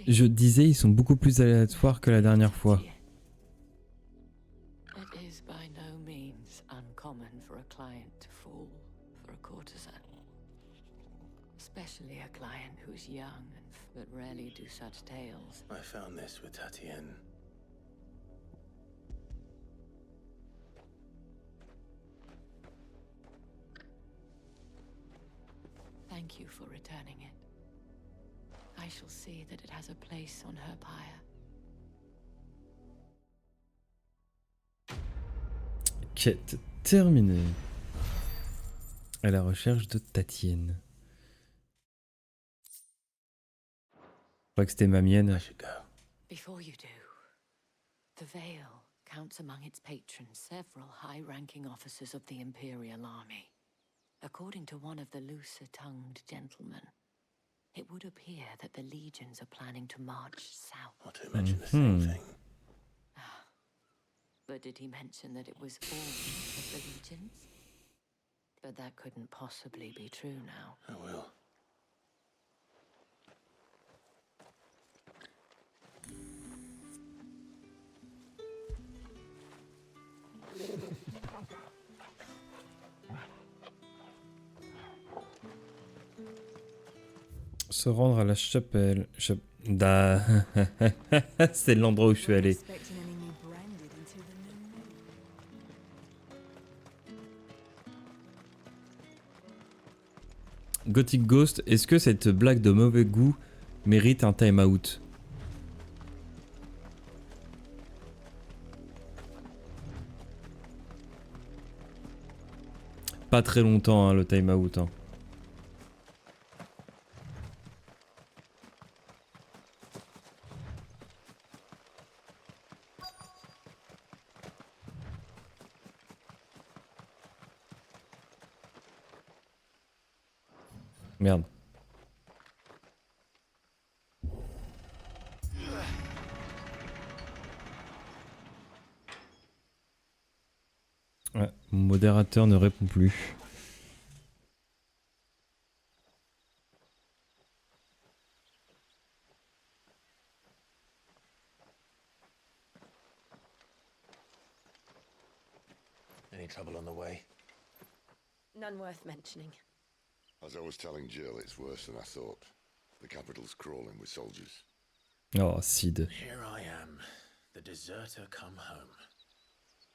Je disais, ils sont beaucoup plus aléatoires que la dernière fois. It is by no means uncommon for a client to fall for a courtesan. Especially a client who's young but rarely do such tales. I found this with Tatienne. Thank you for returning it. I shall see that it has a place on her pyre. Quête terminée. À la recherche de Tatienne. Je crois que c'était ma mienne. Before you do, the Vale counts among its patrons several high-ranking officers of the Imperial Army. According to one of the looser-tongued gentlemen, it would appear that the legions are planning to march south. Not to mention the same thing. But did he mention that it was all of the legions? But that couldn't possibly be true now. I will. Se rendre à la chapelle. C'est l'endroit où je suis allé. Gothic Ghost, est-ce que cette blague de mauvais goût mérite un time-out? Pas très longtemps, hein, le time-out. Hein. Merde. Ouais, mon modérateur ne répond plus. Any trouble on the way? None worth mentioning. As I was telling Jill, it's worse than I thought. The capital's crawling with soldiers. Oh, Sid. Here I am, the deserter come home.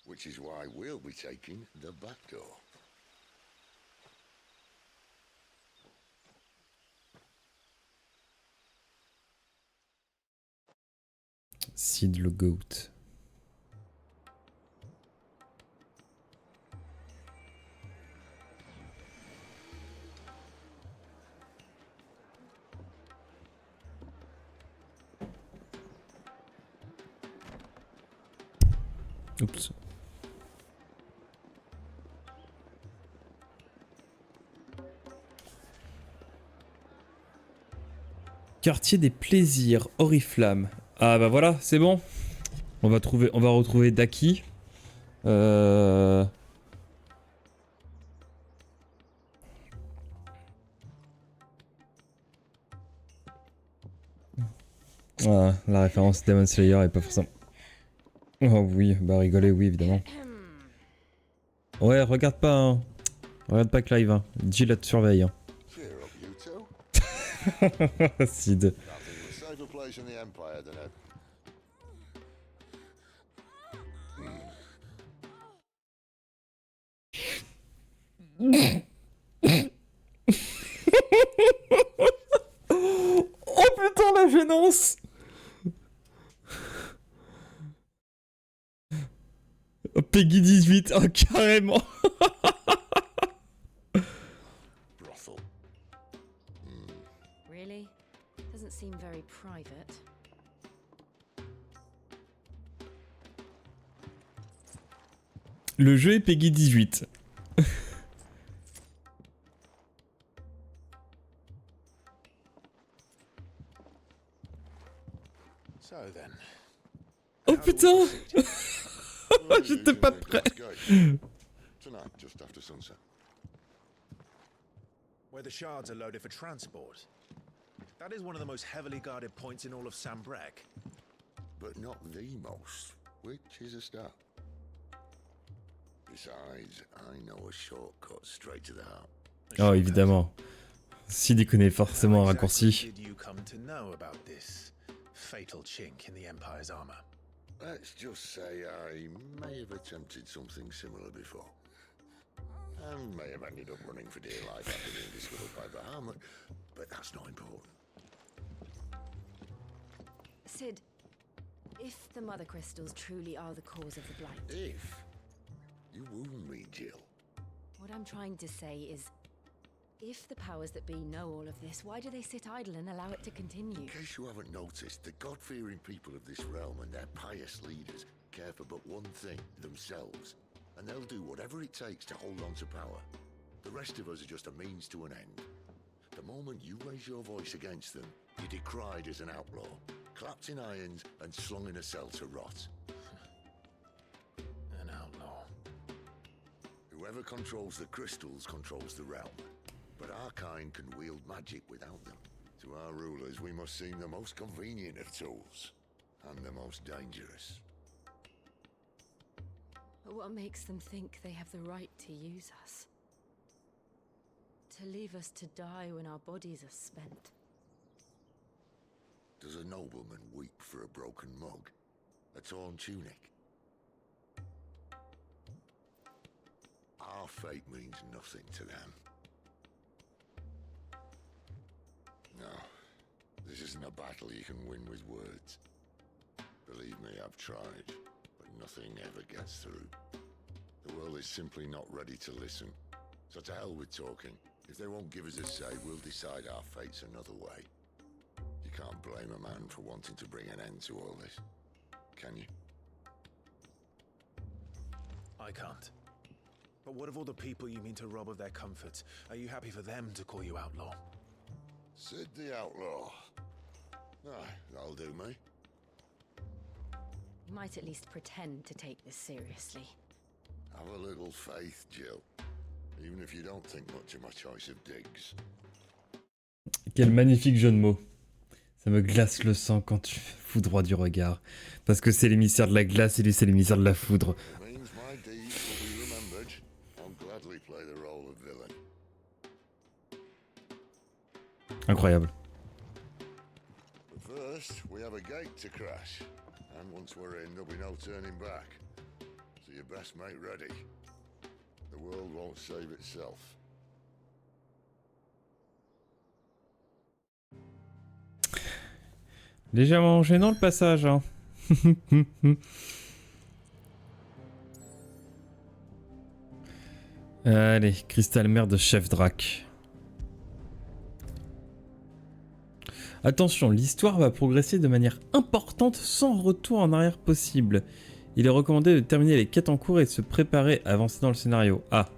Which is why we'll be taking the back door. Sid le goat. Oups. Quartier des plaisirs, Oriflamme. Ah bah voilà, c'est bon. On va retrouver Daki. Voilà, la référence Demon Slayer est pas forcément... Oh oui, bah rigoler, oui évidemment. Ouais, regarde pas, hein. Regarde pas Clive, hein. Jill te surveille. Hein. Sid. place in the Empire than a... Oh putain, la gênance! Peggy 18, oh carrément! brothel. Really? Doesn't seem very private. Le jeu est Peggy 18. So then. Oh putain! J'étais pas prêt. Tonight, just after sunset. Where the shards are loaded for transport. That is one of the most heavily guarded points in all of Sambrek. But not the most, which is a start. Besides, I know a shortcut straight to the heart. Oh évidemment. Sid connaît forcément un raccourci. Did you come to know about this fatal chink in the Empire's armor? Let's just say I may have attempted something similar before. And may have ended up running for dear life after being discovered by Bahamut, but that's not important. Sid, if the Mother Crystals truly are the cause of the blight... If? You wound me, Jill. What I'm trying to say is, if the powers that be know all of this, why do they sit idle and allow it to continue? In case you haven't noticed, the God-fearing people of this realm and their pious leaders care for but one thing, themselves. And they'll do whatever it takes to hold on to power. The rest of us are just a means to an end. The moment you raise your voice against them, you're decried as an outlaw, clapped in irons and slung in a cell to rot. An outlaw. Whoever controls the crystals controls the realm. But our kind can wield magic without them. To our rulers, we must seem the most convenient of tools, and the most dangerous. But what makes them think they have the right to use us? To leave us to die when our bodies are spent? Does a nobleman weep for a broken mug? A torn tunic? Our fate means nothing to them. No, this isn't a battle you can win with words. Believe me, I've tried, but nothing ever gets through. The world is simply not ready to listen. So to hell with talking. If they won't give us a say, we'll decide our fates another way. You can't blame a man for wanting to bring an end to all this, can you? I can't. But what of all the people you mean to rob of their comforts? Are you happy for them to call you outlaw? Sid the Outlaw. Aye, that'll do me. You might at least pretend to take this seriously. Have a little faith, Jill. Even if you don't think much of my choice of digs. Quel magnifique jeu de mots. Ça me glace le sang quand tu foudroies du regard. Parce que c'est l'émissaire de la glace et lui c'est l'émissaire de la foudre. Incroyable. But first, we have a gate to crash. And once we're in, there'll be no turning back. So you best make ready. The world won't save itself. Légèrement gênant le passage, hein. Allez, cristal mère de chef Drac. Attention, l'histoire va progresser de manière importante sans retour en arrière possible. Il est recommandé de terminer les quêtes en cours et de se préparer à avancer dans le scénario. Ah.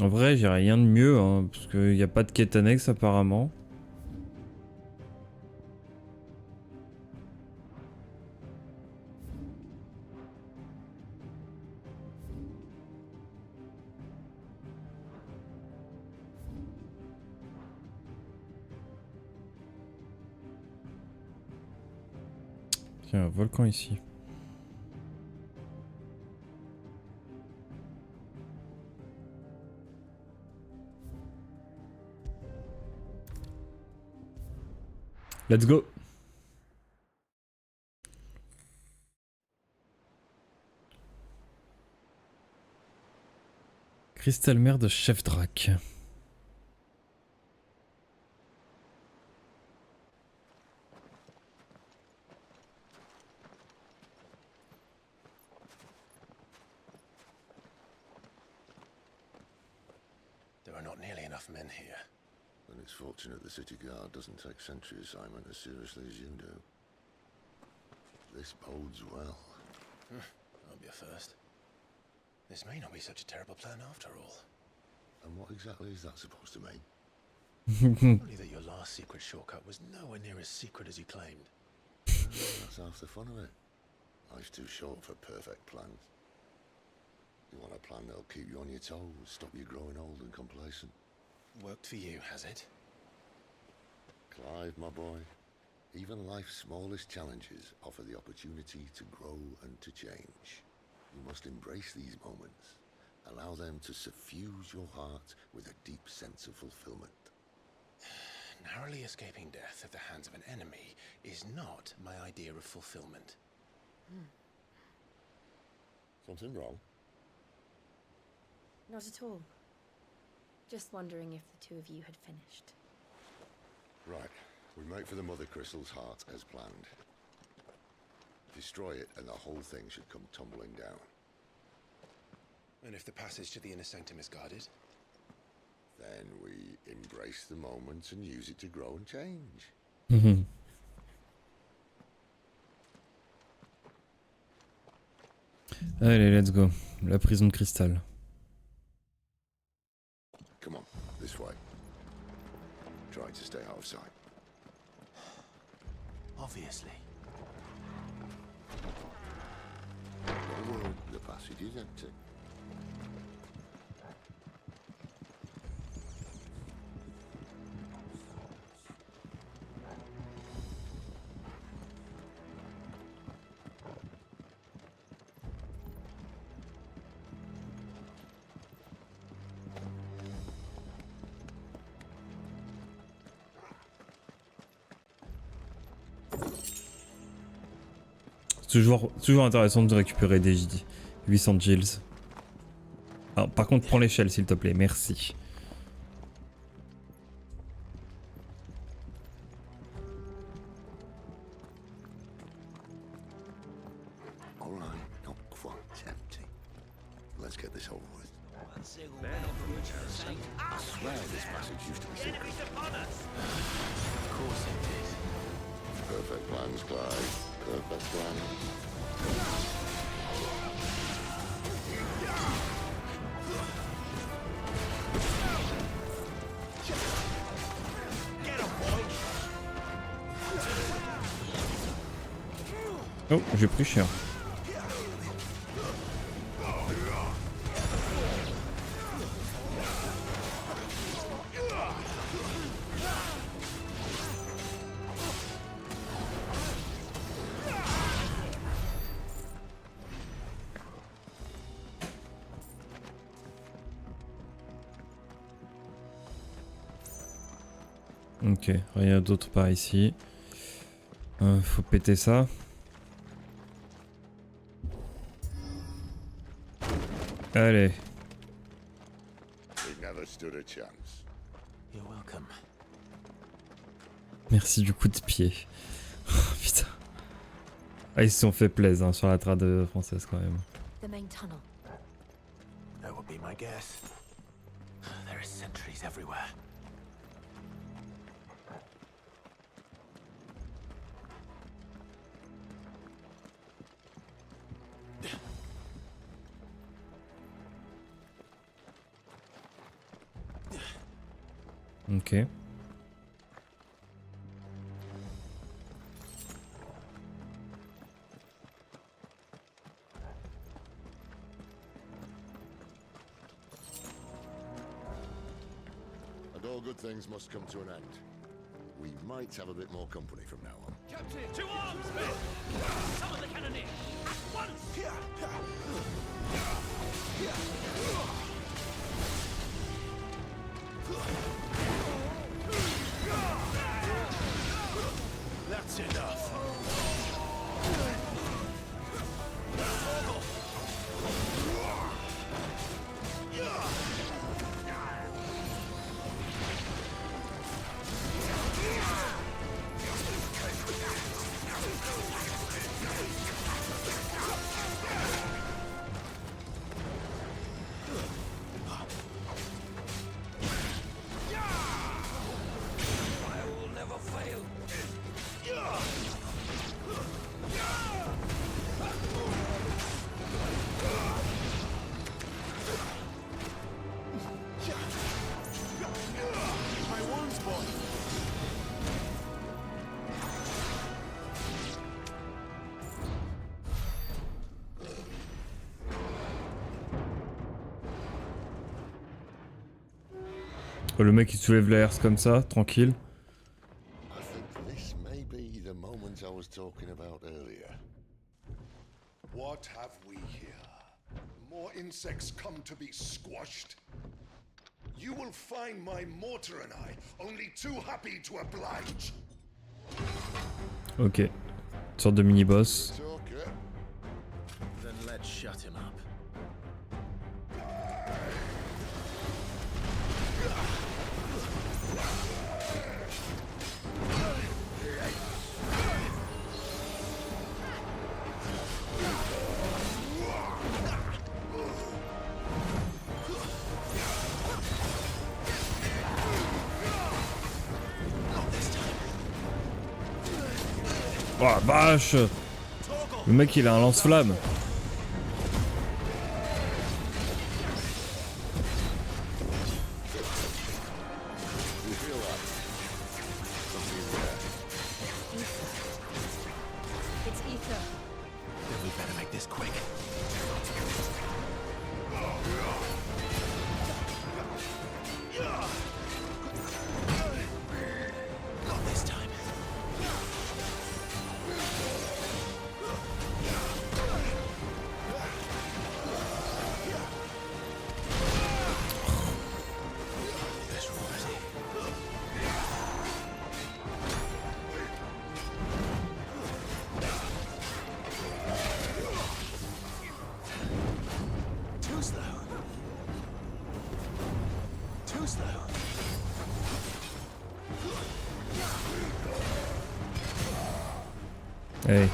En vrai, j'ai rien de mieux, hein, parce qu'il n'y a pas de quête annexe apparemment. Tiens, un volcan ici. Let's go. Cristal mère de Chef Drac. There are not nearly enough men here. And it's fortunate the city guard doesn't take sentry assignment as seriously as you do. This bodes well. That'll be a first. This may not be such a terrible plan after all. And what exactly is that supposed to mean? Only that your last secret shortcut was nowhere near as secret as you claimed. That's half the fun of it. Life's too short for perfect plans. You want a plan that'll keep you on your toes, stop you growing old and complacent. Worked for you, has it? Clive, my boy, even life's smallest challenges offer the opportunity to grow and to change. You must embrace these moments. Allow them to suffuse your heart with a deep sense of fulfillment. Narrowly escaping death at the hands of an enemy is not my idea of fulfillment. Something wrong? Not at all. Just wondering if the two of you had finished. Right. We make for the Mother Crystal's heart as planned. Destroy it and the whole thing should come tumbling down. And if the passage to the inner sanctum is guarded? Then we embrace the moment and use it to grow and change. Allez, let's go. La prison de cristal. Come on, this way. Try to stay out of sight. Obviously. Don't worry, the passage is empty. Toujours intéressant de récupérer des 800 Gills. Alors, par contre, prends l'échelle s'il te plaît, merci. Oh, j'ai pris cher. Ok, rien d'autre par ici. Faut péter ça. Allez. Merci du coup de pied. Oh, putain. Ah, ils se sont fait plaisir hein, sur la trad française quand même. The main tunnel. That would be my guess. There are sentries everywhere. Ok. And all good things must come to an end. We might have a bit more company from now on. Captain, to arms, men! Summon the cannoneer! At once! Oh, le mec il soulève la herse comme ça, tranquille. I think this may be the moment I was talking about earlier. What have we here? More insects come to be squashed? You will find my mortar and I only too happy to oblige. Ok. Une sorte de mini-boss. Then let's shut him up. Oh la vache! Le mec il a un lance-flamme. It's ether. Then we better make this quick. Not this time. Too slow. Too slow. Hey.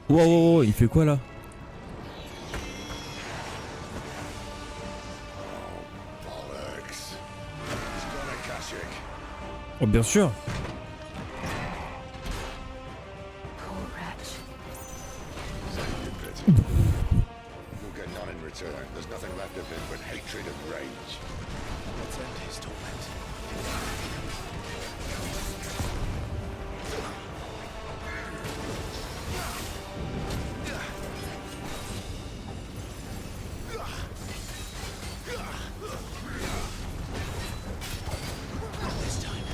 Wow, wow, wow, il fait quoi là? Oh bien sûr. You'll get none in return. There's nothing left of him but hatred and rage. Let's end his torment. This time.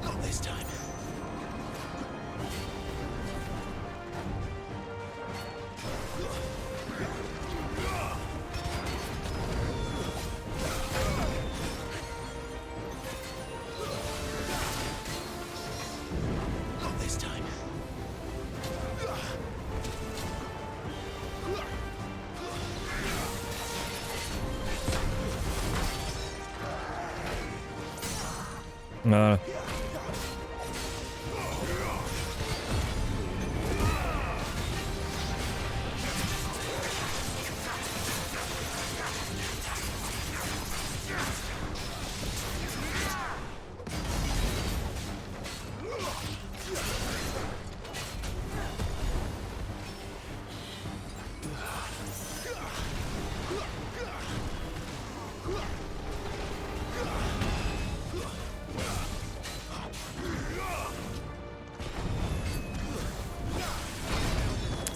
Not this time. Not this time. Voilà.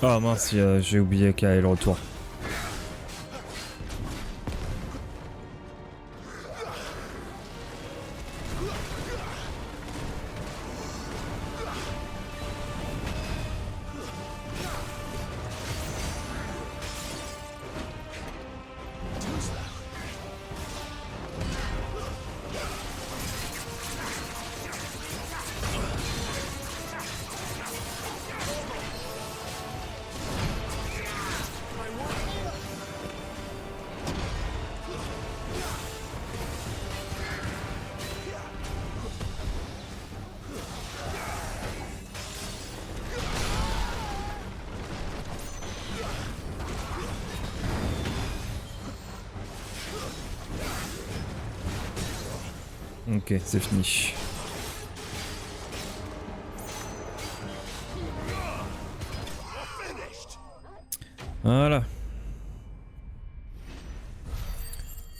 Ah mince, j'ai oublié qu'il y avait le retour. My Ok, c'est fini. Voilà.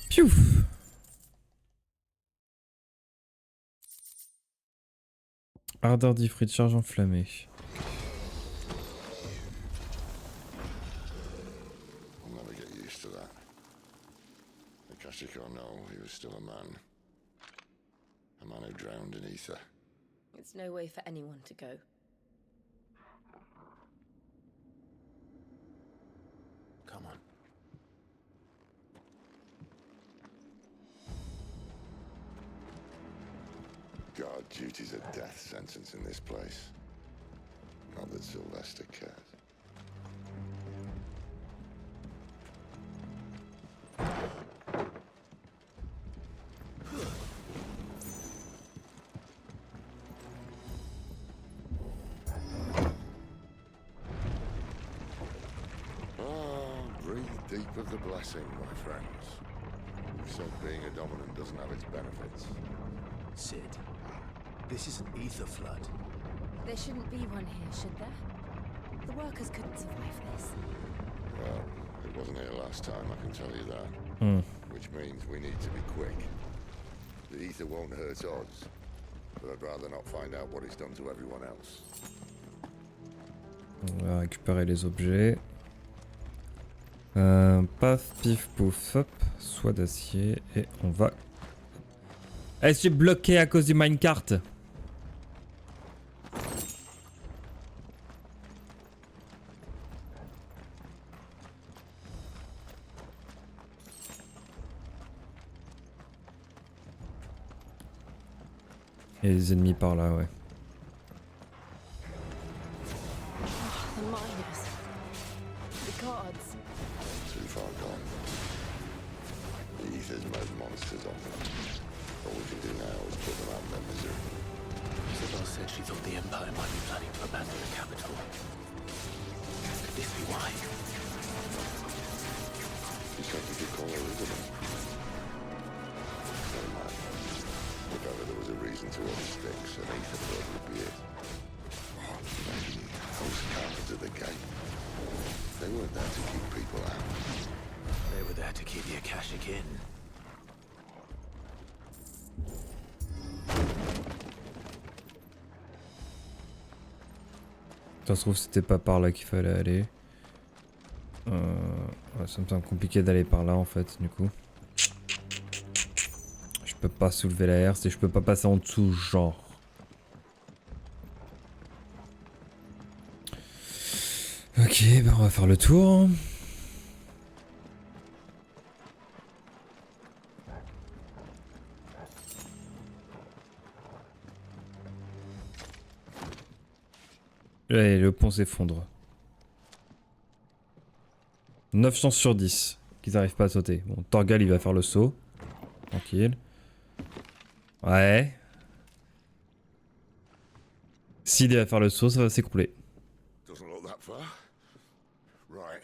Piouf. Ardeur d'ifrit, charge enflammée. I'll never get used to that. Akashic or no, he was still a man. A man who drowned in ether. It's no way for anyone to go. Come on. Guard duty's a death sentence in this place. Not that Sylvester cared. Breathe deep of the blessing, my friends. You've said being a dominant doesn't have its benefits. Sid, this is an ether flood. There shouldn't be one here, should there? The workers couldn't survive this. Well, it wasn't here last time, I can tell you that. Which means we need to be quick. The ether won't hurt us, but I'd rather not find out what it's done to everyone else. On va récupérer les objets. Paf, pif, pouf, hop, soie d'acier et on va... Eh, je suis bloqué à cause du minecart. Il y a des ennemis par là, ouais. The miners. The guards. Too far gone. The ether's made monsters of them. All we can do now is put them out of their misery. Isabel said she thought the Empire might be planning to abandon the capital. Could this be why? Because we could call her Elizabeth. Never mind. If ever there was a reason to order sticks, an ether flood would be it. Maybe those guards at the gate. They weren't there to keep people out. They were there to keep the Akashic in. Ça se trouve c'était pas par là qu'il fallait aller. Ouais, ça me semble compliqué d'aller par là en fait du coup. Je peux pas soulever la herse et je peux pas passer en dessous genre. Ok, bah on va faire le tour. Allez, le pont s'effondre. 9 chances sur 10 qu'ils arrivent pas à sauter. Bon, Torgal il va faire le saut. Tranquille. Ouais. S'il va faire le saut, ça va s'écrouler. Doesn't look that far. Right.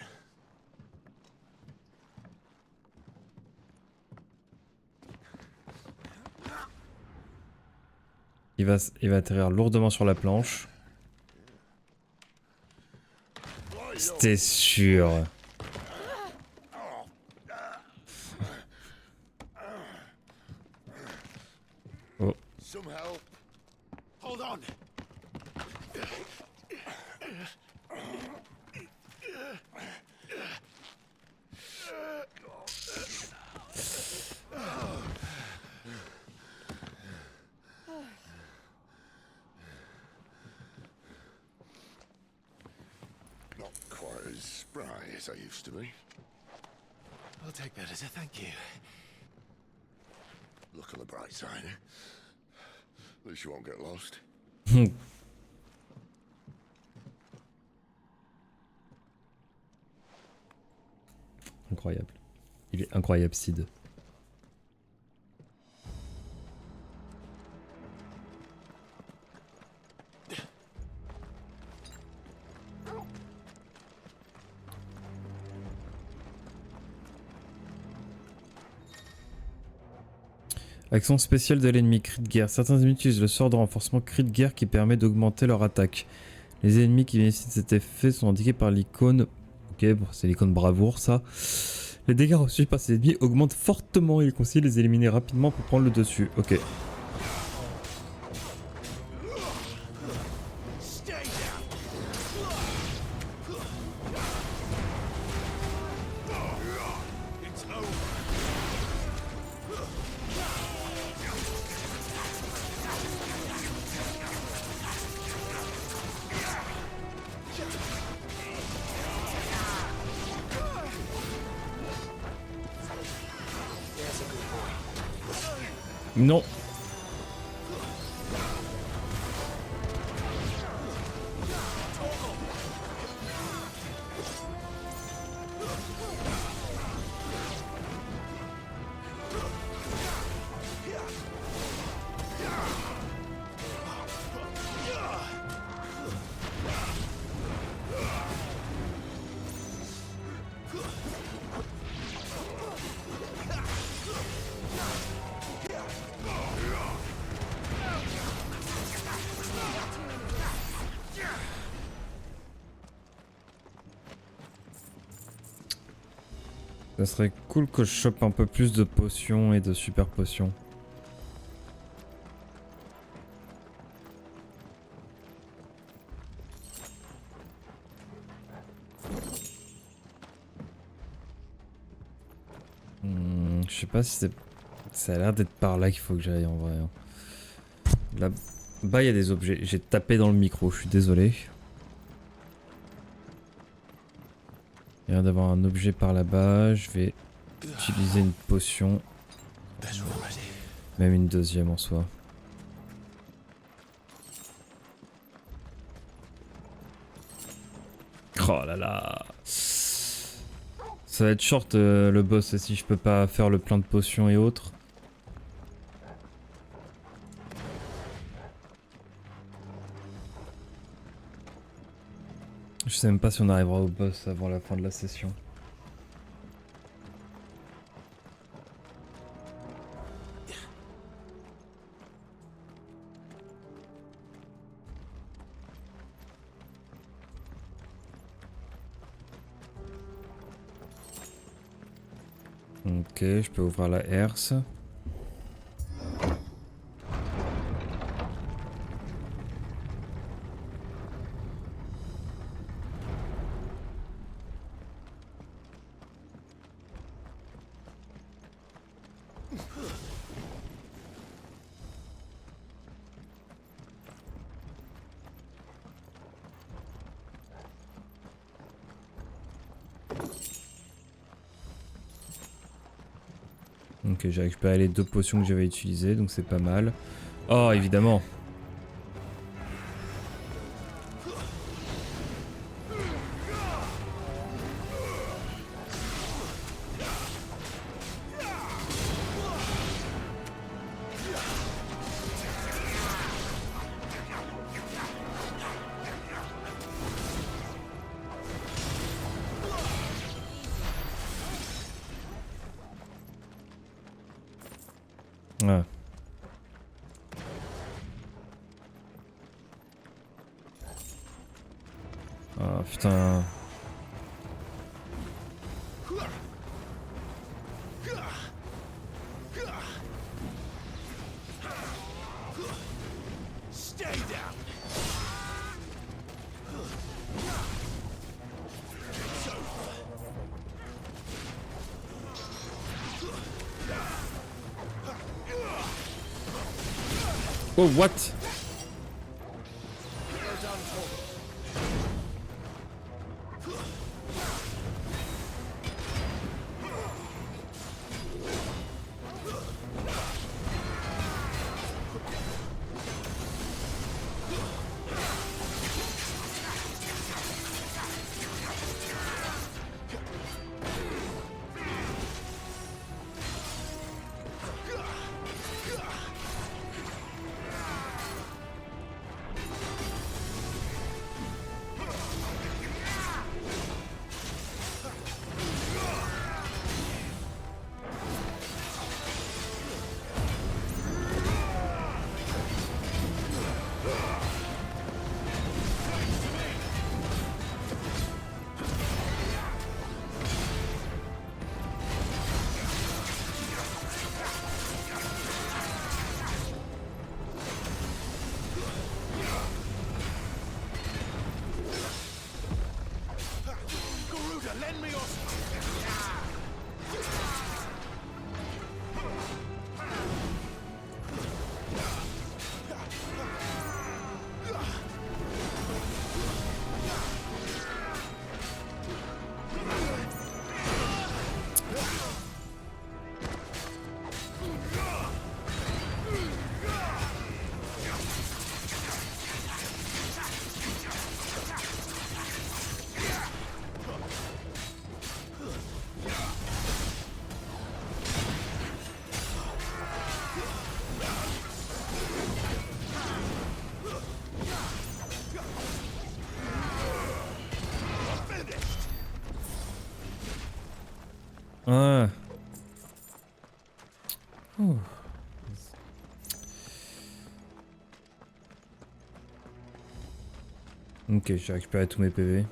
Il va atterrir lourdement sur la planche. C'était sûr. Oh. Some help. Hold on. Not quite as spry as I used to be. I'll take that as a thank you. Look on the bright side. At least you won't get lost. Incroyable. Il est incroyable, Sid. Action spéciale de l'ennemi, cri de guerre. Certains ennemis utilisent le sort de renforcement cri de guerre qui permet d'augmenter leur attaque. Les ennemis qui bénéficient de cet effet sont indiqués par l'icône. Ok, bon, c'est l'icône bravoure ça. Les dégâts reçus par ces ennemis augmentent fortement et il conseille de les éliminer rapidement pour prendre le dessus. Ok. Non. Ça serait cool que je chope un peu plus de potions et de super potions. Je sais pas si c'est... Ça a l'air d'être par là qu'il faut que j'aille en vrai. Là-bas il y a des objets. J'ai tapé dans le micro, je suis désolé. Il y a l'air d'avoir un objet par là-bas. Je vais utiliser une potion. Même une deuxième en soi. Oh là là. Ça va être short le boss si je peux pas faire le plein de potions et autres. Je sais même pas si on arrivera au boss avant la fin de la session. Ok, je peux ouvrir la herse. Ok, j'ai récupéré les 2 potions que j'avais utilisées, donc c'est pas mal. Oh, évidemment. Ah. Ah putain. Oh, what? Ah. Ouh. Ok, j'ai récupéré tous mes PV.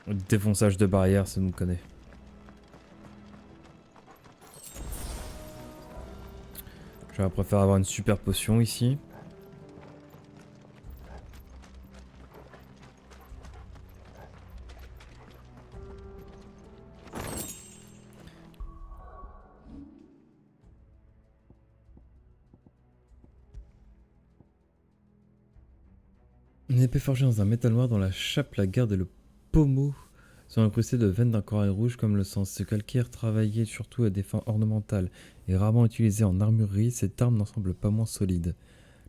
Le défonçage de barrière, ça nous connaît. J'aurais préféré avoir une super potion ici. Une épée forgée dans un métal noir dont la chape, la garde et le pommeau sont incrustés de veines d'un corail rouge comme le sang. Ce calcaire travaillé surtout à des fins ornementales et rarement utilisé en armurerie, cette arme n'en semble pas moins solide.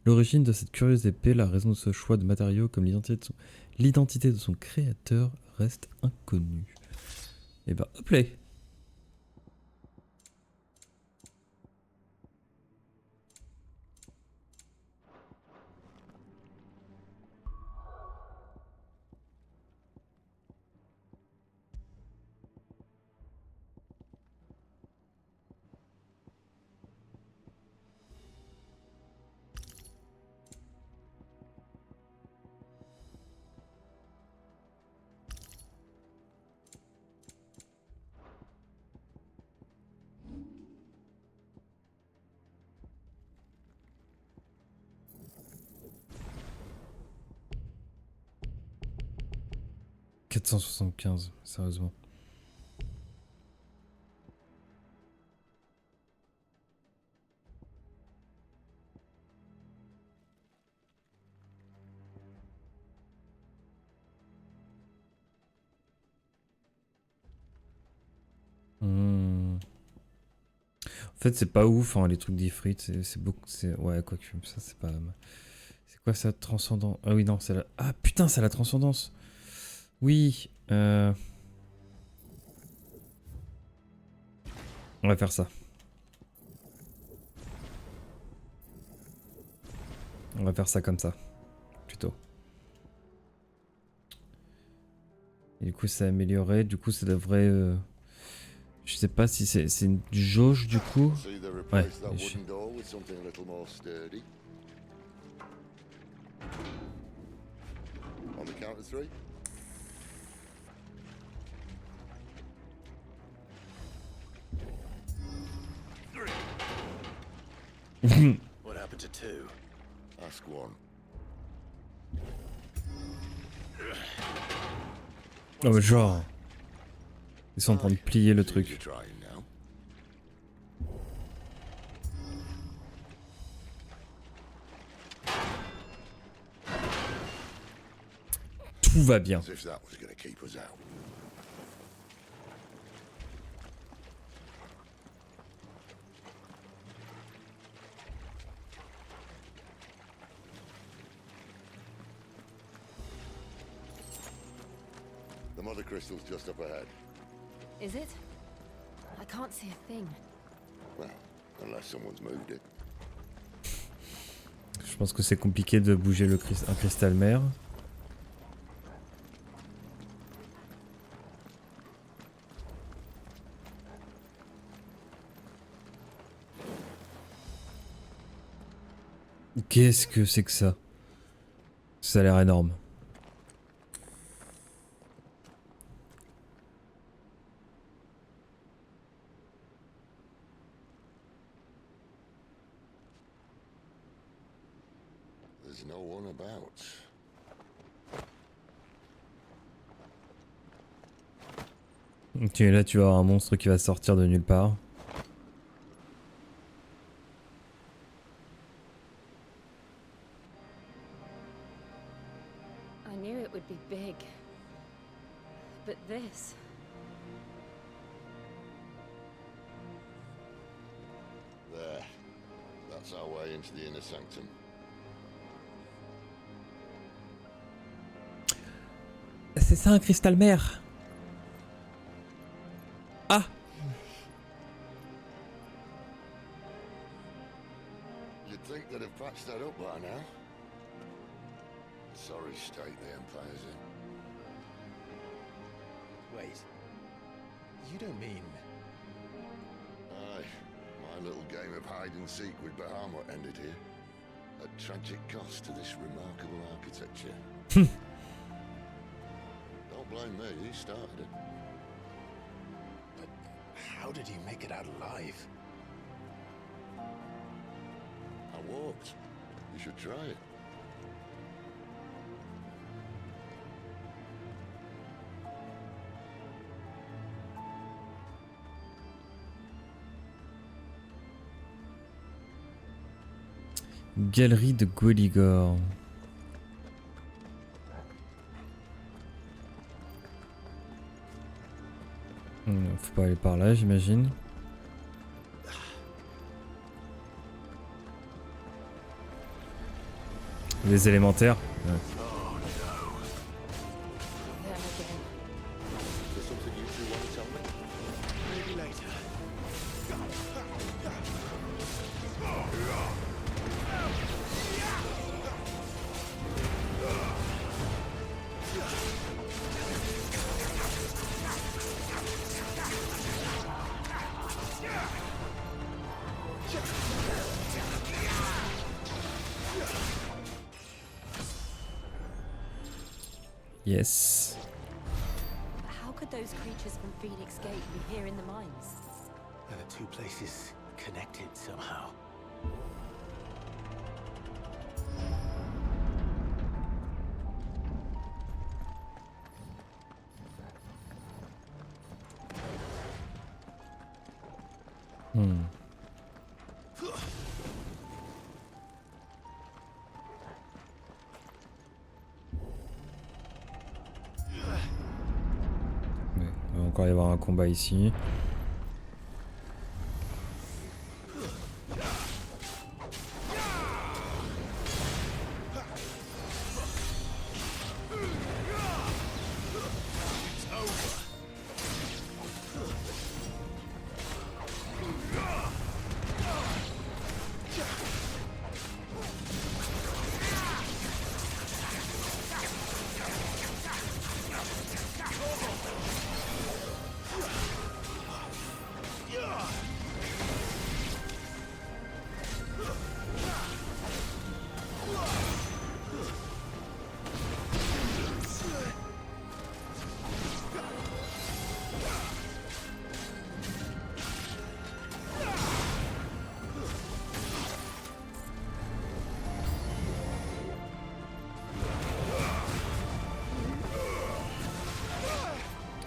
L'origine de cette curieuse épée, la raison de ce choix de matériaux comme l'identité de son créateur reste inconnue. Et bah hop là. « 475, sérieusement. En fait, c'est pas ouf, hein, les trucs d'Ifrit, c'est beaucoup. Ouais, quoi que ça, c'est pas. C'est quoi ça, transcendant? Ah oui, non, c'est la. Ah putain, c'est la transcendance! Oui, on va faire ça. On va faire ça comme ça, plutôt. Et du coup, ça a amélioré. Du coup, ça devrait. Je sais pas si c'est une jauge du coup. Ouais. On the count of three. What happened to two? Ask one. Non mais genre. Ils sont en train de plier le truc. Tout va bien. The mother crystal's just up ahead. Is it? I can't see a thing. Well, unless someone's moved it. Je pense que c'est compliqué de bouger un cristal mère. Qu'est-ce que c'est que ça? Ça a l'air énorme. no one about. Ok, là tu vas avoir un monstre qui va sortir de nulle part. I knew it would be big. But this... There. That's our way into the inner sanctum. C'est ça un cristal mère. Ah. You'd think they'd have patched that up by now. Sorry state the Empire's in. Wait. You don't mean... Aye. My little game of hide-and-seek with Bahamut ended here. At tragic cost to this remarkable architecture. Don't blame me, he started it. But how did you make it out alive? I walked. You should try it. Galerie de Goligor. Faut pas aller par là, j'imagine. Les élémentaires. Ouais. Yes. How could those creatures from Phoenix Gate be here in the mines? Are the two places connected somehow? Il va encore y avoir un combat ici.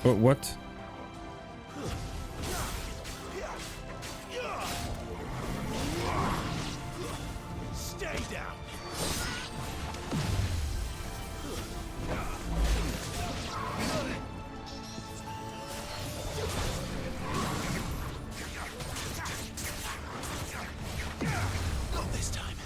Oh, what? Stay down. Not this time.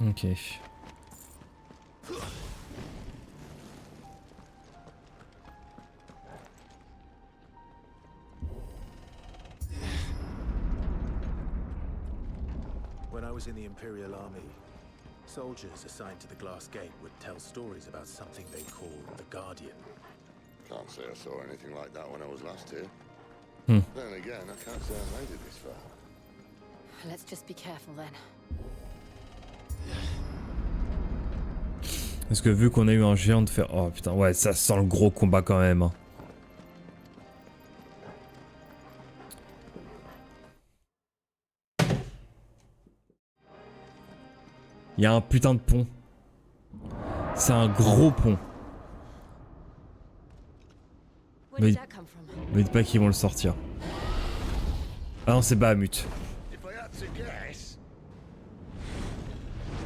Ok. When I was in the Imperial Army, soldiers assigned to the Glass Gate would tell stories about something they called the Guardian. Can't say I saw anything like that when I was last here. Hmm. Then again, I can't say I made it this far. Let's just be careful then. Parce que vu qu'on a eu un géant de fer... Oh putain, ouais, ça sent le gros combat quand même. Hein. Il y a un putain de pont. C'est un gros pont. Me dites pas qu'ils vont le sortir. Ah non, c'est Bahamut.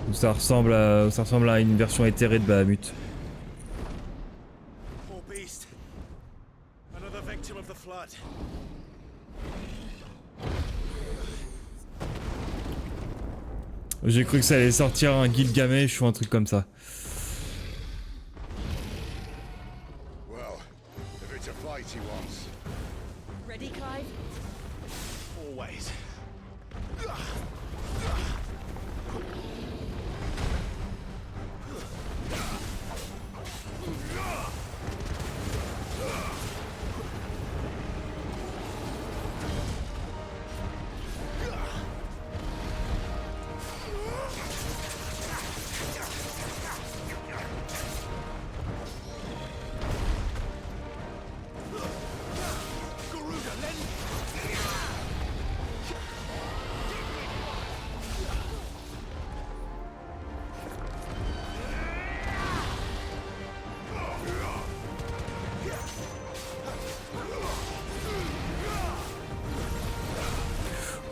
Ou ça ressemble à une version éthérée de Bahamut. Poor beast. Another victim of the flood. J'ai cru que ça allait sortir un Gilgamesh ou un truc comme ça. Well, if it's a fight he wants. Ready, Clive? Always.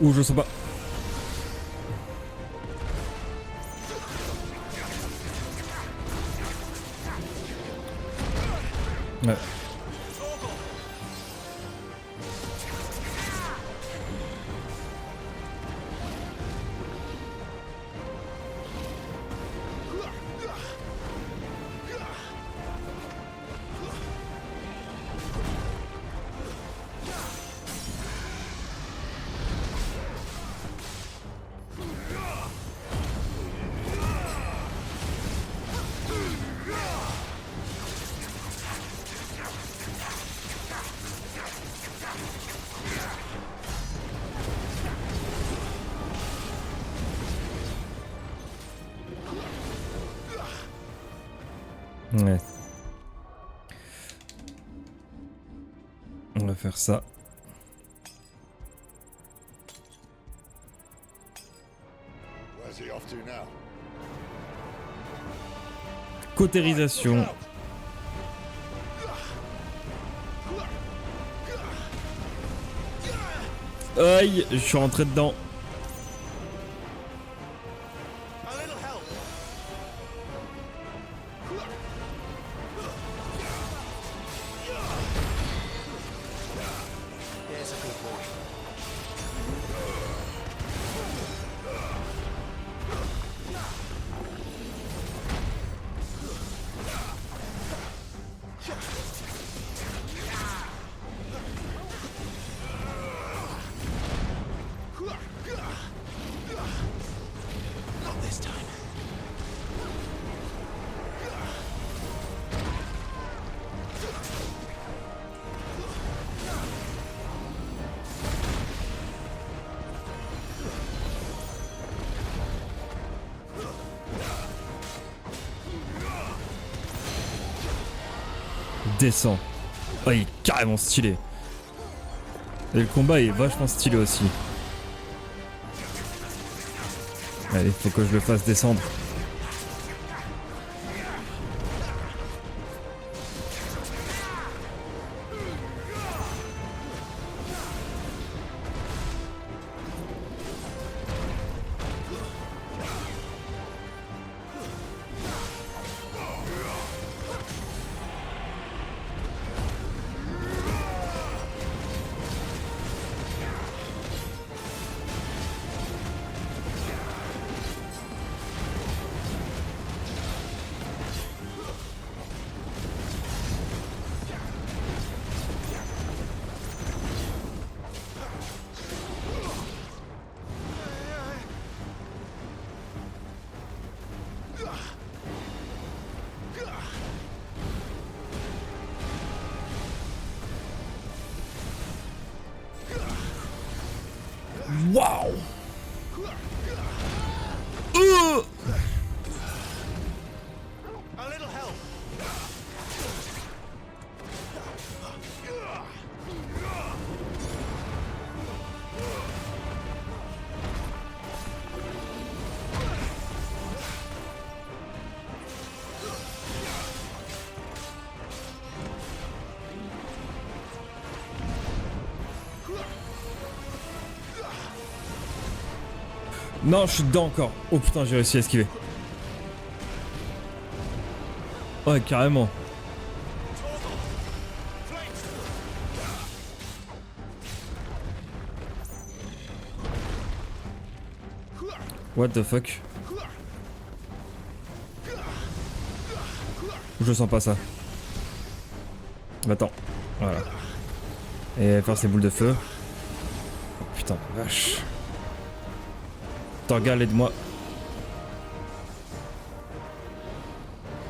Ou je sais pas. Ouais. Ouais. On va faire ça. Where's he off to now? Cautérisation. Aïe, je suis rentré dedans. Descend. Oh, il est carrément stylé. Et le combat est vachement stylé aussi. Allez, faut que je le fasse descendre. Waouh. A little help. Non, je suis dedans encore. Oh putain, j'ai réussi à esquiver. Ouais, carrément. What the fuck? Je sens pas ça. Attends, voilà. Et faire ses boules de feu. Oh, putain, vache. Torgal, aide-moi.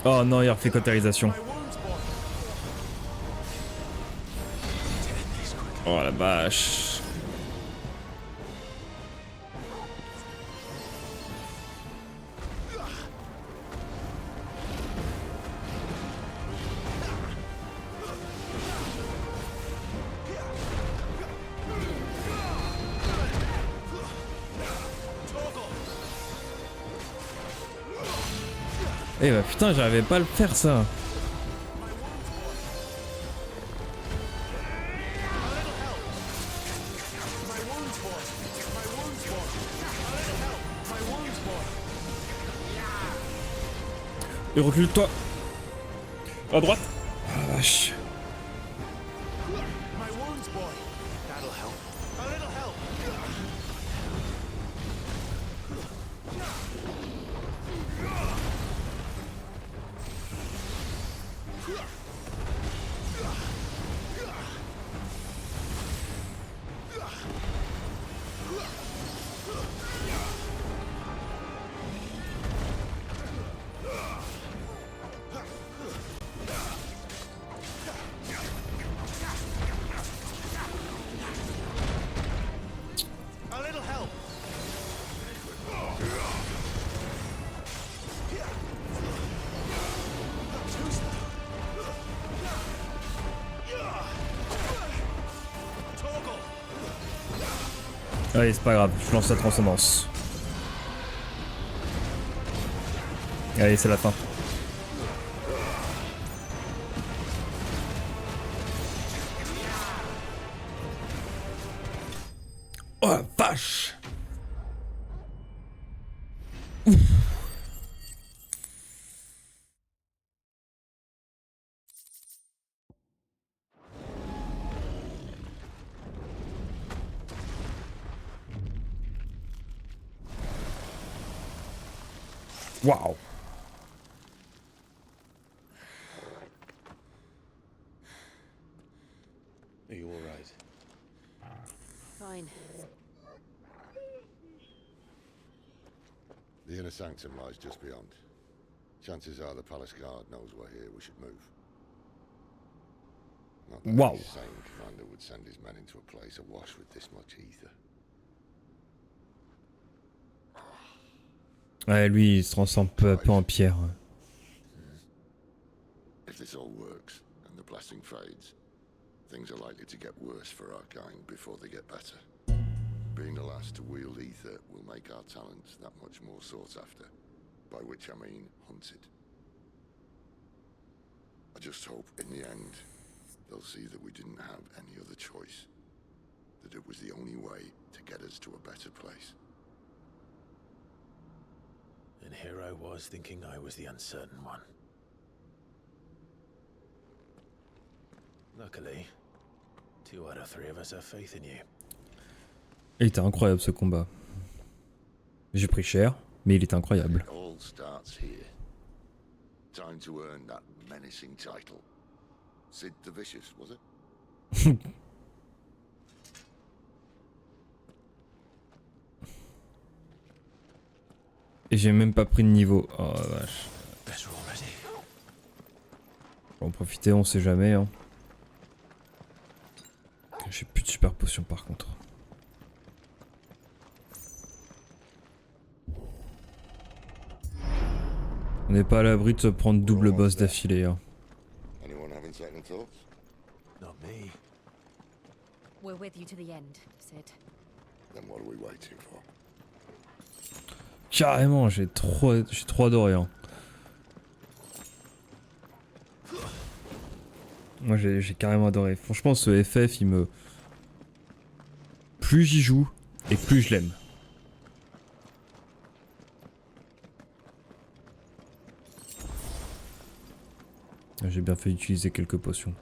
Oh non, il a refait cautérisation. Oh la vache. Eh bah putain, j'arrivais pas à le faire ça. Et recule-toi. À droite. Ah la vache. Allez, c'est pas grave, je lance la transcendance. Allez, c'est la fin. Oh la vache! Ouf. Wow. Are you all right? Fine. The inner sanctum lies just beyond. Chances are the palace guard knows we're here. We should move. Not that Wow. any sane commander would send his men into a place awash with this much ether. Ouais, lui, il se transforme peu à peu en pierre. If this all works and the blessing fades, things are likely to get worse for our kind before they get better. Being the last to wield ether will make our talents that much more sought after, by which I mean hunted. I just hope in the end they'll see that we didn't have any other choice, that it was the only way to get us to a better place. And here I was thinking I was the uncertain one. Luckily, 2 out of 3 of us have faith in you. Il était incroyable ce combat. J'ai pris cher, mais il était incroyable. It all starts here. Time to earn that menacing title. Sid the Vicious, was it? Et j'ai même pas pris de niveau. Oh la vache. On va en profiter, on sait jamais. Hein. J'ai plus de super potions par contre. On n'est pas à l'abri de se prendre double boss d'affilée. Hein. Anyone having second thoughts? Not me. We're with you to the end, Sid. Then what are we waiting for? Carrément, j'ai trop adoré. Hein. Moi j'ai carrément adoré. Franchement ce FF il me... Plus j'y joue et plus je l'aime. J'ai bien fait utiliser quelques potions.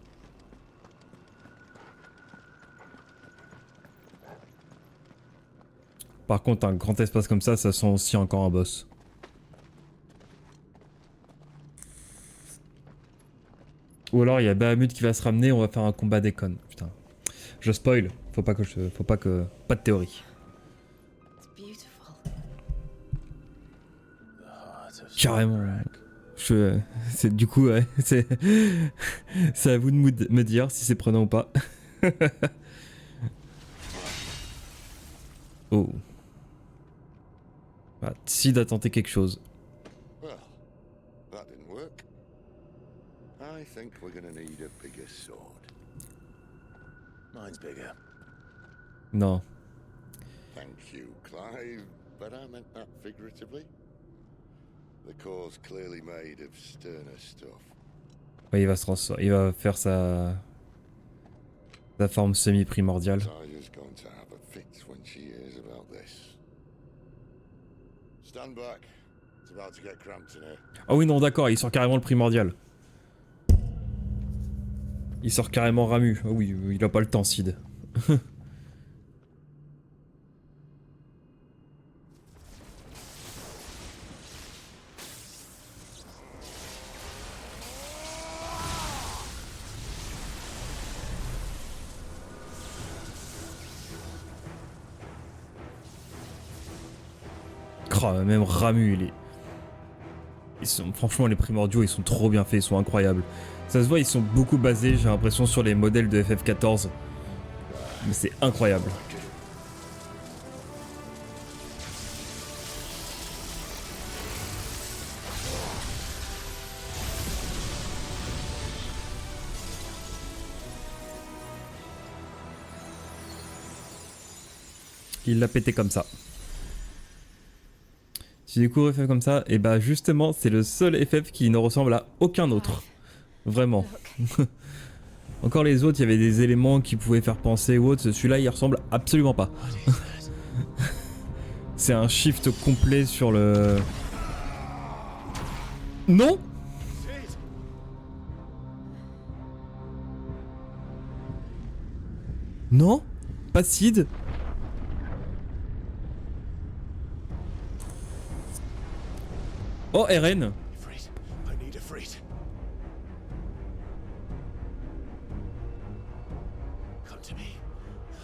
Par contre un grand espace comme ça sent aussi encore un boss. Ou alors il y a Bahamut qui va se ramener, on va faire un combat déconne. Putain. Je spoil, faut pas que... Pas de théorie. Carrément. C'est du coup, ouais, c'est à vous de me dire si c'est prenant ou pas. Oh. Ah, Sid a tenté quelque chose. Well, that didn't work. I think we're gonna need a bigger sword. Mine's bigger. Non. Thank you, Clive, but I meant that figuratively. The core's clearly made of sterner stuff. Ouais, il va faire sa forme semi-primordiale. Taya's going to have a fit when she hears about this. Stand back. It's about to get cramped in here. Ah oui non d'accord, il sort carrément le primordial. Il sort carrément Ramu. Ah oui, il a pas le temps Sid. Même Ramu, franchement les primordiaux ils sont trop bien faits, ils sont incroyables. Ça se voit, ils sont beaucoup basés, j'ai l'impression, sur les modèles de FF14. Mais c'est incroyable. Il l'a pété comme ça. Si tu découvres FF comme ça, et bah justement c'est le seul FF qui ne ressemble à aucun autre. Vraiment. Encore les autres, il y avait des éléments qui pouvaient faire penser ou autre, celui-là il ressemble absolument pas. C'est un shift complet sur le... Non! Non? Pas Sid? Oh, RN. I need a freight. Come to me.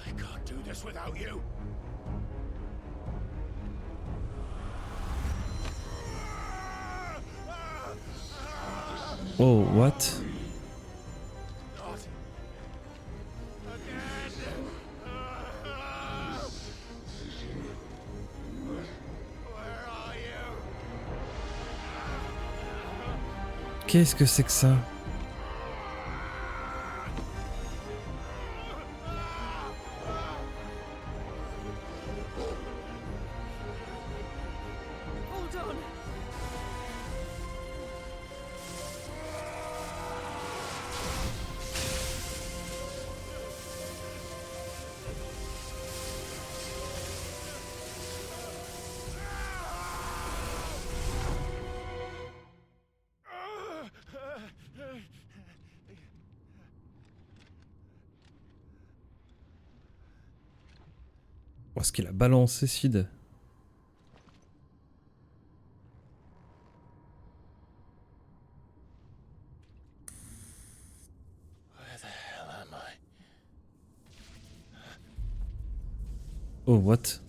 I can't do this without you. Oh, what? Qu'est-ce que c'est que ça? Où est-ce qu'il a balancé Sid? Where the hell am I? Oh, what?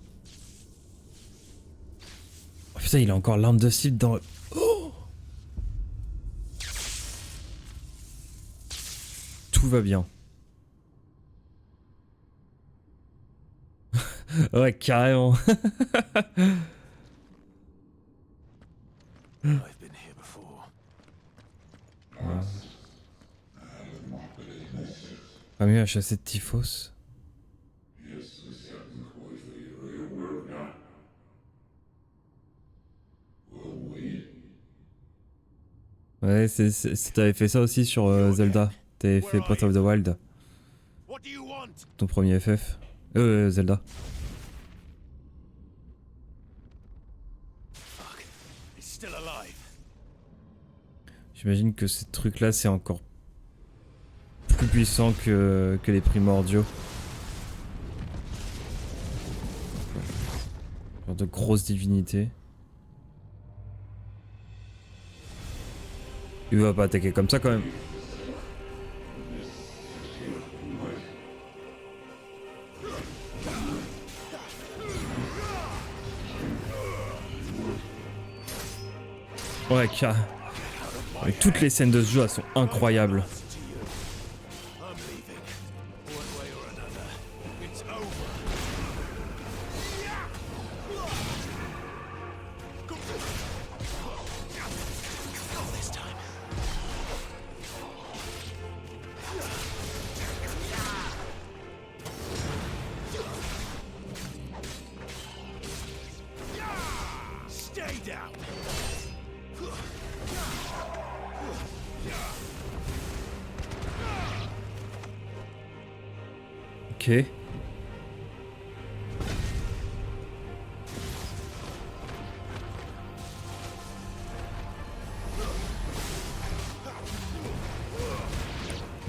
Oh putain, il a encore l'arme de Sid dans... Oh! Tout va bien. Ouais, carrément. I've been here before. Pas mieux à chasser de typhos. Ouais, t'avais fait ça aussi sur Zelda. T'avais fait Breath of the Wild. Ton premier FF. Zelda. J'imagine que ces trucs-là, c'est encore plus puissant que les primordiaux. Genre de grosses divinités. Il va pas attaquer comme ça quand même. Ouais, toutes les scènes de ce jeu, elles sont incroyables. Ok.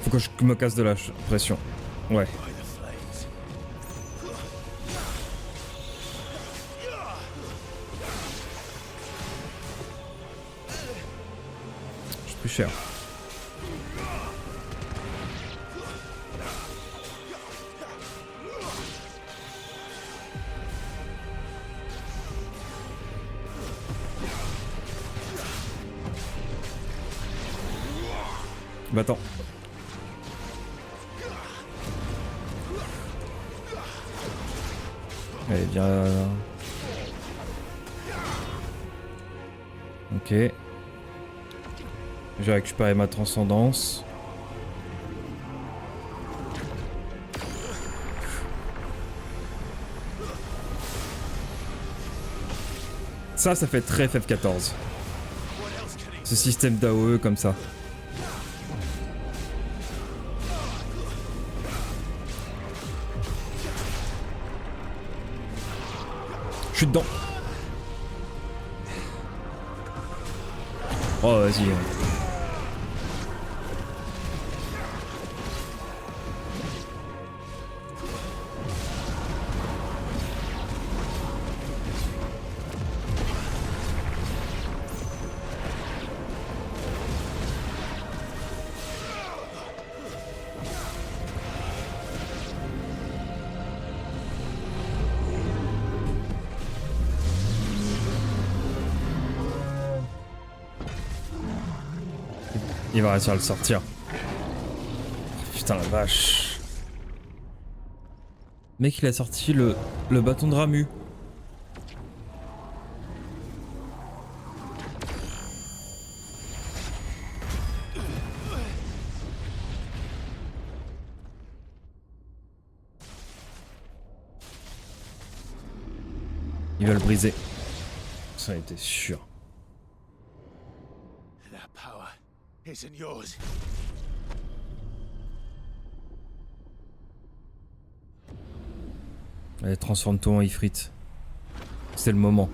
Faut que je me casse de la pression. Ouais. Je suis plus cher. Bah attends. Allez, viens. Ok. J'ai récupéré ma transcendance. Ça fait très FF14. Ce système d'AOE comme ça. Je suis dedans. Oh, vas-y. Il va réussir à le sortir. Putain la vache. Mec, il a sorti le bâton de Ramu. Il va le briser. Ça en était sûr. Isn't yours. Allez, transforme-toi en Ifrit. C'est le moment.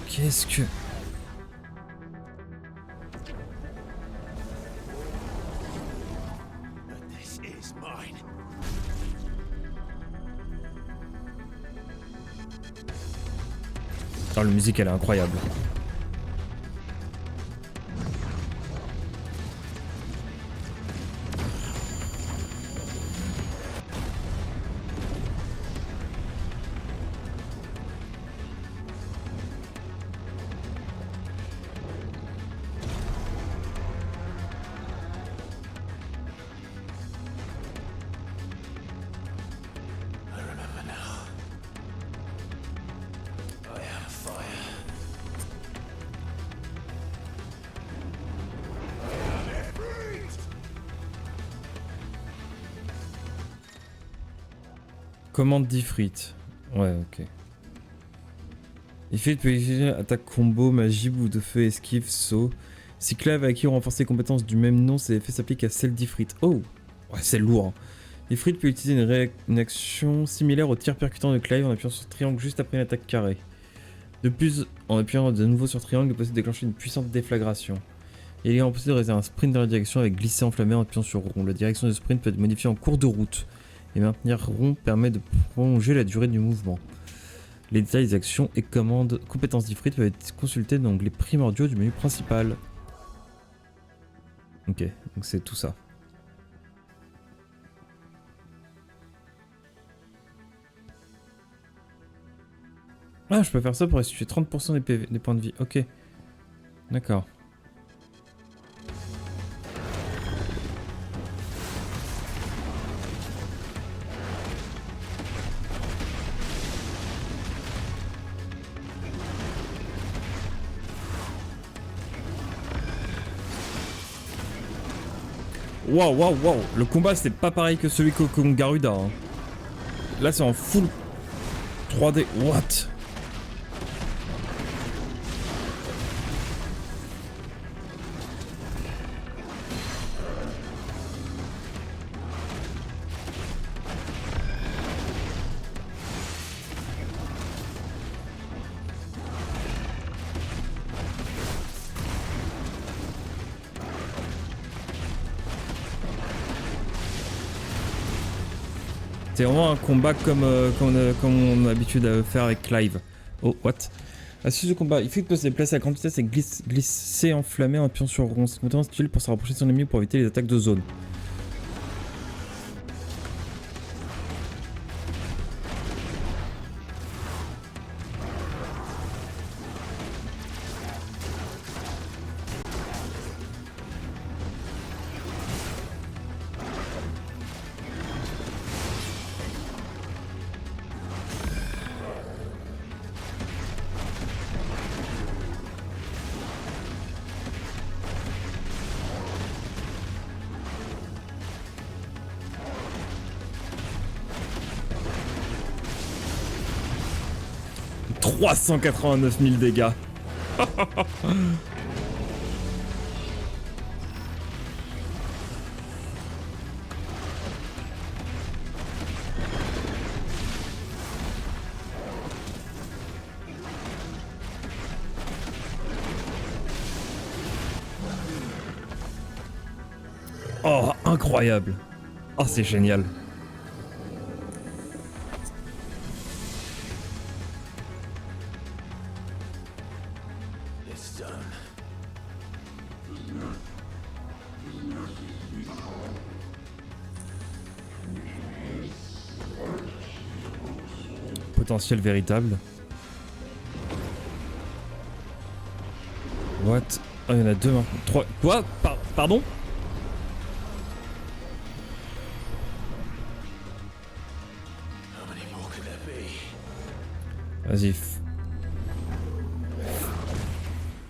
Qu'est-ce que... This is mine. Oh, la musique, elle est incroyable. I remember now. I had a fire. Commande d'Ifrit. Ouais, ok. Ifrit peut utiliser attaque combo, magie, bout de feu, esquive, saut. Si Clive a acquis ou renforcé les compétences du même nom, ces effets s'appliquent à celle d'Ifrit. Oh! Ouais, c'est lourd. Hein. Ifrit peut utiliser une action similaire au tir percutant de Clive en appuyant sur triangle juste après une attaque carrée. De plus, en appuyant de nouveau sur triangle, il est possible de déclencher une puissante déflagration. Il est possible de réaliser un sprint dans la direction avec glisser enflammé en appuyant sur rond. La direction du sprint peut être modifiée en cours de route. Et maintenir rond permet de prolonger la durée du mouvement. Les détails des actions et commandes compétences d'Ifrit peuvent être consultés dans l'onglet primordiaux du menu principal. Ok, donc c'est tout ça. Ah, je peux faire ça pour restituer 30% des, PV, des points de vie. Ok. D'accord. Waouh, waouh, waouh. Le combat, c'est pas pareil que celui contre Garuda. Hein. Là, c'est en full 3D. What? C'est vraiment un combat comme on a l'habitude à faire avec Clive. Oh, what? Astuce de combat. Il faut se déplacer à grande vitesse et glisser enflammé en appuyant sur rond. C'est complètement utile pour se rapprocher de son ennemi pour éviter les attaques de zone. « 389 000 dégâts. Oh, incroyable. Oh, c'est génial. Potentiel véritable. What? Oh, il y en a deux maintenant. Trois. Quoi? Pardon? Vas-y.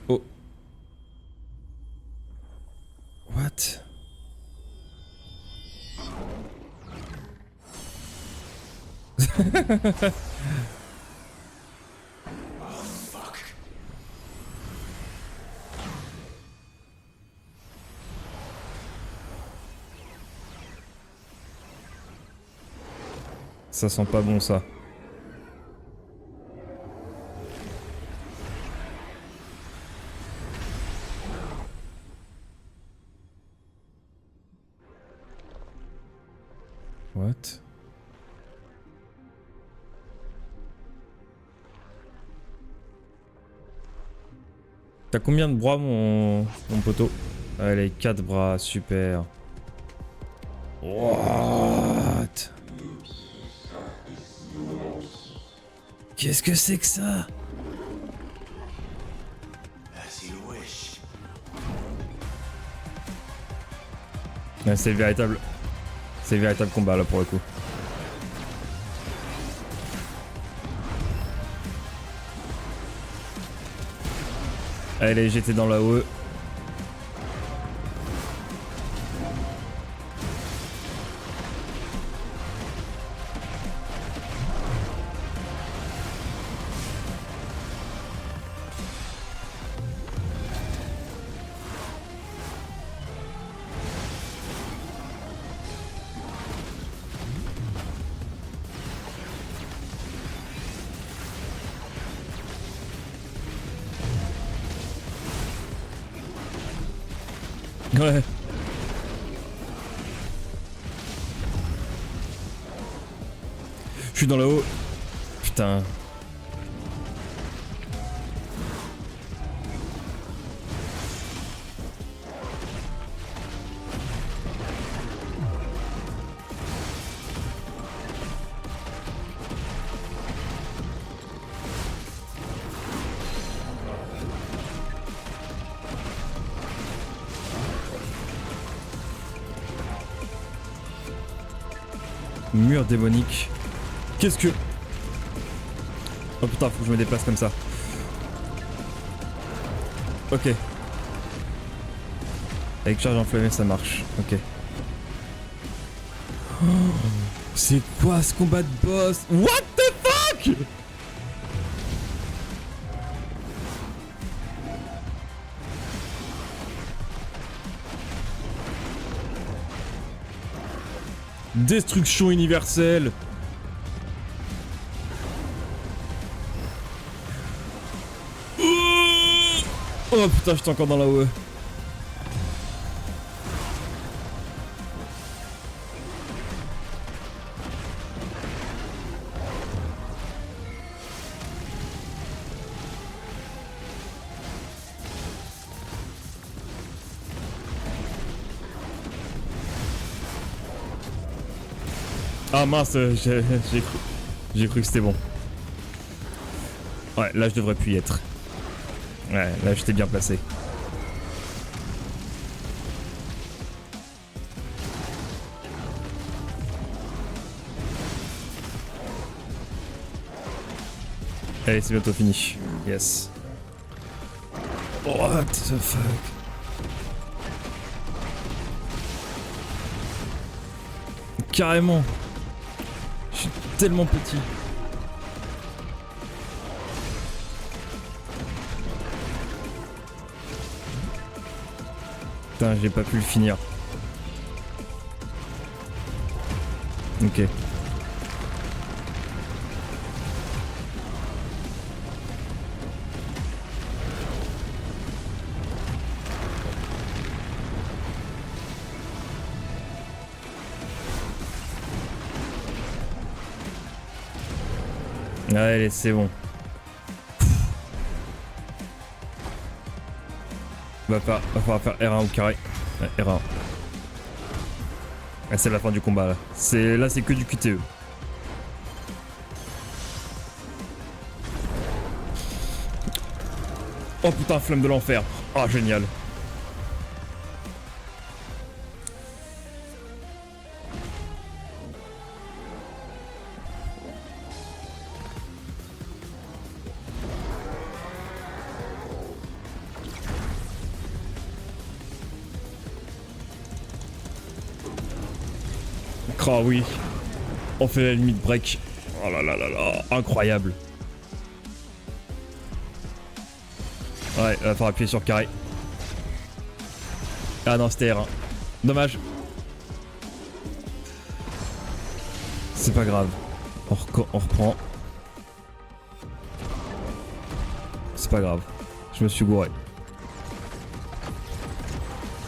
Oh. What? Ça sent pas bon ça. What? T'as combien de bras mon poteau? Allez, 4 bras, super. What? Qu'est-ce que c'est que ça? Ouais, c'est le véritable combat là pour le coup. Allez, j'étais dans la haut. Ouais. Je suis dans le haut. Putain. Mur démonique. Qu'est-ce que... Oh putain, faut que je me déplace comme ça. Ok. Avec charge enflammée, ça marche. Ok. Oh, c'est quoi ce combat de boss? What the fuck? Destruction universelle. Oh putain, j'étais encore dans la OE. Ah mince, j'ai cru que c'était bon. Ouais, là je devrais plus y être. Ouais, là j'étais bien placé. Allez, c'est bientôt fini. Yes. What the fuck? Carrément. Je suis tellement petit. Putain, j'ai pas pu le finir. Ok. Allez, c'est bon. Va falloir faire R1 ou carré. Ouais, R1. Ah, c'est la fin du combat là. Là c'est que du QTE. Oh putain, flamme de l'enfer. Ah oh, génial. Oh oui, on fait la limite break. Oh là là là là, incroyable. Ouais, il va falloir appuyer sur carré. Ah non, c'était R1. Dommage. C'est pas grave. On reprend. C'est pas grave. Je me suis gouré.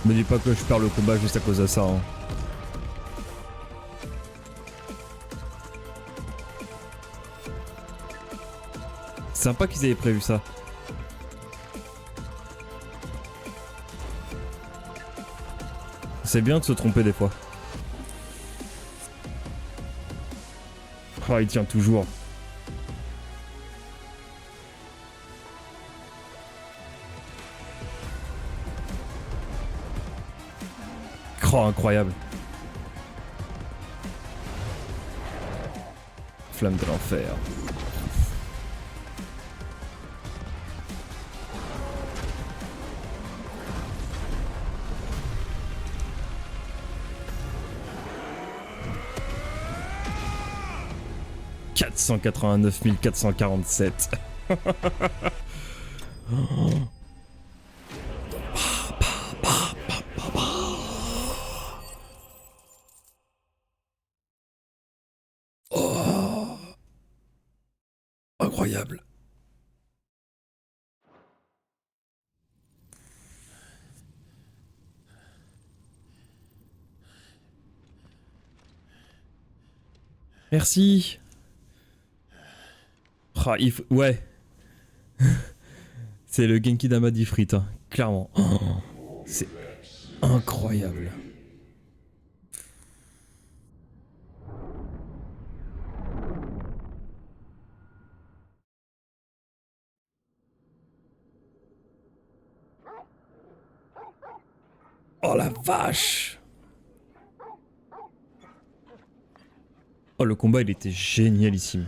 Me dis pas que je perds le combat juste à cause de ça. Hein. Sympa qu'ils avaient prévu ça. C'est bien de se tromper des fois. Oh, il tient toujours. Oh, incroyable. Flamme de l'enfer. « 489 447 » Oh, incroyable. Merci. Ah, ouais. C'est le Genki Dama d'Ifrit, hein, clairement. Oh, c'est incroyable. Oh la vache! Oh, le combat, il était génialissime.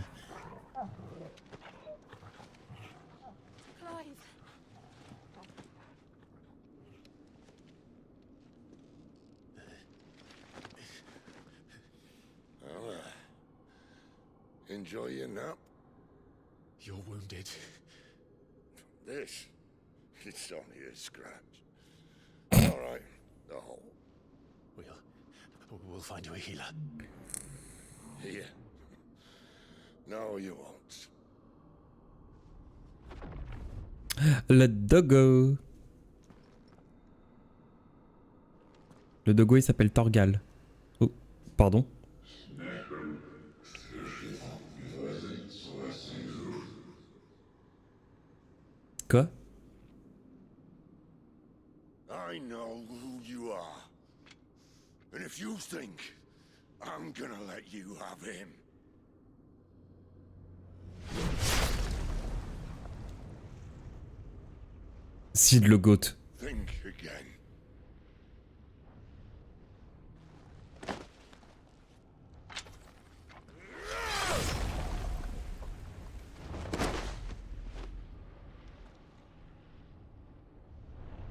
Well, enjoy your nap. You're wounded. This, it's only a scratch. All right, the hole. We'll find you a healer. Here. No, you won't. Le doggo. Le doggo, il s'appelle Torgal. Oh, pardon. Quoi? I know who you are. And if you think I'm gonna let you have him. Sid le goat. Think again.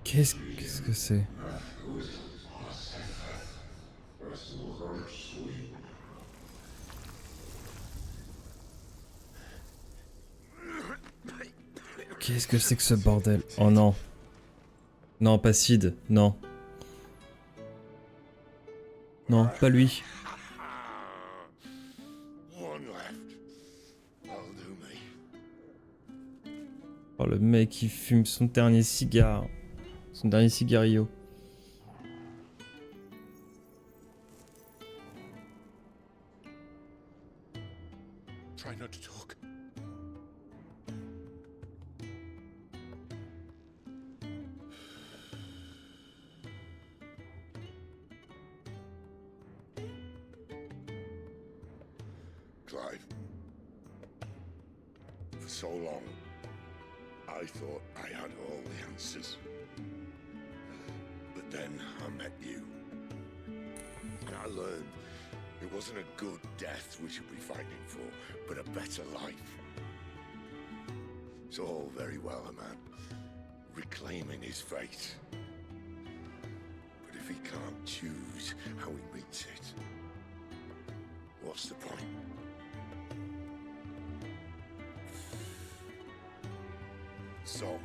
Qu'est-ce que c'est? Qu'est-ce que c'est que ce bordel? Oh non. Non, pas Sid, non. Non, pas lui. One left. That'll do me. Oh, le mec qui fume son dernier cigare. Son dernier cigarillo. Try not to talk. Clive. For so long, I thought I had all the answers. But then I met you. And I learned it wasn't a good death we should be fighting for, but a better life. It's all very well, a man reclaiming his fate. But if he can't choose how he meets it, what's the point? So,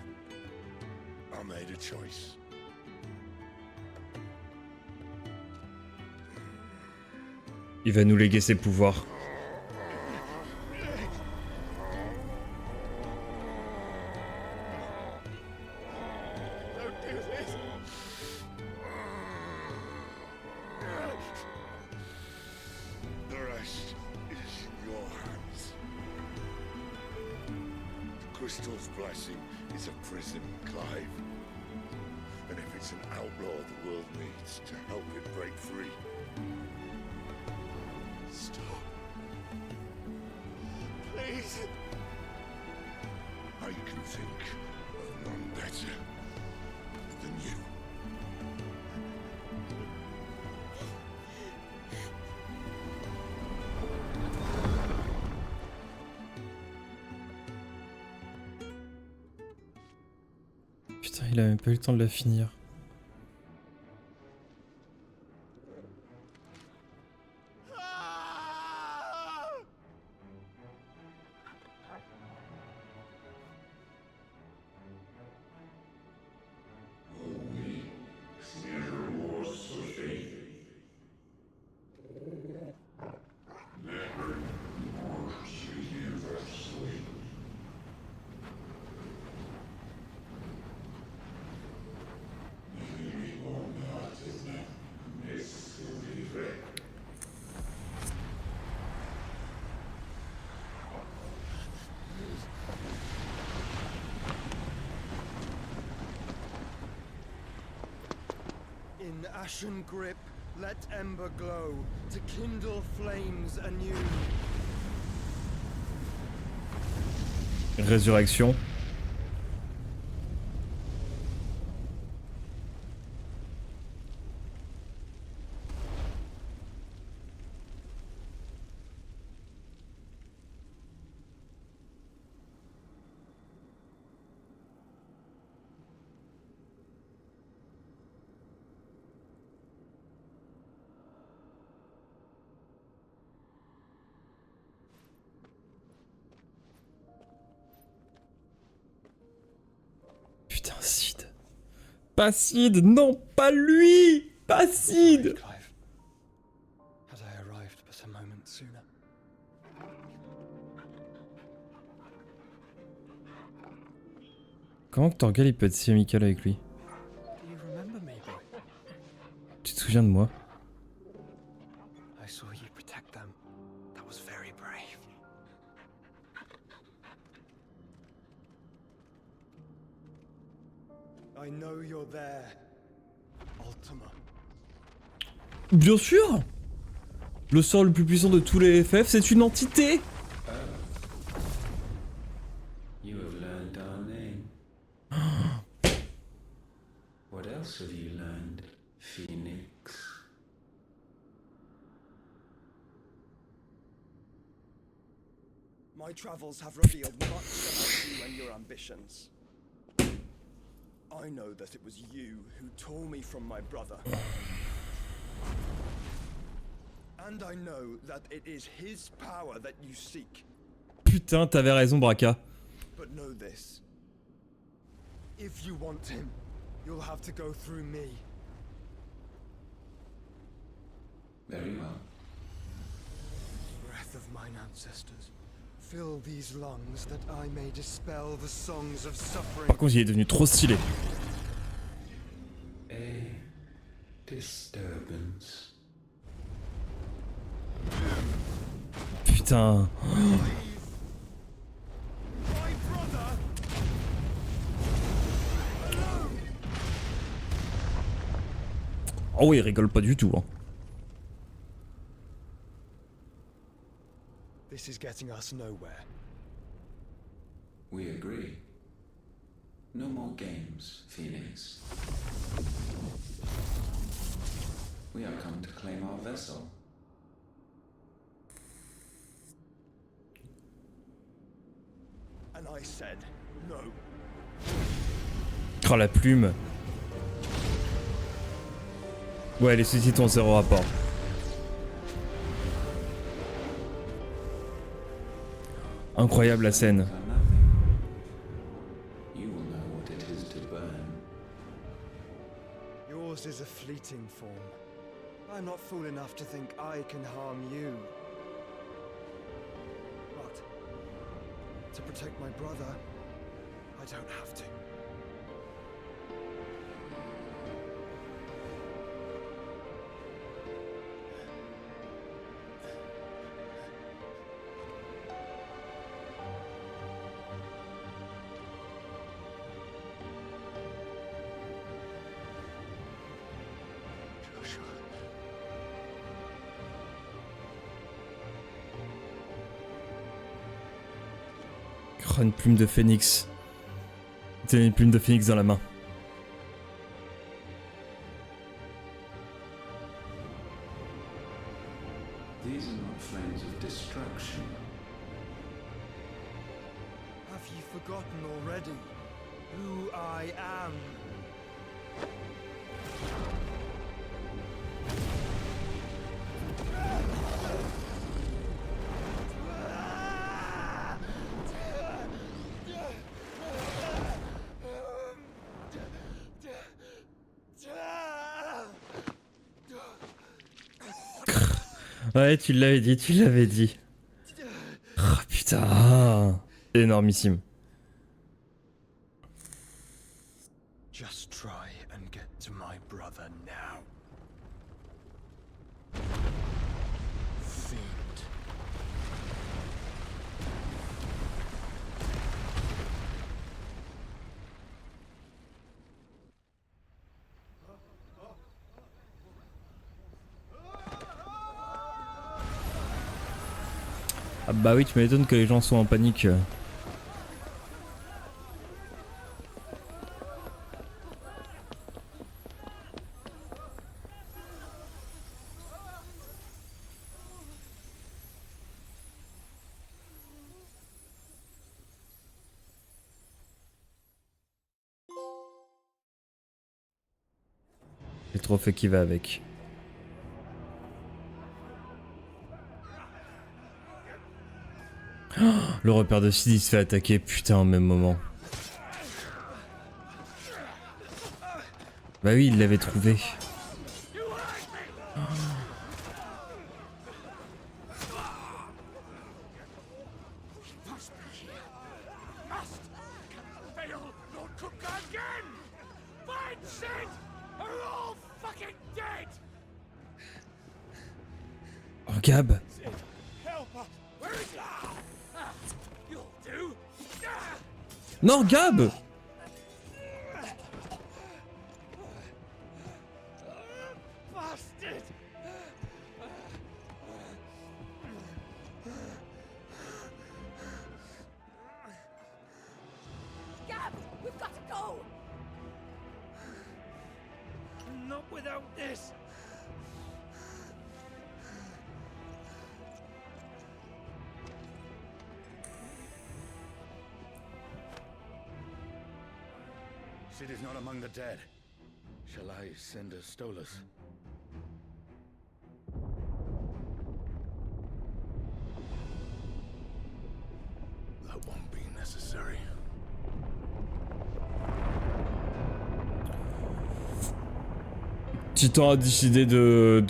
I made a choice. Il va nous léguer ses pouvoirs. The rest is in your hands. The Crystal's blessing is a prison, Clive. And if it's an outlaw the world needs to help it break free. Stop. Please. I can think of none better than you. Putain, il a même pas eu le temps de la finir. ashen grip, let ember glow, to kindle flames anew. Résurrection. Putain, Sid. Pas Sid, non, pas lui. Pas Sid. Had I arrived but a moment sooner. Comment que Torgal il peut être si amical avec lui? Do you remember me, boy? Tu te souviens de moi? I saw you protect them. That was very brave. I know you're there, Ultima. Bien sûr. Le sort le plus puissant de tous les FF, c'est une entité. You have learned our name. What else have you learned, Phoenix? My travels have revealed much about you and your ambitions. I know that it was you who tore me from my brother. And I know that it is his power that you seek. Putain, t'avais raison, Braca. But know this. If you want him, you'll have to go through me. Very well. Breath of mine ancestors, fill these lungs that I may dispel the songs of suffering. Par contre, il est devenu trop stylé. A disturbance. Putain. Oh oui, il rigole pas du tout. Hein. This is getting us nowhere. We agree. No more games, Phoenix. We have come to claim our vessel. And I said no. Oh la plume. Ouais, les sous-titres ont zéro rapport. Incroyable la scène. You will know what it is to burn. Yours is a fleeting form. I'm not fool enough to think I can harm you. But to protect my brother, I don't have to. Oh, une plume de phénix. Tiens, une plume de phénix dans la main. These are not flames of destruction. Have you forgotten already who I am? Ouais, tu l'avais dit, tu l'avais dit. Oh, putain. Énormissime. Just try and get to my brother now. Fiend. Ah bah oui, tu m'étonnes que les gens soient en panique. Le trophée qui va avec. Oh, le repère de Sid il se fait attaquer, putain, au même moment. Bah oui, il l'avait trouvé. Oh, Gab. Non, Gab. Gab, we've got to go. Not without this. Sid is not among the dead. Shall I send a Stolas? That won't be necessary. Titan a décidé de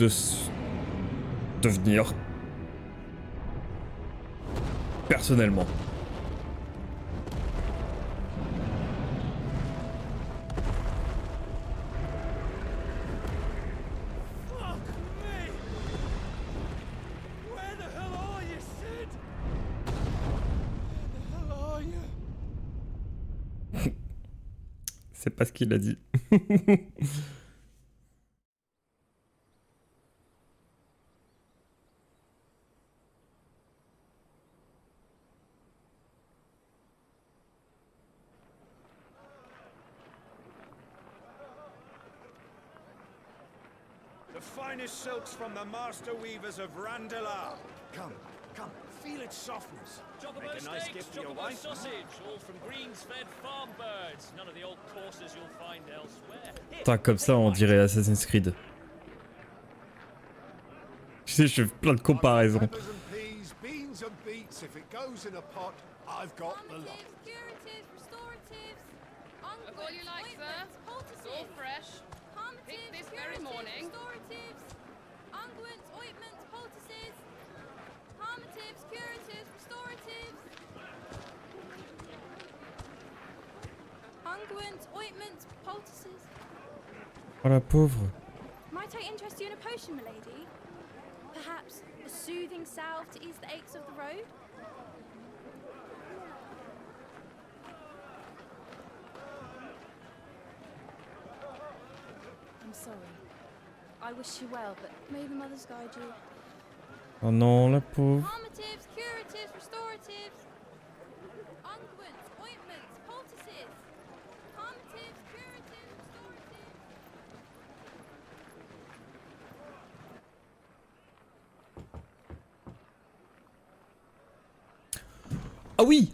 venir. Personnellement. C'est pas ce qu'il a dit. The finest silks from the master weavers of Randalar. Come, come, feel its softness. Chocobo Make a nice steaks, gift for your chocobo wife. sausage, all from greens-fed farm birds. None of the old courses you'll find elsewhere. Putain, comme ça, on dirait Assassin's Creed. Tu sais, je fais plein de comparaisons. Peppers and peas, beans and beets. If it goes in a pot, I've got the lot. Curatives, restoratives, Look all you like, sir. It's all fresh. Picked this very morning. restoratives, unguents, ointments, poultices, palmatives, curatives, restoratives, unguents, ointments, poultices. Oh la pauvre. Might I interest you in a potion, milady? Perhaps a soothing salve to ease the aches of the road? I'm sorry. I wish you well, but may the mothers guide you. Oh non, la pauvre. Palmatives, curatives, restoratives, unguents, ointments, poultices, palmatives, curatives, restoratives. Ah oui.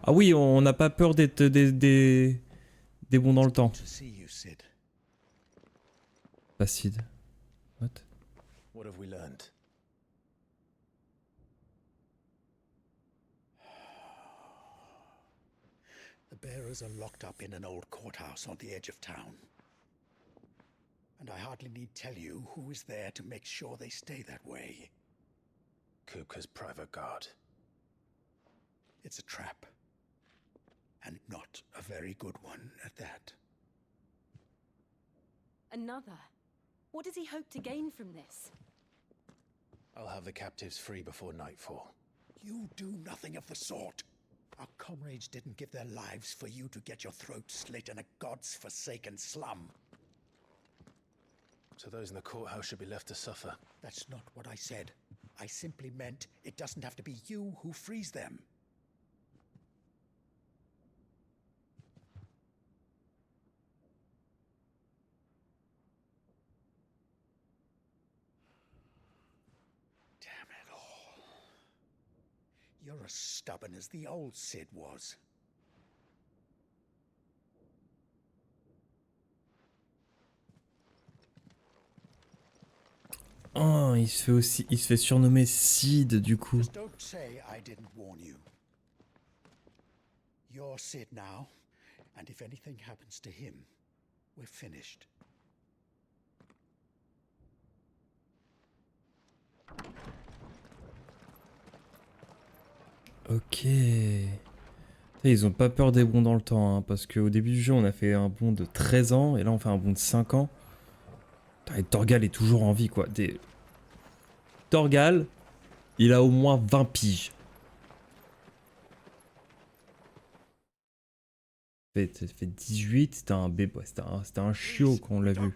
Ah oui, on n'a pas peur d'être des bons dans le temps. Pas Sid. What? What have we learned? The bearers are locked up in an old courthouse on the edge of town. And I hardly need tell you who is there to make sure they stay that way. Kupka's private guard. It's a trap. And not a very good one at that. Another? What does he hope to gain from this? I'll have the captives free before nightfall. You do nothing of the sort. Our comrades didn't give their lives for you to get your throat slit in a god's forsaken slum. So those in the courthouse should be left to suffer. That's not what I said. I simply meant it doesn't have to be you who frees them. Damn it all. You're as stubborn as the old Sid was. Oh, il se fait surnommer Sid du coup. Just don't say I didn't warn you. You're Sid now, and if anything happens to him, we're finished. Ok. Ils ont pas peur des bonds dans le temps, hein, parce qu'au début du jeu on a fait un bond de 13 ans, et là on fait un bond de 5 ans. Et Torgal est toujours en vie quoi. Torgal, il a au moins 20 piges. Ça fait 18, c'était un bébé, c'était un chiot quand on l'a vu.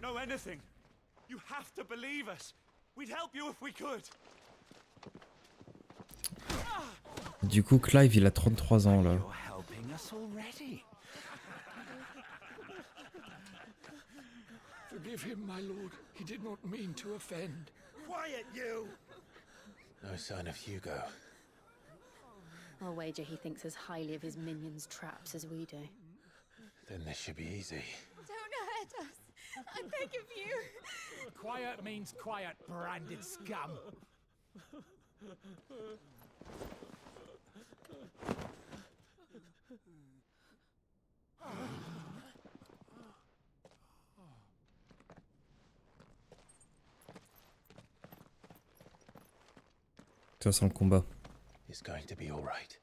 Du coup Clive il a 33 ans là. Forgive him, my lord. He did not mean to offend. Quiet, you! No sign of Hugo. I'll wager he thinks as highly of his minions' traps as we do. Then this should be easy. Don't hurt us. I beg of you. Quiet means quiet, branded scum. Ça sent le combat. It's going to be all right.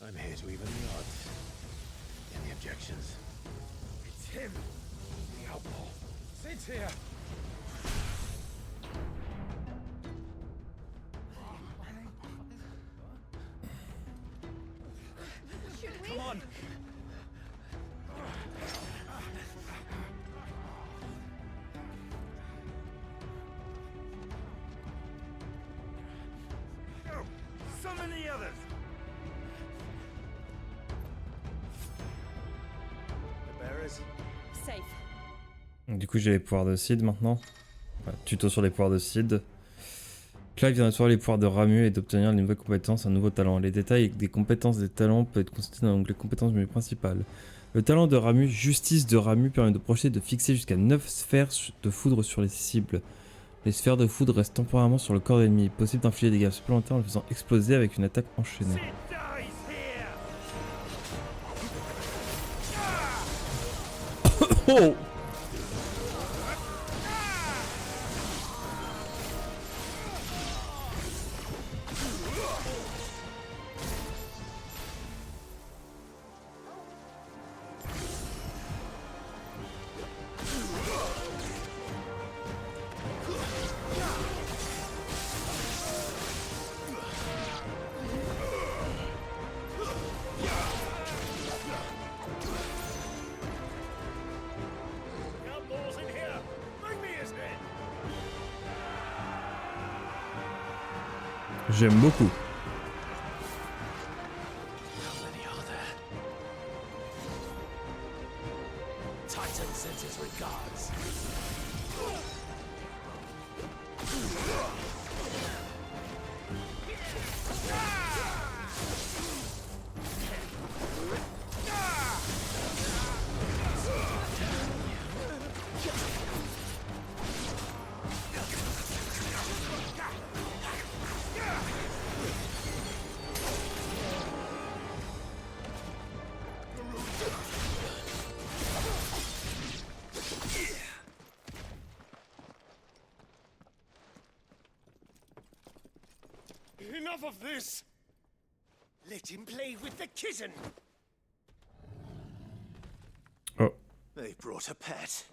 I'm here to even the odds. Any objections? It's him, the outlaw. Sid's here. Should we? Come on. Summon the others. The bearers. Safe. Du coup j'ai les pouvoirs de Sid maintenant. Enfin, tuto sur les pouvoirs de Sid. Clive vient d'assurer les pouvoirs de Ramu et d'obtenir une nouvelle compétence, un nouveau talent. Les détails des compétences des talents peuvent être consultés dans l'onglet compétences menu principales. Le talent de Ramu, Justice de Ramu, permet de projeter et de fixer jusqu'à 9 sphères de foudre sur les cibles. Les sphères de foudre restent temporairement sur le corps de l'ennemi. Possible d'infliger des dégâts supplémentaires en le faisant exploser avec une attaque enchaînée. Oh! J'aime beaucoup. Titan sends his regards. Enough of this! Let him play with the kitten! Oh. They brought a pet.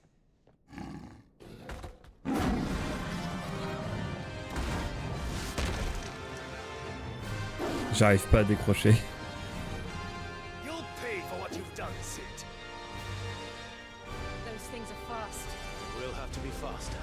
J'arrive pas à décrocher. You'll pay for what done, Sid. Those things are fast. We'll have to be faster.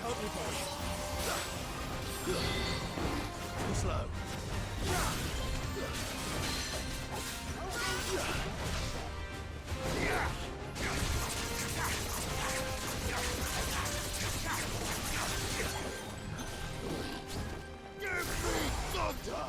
Help me, boy. Too slow. Give me thunder!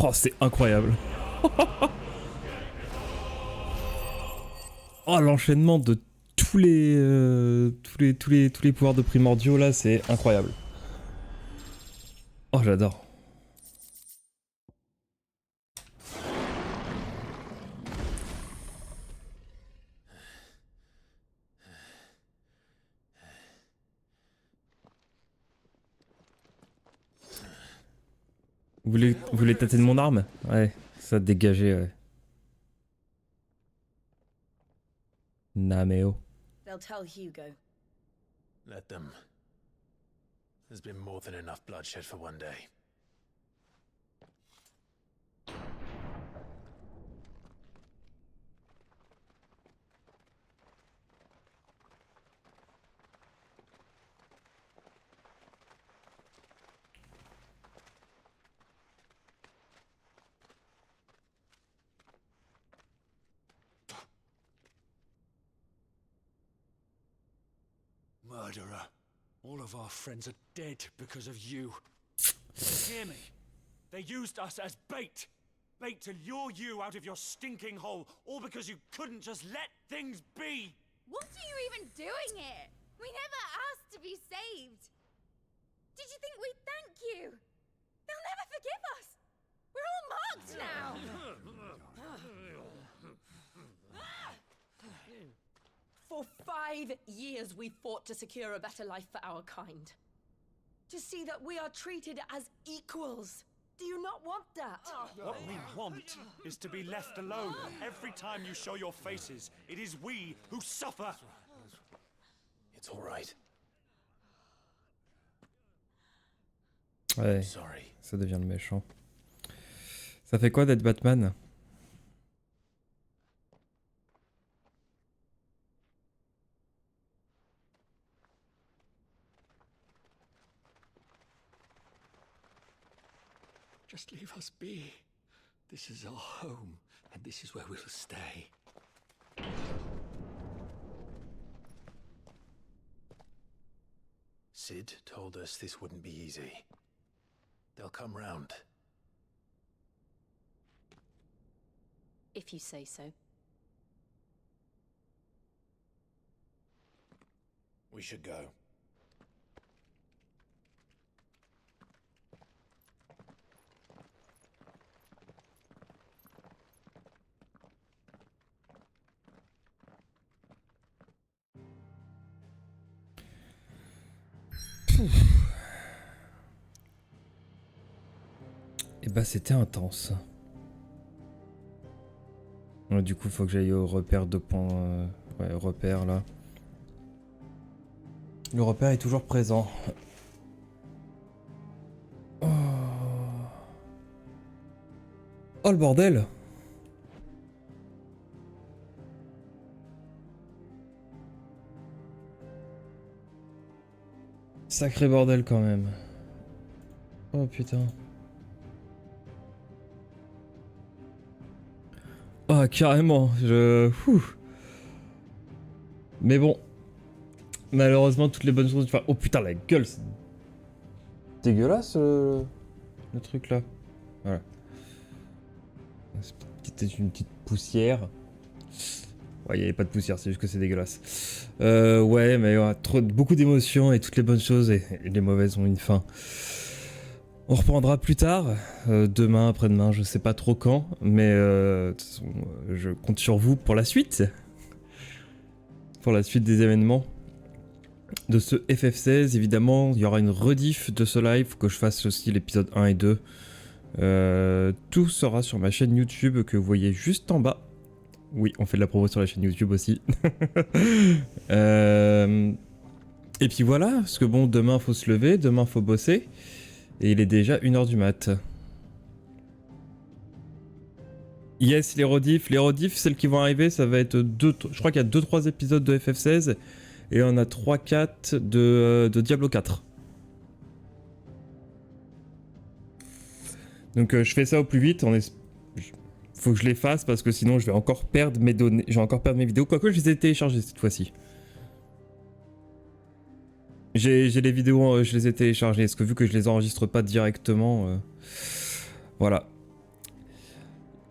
Oh, c'est incroyable. Oh, l'enchaînement de tous les pouvoirs de primordiaux là, c'est incroyable. Oh, j'adore. Vous voulez tâter de mon arme? Ouais, ça dégageait, ouais. Nameo. They'll tell Hugo. Let them. There's been more than enough bloodshed for one day. Murderer. All of our friends are dead because of you. Hear me? They used us as bait. Bait to lure you out of your stinking hole, all because you couldn't just let things be. What are you even doing here? We never asked to be saved. Did you think we'd thank you? They'll never forgive us. We're all marked now. For 5 years we fought to secure a better life for our kind. To see that we are treated as equals. Do you not want that? What we want is to be left alone. Every time you show your faces, it is we who suffer. It's all right. Ouais, ça devient le méchant. Ça fait quoi d'être Batman? Just leave us be. This is our home, and this is where we'll stay. Sid told us this wouldn't be easy. They'll come round. If you say so. We should go. Et bah c'était intense. Ouais, du coup faut que j'aille au repère de points... ouais, repère là. Le repère est toujours présent. Oh, oh le bordel! Sacré bordel quand même. Oh putain. Oh carrément, Mais bon. Malheureusement toutes les bonnes choses... Enfin, oh putain la gueule, c'est dégueulasse le truc là. Voilà. C'était une petite poussière. Ouais, il n'y avait pas de poussière, c'est juste que c'est dégueulasse. Ouais, mais beaucoup d'émotions et toutes les bonnes choses et les mauvaises ont une fin. On reprendra plus tard, demain, après-demain, je sais pas trop quand, mais de toute façon, je compte sur vous pour la suite. Pour la suite des événements de ce FF16, évidemment, il y aura une rediff de ce live, faut que je fasse aussi l'épisode 1 et 2. Tout sera sur ma chaîne YouTube que vous voyez juste en bas. Oui, on fait de la promo sur la chaîne YouTube aussi. Et puis voilà, parce que bon, demain faut se lever, demain faut bosser. Et il est déjà 1h du mat. Yes, les rediffs, celles qui vont arriver, ça va être je crois qu'il y a 2-3 épisodes de FF16. Et on a 3-4 de Diablo 4. Donc je fais ça au plus vite, faut que je les fasse parce que sinon je vais encore perdre mes données, je vais encore perdre mes vidéos, quoique je les ai téléchargées cette fois-ci. J'ai les vidéos, je les ai téléchargées, parce que vu que je les enregistre pas directement, voilà.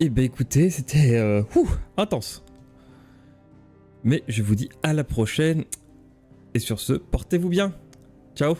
Et bah écoutez, c'était intense. Mais je vous dis à la prochaine, et sur ce, portez-vous bien. Ciao.